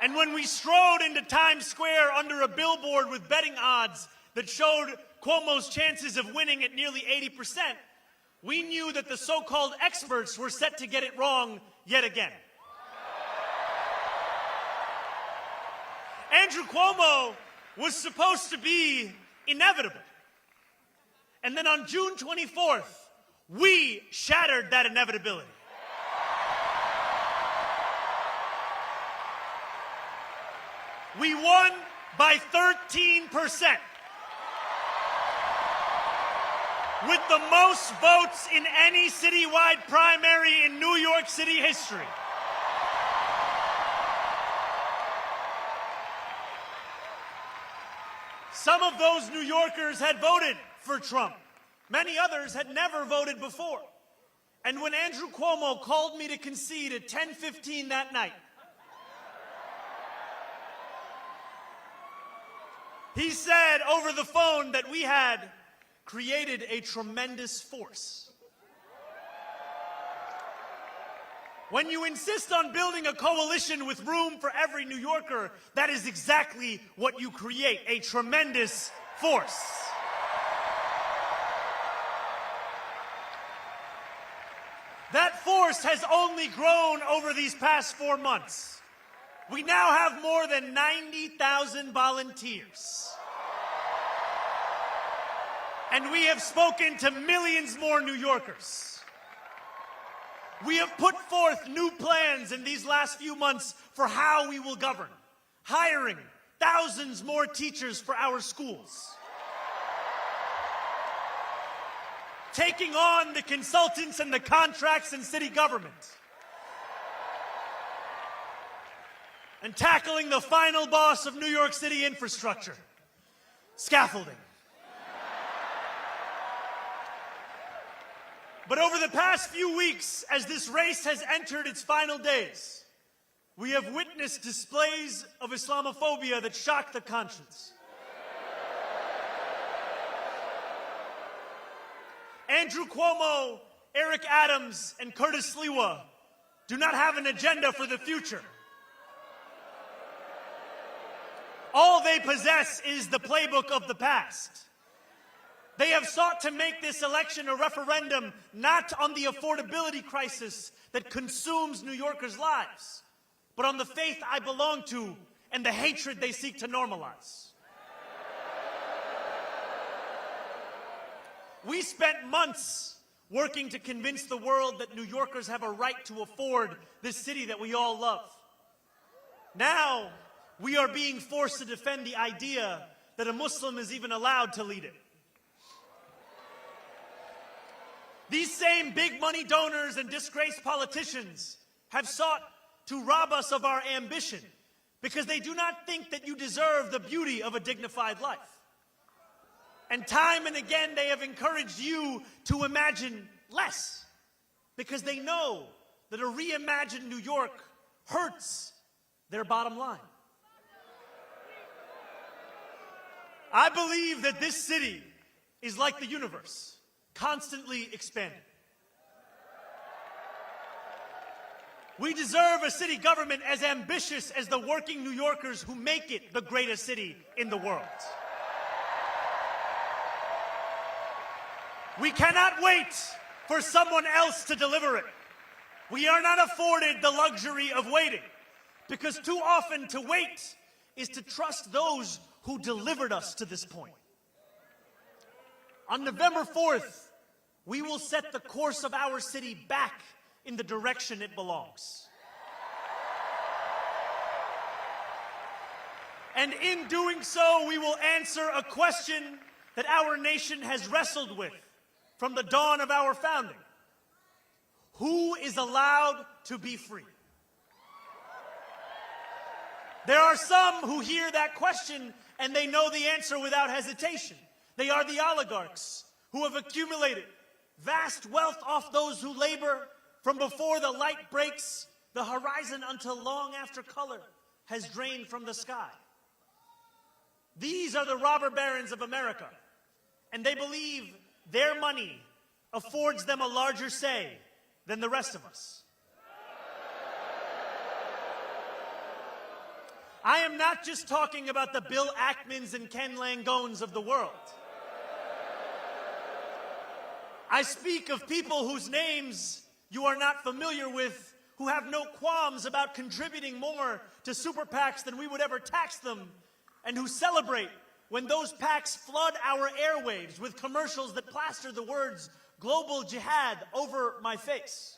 And when we strode into Times Square under a billboard with betting odds that showed Cuomo's chances of winning at nearly 80%, we knew that the so-called experts were set to get it wrong yet again. Andrew Cuomo was supposed to be inevitable. And then on June 24th, we shattered that inevitability. We won by 13%, with the most votes in any citywide primary in New York City history. Some of those New Yorkers had voted for Trump. Many others had never voted before. And when Andrew Cuomo called me to concede at 10:15 that night, he said over the phone that we had created a tremendous force. When you insist on building a coalition with room for every New Yorker, that is exactly what you create, a tremendous force. That force has only grown over these past 4 months. We now have more than 90,000 volunteers. And we have spoken to millions more New Yorkers. We have put forth new plans in these last few months for how we will govern, hiring thousands more teachers for our schools, taking on the consultants and the contracts in city government, and tackling the final boss of New York City infrastructure, scaffolding. But over the past few weeks, as this race has entered its final days, we have witnessed displays of Islamophobia that shock the conscience. Andrew Cuomo, Eric Adams, and Curtis Sliwa do not have an agenda for the future. All they possess is the playbook of the past. They have sought to make this election a referendum not on the affordability crisis that consumes New Yorkers' lives, but on the faith I belong to and the hatred they seek to normalize. We spent months working to convince the world that New Yorkers have a right to afford this city that we all love. Now, we are being forced to defend the idea that a Muslim is even allowed to lead it. These same big money donors and disgraced politicians have sought to rob us of our ambition because they do not think that you deserve the beauty of a dignified life. And time and again, they have encouraged you to imagine less because they know that a reimagined New York hurts their bottom line. I believe that this city is like the universe, constantly expanding. We deserve a city government as ambitious as the working New Yorkers who make it the greatest city in the world. We cannot wait for someone else to deliver it. We are not afforded the luxury of waiting, because too often to wait is to trust those who delivered us to this point. On November 4th, we will set the course of our city back in the direction it belongs. And in doing so, we will answer a question that our nation has wrestled with from the dawn of our founding. Who is allowed to be free? There are some who hear that question and they know the answer without hesitation. They are the oligarchs who have accumulated vast wealth off those who labor from before the light breaks the horizon until long after color has drained from the sky. These are the robber barons of America, and they believe their money affords them a larger say than the rest of us. I am not just talking about the Bill Ackmans and Ken Langones of the world. I speak of people whose names you are not familiar with, who have no qualms about contributing more to super PACs than we would ever tax them, and who celebrate when those PACs flood our airwaves with commercials that plaster the words "global jihad" over my face.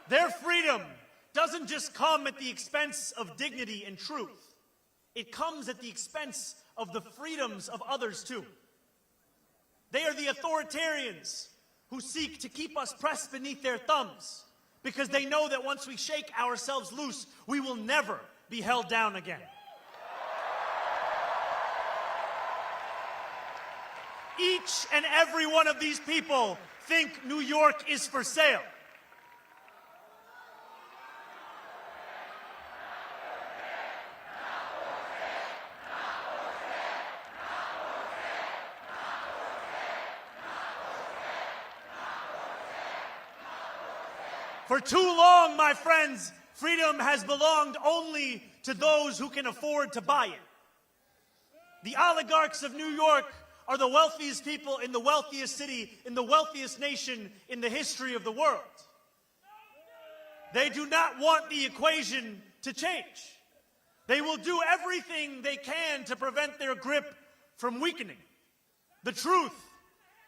Their freedom doesn't just come at the expense of dignity and truth. It comes at the expense of the freedoms of others too. They are the authoritarians who seek to keep us pressed beneath their thumbs because they know that once we shake ourselves loose, we will never be held down again. Each and every one of these people think New York is for sale. For too long, my friends, freedom has belonged only to those who can afford to buy it. The oligarchs of New York are the wealthiest people in the wealthiest city, in the wealthiest nation in the history of the world. They do not want the equation to change. They will do everything they can to prevent their grip from weakening. The truth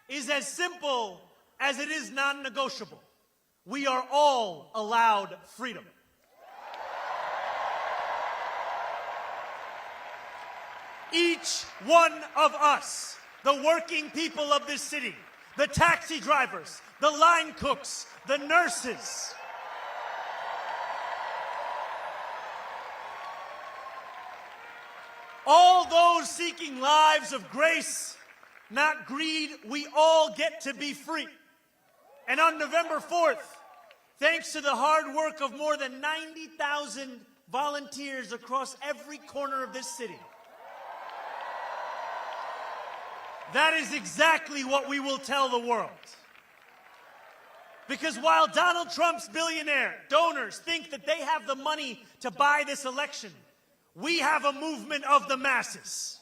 is as simple as it is non-negotiable. We are all allowed freedom. Each one of us, the working people of this city, the taxi drivers, the line cooks, the nurses, all those seeking lives of grace, not greed, we all get to be free. And on November 4th, thanks to the hard work of more than 90,000 volunteers across every corner of this city, that is exactly what we will tell the world. Because while Donald Trump's billionaire donors think that they have the money to buy this election, we have a movement of the masses.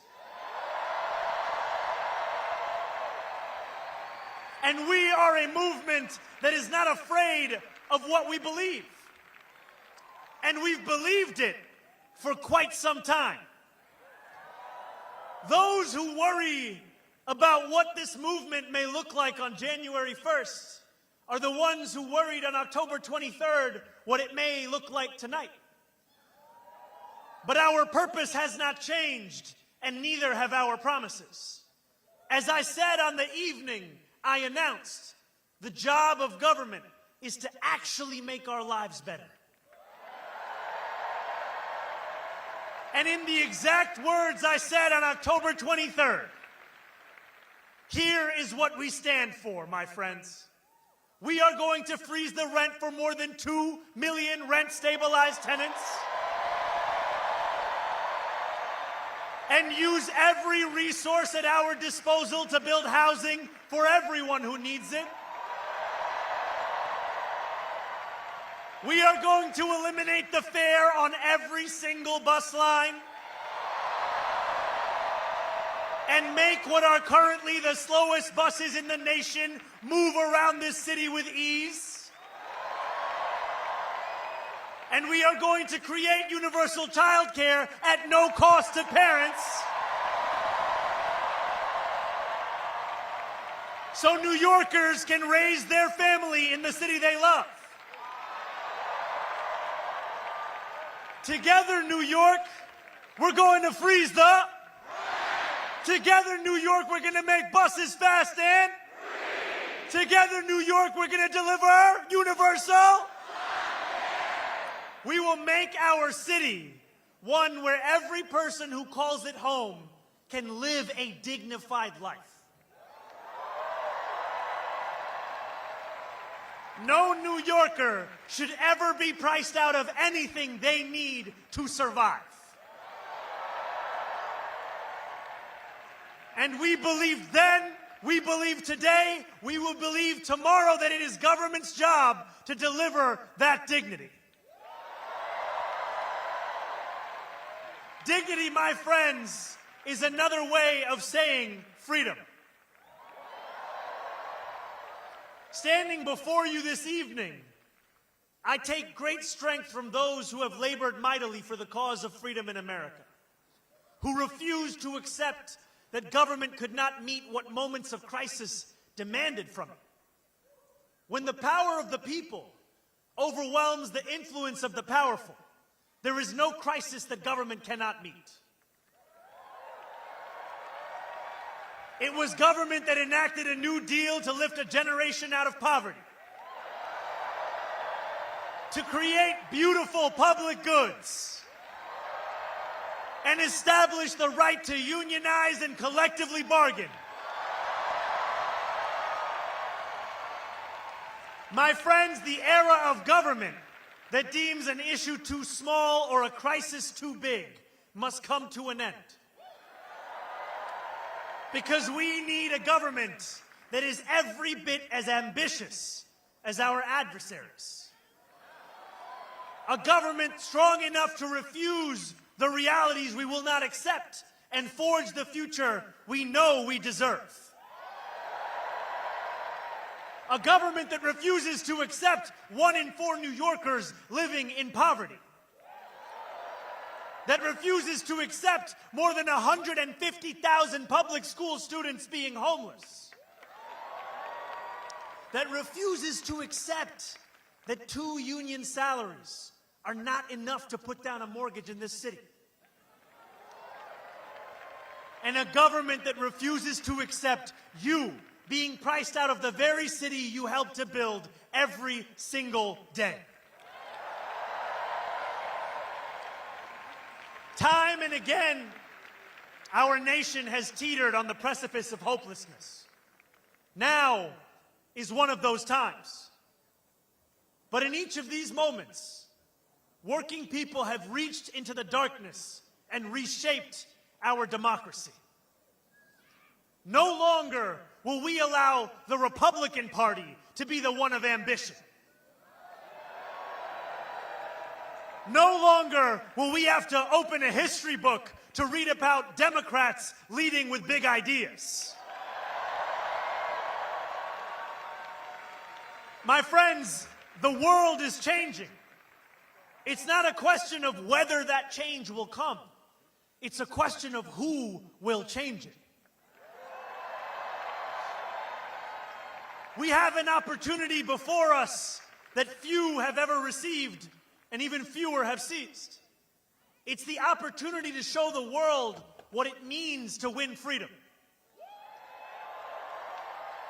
And we are a movement that is not afraid of what we believe. And we've believed it for quite some time. Those who worry about what this movement may look like on January 1st are the ones who worried on October 23rd what it may look like tonight. But our purpose has not changed, and neither have our promises. As I said on the evening I announced, the job of government is to actually make our lives better. And in the exact words I said on October 23rd, here is what we stand for, my friends. We are going to freeze the rent for more than 2 million rent-stabilized tenants and use every resource at our disposal to build housing for everyone who needs it. We are going to eliminate the fare on every single bus line and make what are currently the slowest buses in the nation move around this city with ease. And we are going to create universal child care at no cost to parents, so New Yorkers can raise their family in the city they love. Together, New York, we're going to freeze the... Together, New York, we're going to make buses fast and... Together, New York, we're going to deliver universal... We will make our city one where every person who calls it home can live a dignified life. No New Yorker should ever be priced out of anything they need to survive. And we believed then, we believe today, we will believe tomorrow that it is government's job to deliver that dignity. Dignity, my friends, is another way of saying freedom. Standing before you this evening, I take great strength from those who have labored mightily for the cause of freedom in America, who refused to accept that government could not meet what moments of crisis demanded from it. When the power of the people overwhelms the influence of the powerful, there is no crisis that government cannot meet. It was government that enacted a New Deal to lift a generation out of poverty, to create beautiful public goods, and establish the right to unionize and collectively bargain. My friends, the era of government that deems an issue too small or a crisis too big must come to an end. Because we need a government that is every bit as ambitious as our adversaries. A government strong enough to refuse the realities we will not accept and forge the future we know we deserve. A government that refuses to accept 1 in 4 New Yorkers living in poverty. That refuses to accept more than 150,000 public school students being homeless. That refuses to accept that 2 union salaries are not enough to put down a mortgage in this city. And a government that refuses to accept you being priced out of the very city you helped to build every single day. Time and again, our nation has teetered on the precipice of hopelessness. Now is one of those times. But in each of these moments, working people have reached into the darkness and reshaped our democracy. No longer will we allow the Republican Party to be the one of ambition. No longer will we have to open a history book to read about Democrats leading with big ideas. My friends, the world is changing. It's not a question of whether that change will come. It's a question of who will change it. We have an opportunity before us that few have ever received and even fewer have seized. It's the opportunity to show the world what it means to win freedom.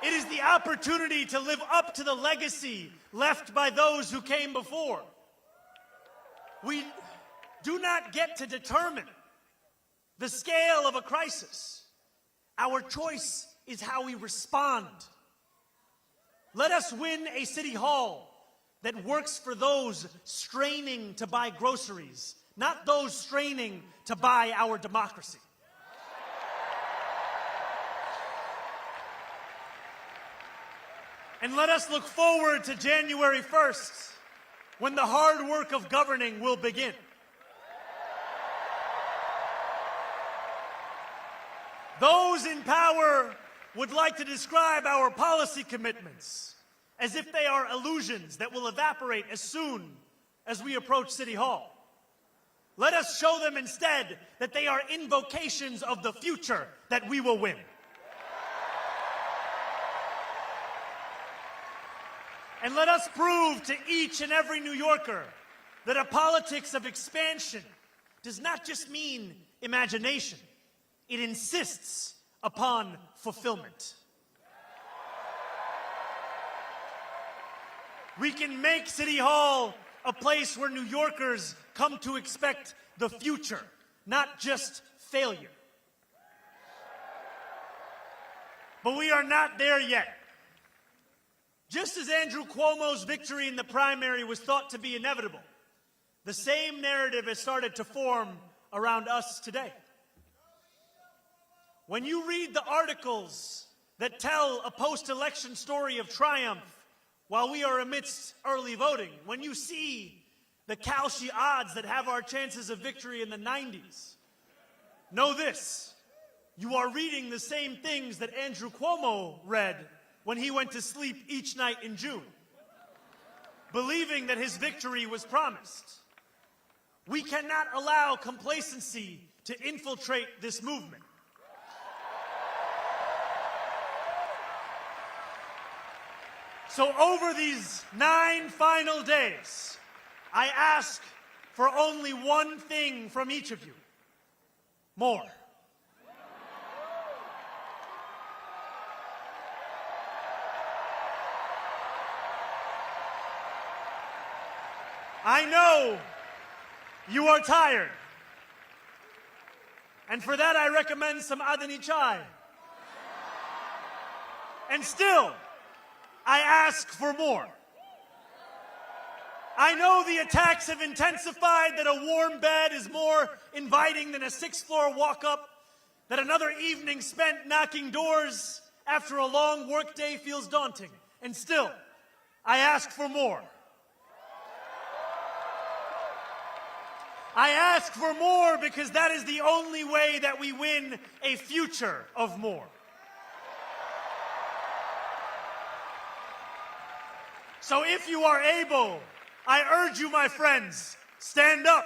It is the opportunity to live up to the legacy left by those who came before. We do not get to determine the scale of a crisis. Our choice is how we respond. Let us win a city hall that works for those straining to buy groceries, not those straining to buy our democracy. And let us look forward to January 1st, when the hard work of governing will begin. Those in power would like to describe our policy commitments as if they are illusions that will evaporate as soon as we approach City Hall. Let us show them instead that they are invocations of the future that we will win. And let us prove to each and every New Yorker that a politics of expansion does not just mean imagination. It insists upon fulfillment. We can make City Hall a place where New Yorkers come to expect the future, not just failure. But we are not there yet. Just as Andrew Cuomo's victory in the primary was thought to be inevitable, the same narrative has started to form around us today. When you read the articles that tell a post-election story of triumph while we are amidst early voting, when you see the Kalshi odds that have our chances of victory in the 90s, know this: you are reading the same things that Andrew Cuomo read when he went to sleep each night in June, believing that his victory was promised. We cannot allow complacency to infiltrate this movement. So over these 9 final days, I ask for only one thing from each of you: more. I know you are tired. And for that, I recommend some Adani chai. And still, I ask for more. I know the attacks have intensified, that a warm bed is more inviting than a sixth-floor walk-up, that another evening spent knocking doors after a long workday feels daunting. And still, I ask for more. I ask for more because that is the only way that we win a future of more. So if you are able, I urge you, my friends, stand up.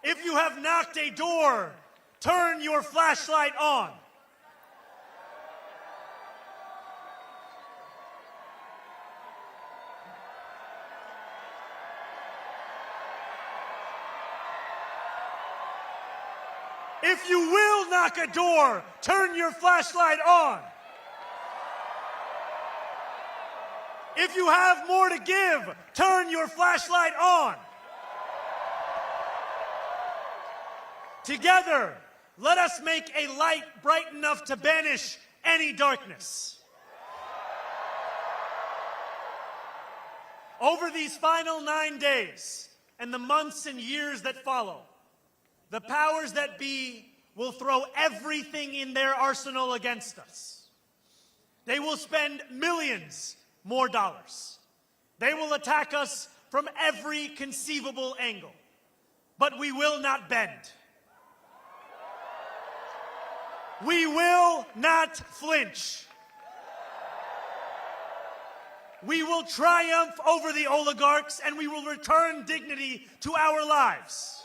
If you have knocked a door, turn your flashlight on. If you will knock a door, turn your flashlight on. If you have more to give, turn your flashlight on. Together, let us make a light bright enough to banish any darkness. Over these final 9 days and the months and years that follow, the powers that be will throw everything in their arsenal against us. They will spend millions more dollars. They will attack us from every conceivable angle. But we will not bend. We will not flinch. We will triumph over the oligarchs, and we will return dignity to our lives.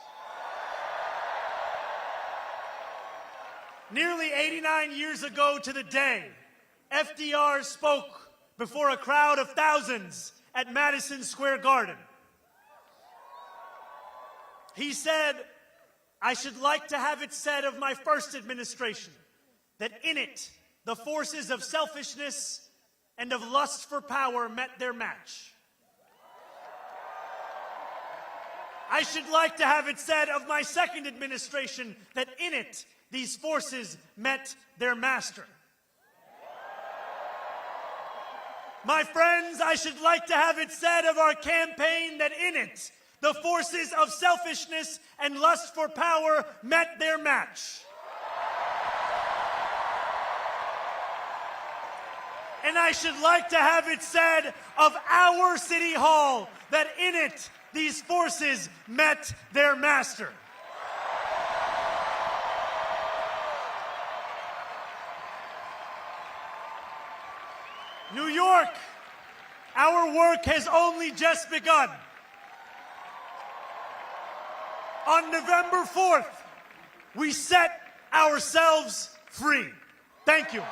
Nearly 89 years ago to the day, FDR spoke before a crowd of thousands at Madison Square Garden. He said, "I should like to have it said of my first administration that in it, the forces of selfishness and of lust for power met their match. I should like to have it said of my second administration that in it, these forces met their master. My friends, I should like to have it said of our campaign that in it, the forces of selfishness and lust for power met their match. And I should like to have it said of our City Hall that in it, these forces met their master. New York, our work has only just begun. On November 4th, we set ourselves free. Thank you.